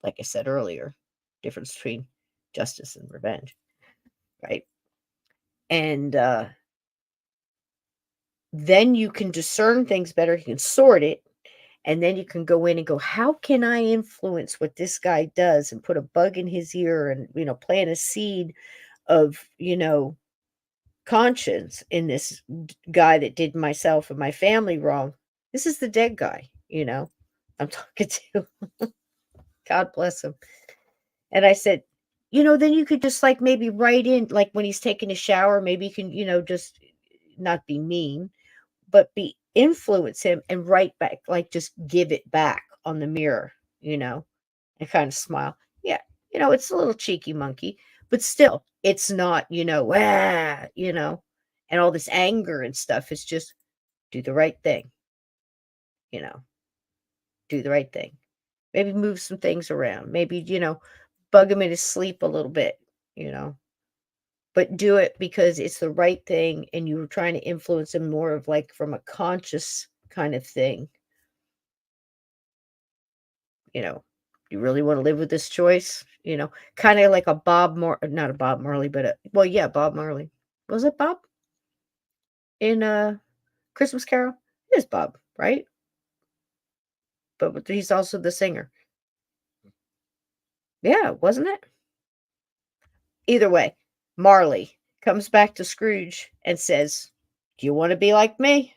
like I said earlier, difference between justice and revenge, right? And then you can discern things better. You can sort it. And then you can go in and go, how can I influence what this guy does and put a bug in his ear and, plant a seed of, conscience in this guy that did myself and my family wrong. This is the dead guy, I'm talking to. God bless him. And I said, then you could just like maybe write in, like when he's taking a shower, maybe you can, just not be mean, but influence him and write back, like just give it back on the mirror, and kind of smile. Yeah, it's a little cheeky monkey, but still, it's not, and all this anger and stuff. It's just do the right thing, do the right thing. Maybe move some things around. Maybe, bug him in his sleep a little bit, but do it because it's the right thing and you were trying to influence him more of like from a conscious kind of thing. You really want to live with this choice, kind of like not a Bob Marley, but Bob Marley. Was it Bob in Christmas Carol? It is Bob, right? But he's also the singer. Yeah, wasn't it? Either way, Marley comes back to Scrooge and says, do you want to be like me?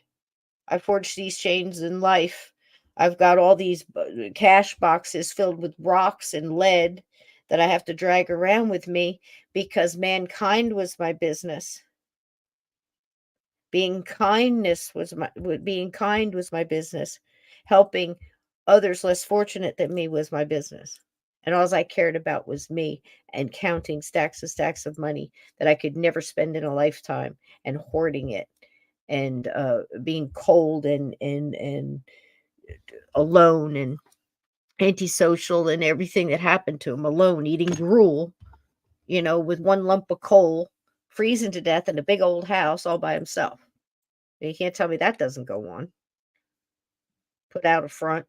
I forged these chains in life. I've got all these cash boxes filled with rocks and lead that I have to drag around with me because mankind was my business. Being kind was my business. Helping others less fortunate than me was my business. And all I cared about was me and counting stacks and stacks of money that I could never spend in a lifetime and hoarding it and being cold and alone and antisocial and everything that happened to him, alone, eating gruel, with one lump of coal freezing to death in a big old house all by himself. You can't tell me that doesn't go on. Put out a front,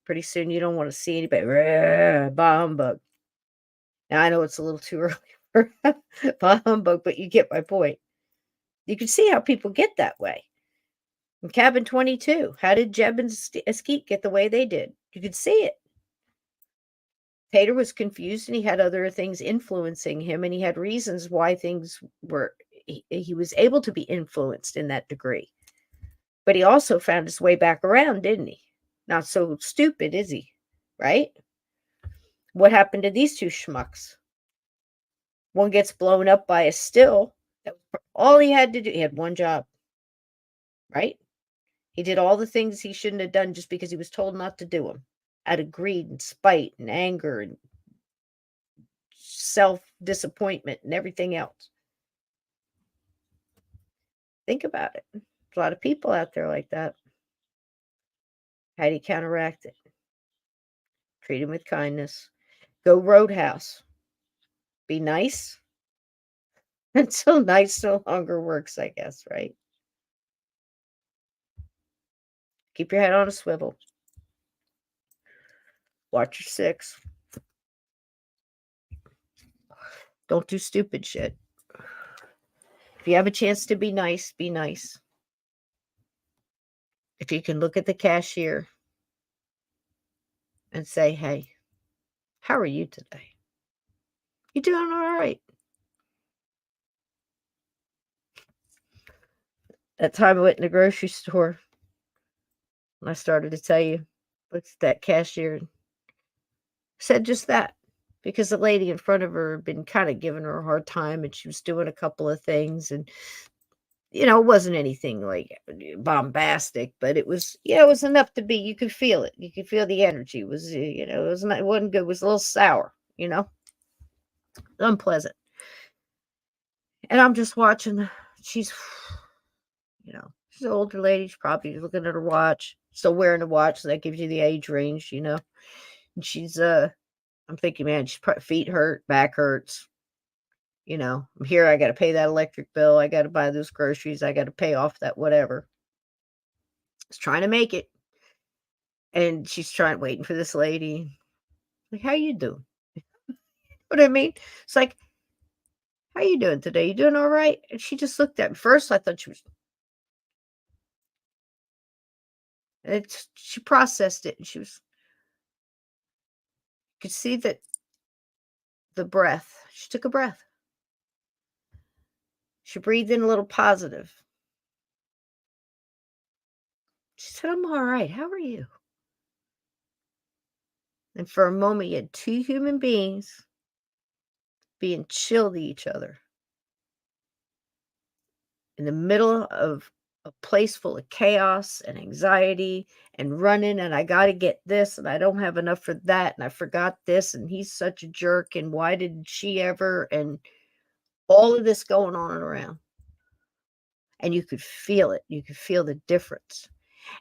pretty soon you don't want to see anybody. Rah, bah humbug. Now, I know it's a little too early for bah humbug, but you get my point. You can see how people get that way. In Cabin 22, how did Jeb and Skeet get the way they did? You could see it. Tater was confused, and he had other things influencing him, and he had reasons why things were, he was able to be influenced in that degree. But he also found his way back around, didn't he? Not so stupid, is he? Right? What happened to these two schmucks? One gets blown up by a still. That was all he had to do. He had one job. Right? He did all the things he shouldn't have done just because he was told not to do them. Out of greed and spite and anger and self-disappointment and everything else. Think about it. There's a lot of people out there like that. How do you counteract it? Treat him with kindness. Go Roadhouse. Be nice. Until nice no longer works, I guess, right? Keep your head on a swivel. Watch your six. Don't do stupid shit. If you have a chance to be nice, be nice. If you can look at the cashier and say, hey, how are you today? You doing all right? That time I went in the grocery store, and I started to tell you, looked at that cashier and said just that. Because the lady in front of her had been kind of giving her a hard time, and she was doing a couple of things, and it wasn't anything like bombastic, but it was enough to be. You could feel it. You could feel the energy. It was it wasn't good. It was a little sour. Unpleasant. And I'm just watching. She's she's an older lady. She's probably looking at her watch, still wearing a watch, so that gives you the age range. And she's I'm thinking, man, she's feet hurt, back hurts. I'm here. I got to pay that electric bill. I got to buy those groceries. I got to pay off that whatever. She's trying to make it. And she's waiting for this lady. Like, how you doing? What I mean? It's like, how you doing today? You doing all right? And she just looked at me. First, I thought she was. She processed it, and she was. You could see that the breath. She took a breath. She breathed in a little positive. She said, I'm all right. How are you? And for a moment, you had two human beings being chill to each other in the middle of a place full of chaos and anxiety and running, and I got to get this, and I don't have enough for that, and I forgot this, and he's such a jerk, and why did she ever, and all of this going on and around. And you could feel it. You could feel the difference.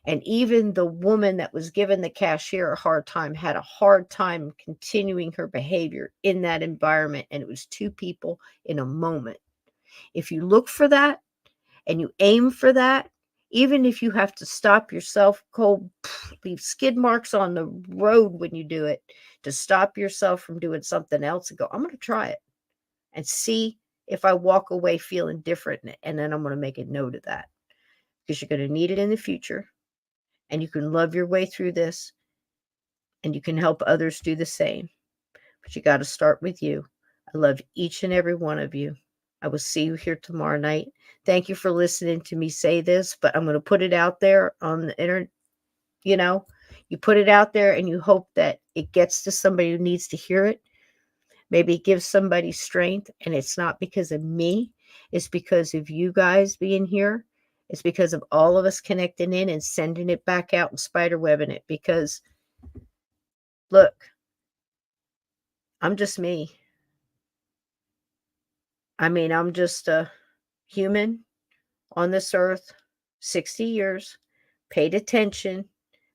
And even the woman that was giving the cashier a hard time had a hard time continuing her behavior in that environment. And it was two people in a moment. If you look for that and you aim for that, even if you have to stop yourself cold, leave skid marks on the road when you do it, to stop yourself from doing something else and go, I'm going to try it and see if I walk away feeling different. And then I'm going to make a note of that, because you're going to need it in the future. And you can love your way through this, and you can help others do the same. But you got to start with you. I love each and every one of you. I will see you here tomorrow night. Thank you for listening to me say this, but I'm going to put it out there on the internet. You put it out there and you hope that it gets to somebody who needs to hear it. Maybe it gives somebody strength, and it's not because of me. It's because of you guys being here. It's because of all of us connecting in and sending it back out and spiderwebbing it. Because, look, I'm just me. I mean, I'm just a human on this earth, 60 years, paid attention,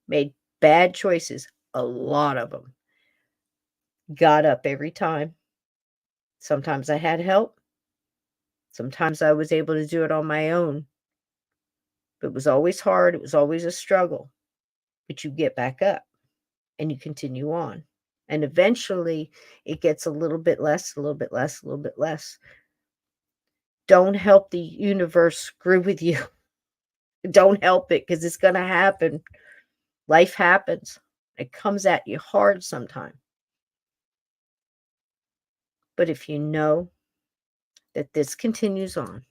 made bad choices, a lot of them. Got up every time. Sometimes I had help. Sometimes I was able to do it on my own. But it was always hard. It was always a struggle. But you get back up and you continue on. And eventually it gets a little bit less, a little bit less, a little bit less. Don't help the universe screw with you. Don't help it, because it's going to happen. Life happens. It comes at you hard sometimes. But if you know that this continues on,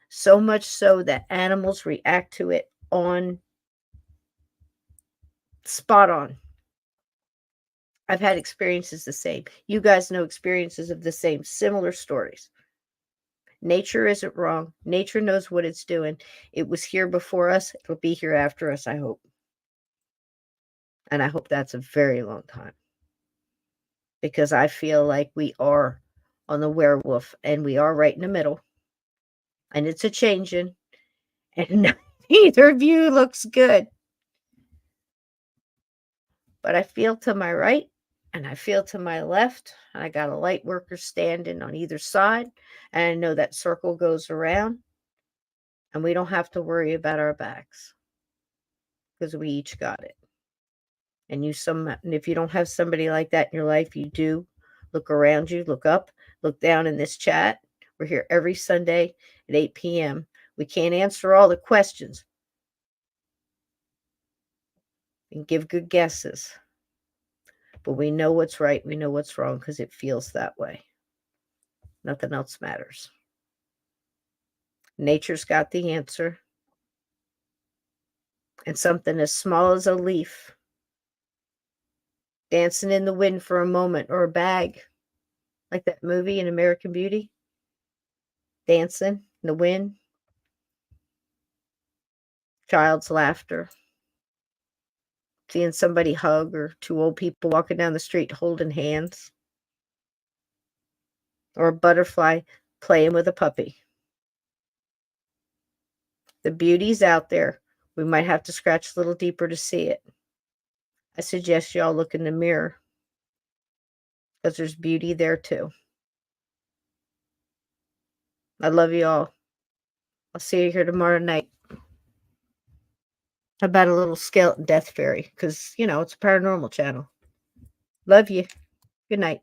so much so that animals react to it on spot on. I've had experiences the same. You guys know experiences of the same, similar stories. Nature isn't wrong. Nature knows what it's doing. It was here before us. It'll be here after us, I hope. And I hope that's a very long time. Because I feel like we are on the werewolf, and we are right in the middle. And it's a changing. And neither view looks good. But I feel to my right and I feel to my left. And I got a light worker standing on either side. And I know that circle goes around. And we don't have to worry about our backs, because we each got it. And if you don't have somebody like that in your life, you do. Look around you, look up, look down in this chat. We're here every Sunday at 8 p.m. We can't answer all the questions and give good guesses, but we know what's right. We know what's wrong, because it feels that way. Nothing else matters. Nature's got the answer. And something as small as a leaf dancing in the wind for a moment, or a bag, like that movie in American Beauty, dancing in the wind, child's laughter, seeing somebody hug, or two old people walking down the street holding hands, or a butterfly playing with a puppy. The beauty's out there. We might have to scratch a little deeper to see it. I suggest y'all look in the mirror, because there's beauty there too. I love you all. I'll see you here tomorrow night. How about a little skeleton death fairy? Because, it's a paranormal channel. Love you. Good night.